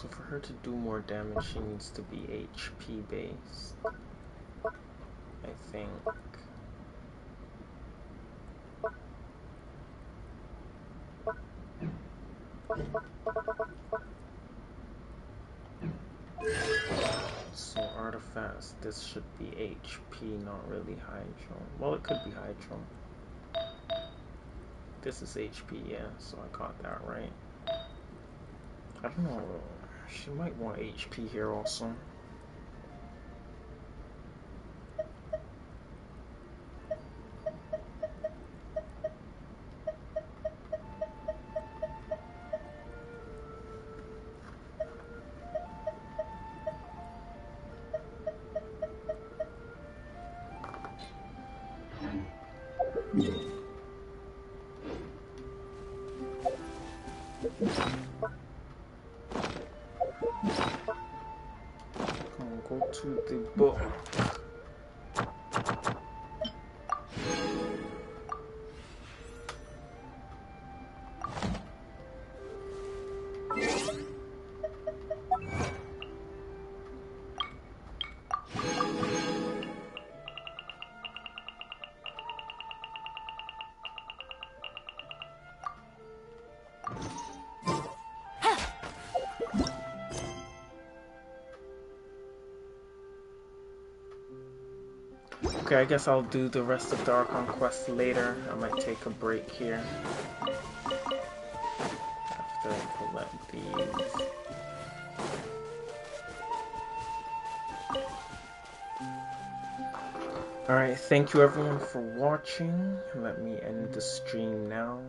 So for her to do more damage, she needs to be HP based, I think. So artifacts, this should be HP, not really Hydro. Well, it could be Hydro. This is HP, yeah, so I caught that right. I don't know, she might want HP here also. Go to the book. Okay, I guess I'll do the rest of the Archon quest later. I might take a break here after I collect these. Alright, thank you everyone for watching. Let me end the stream now.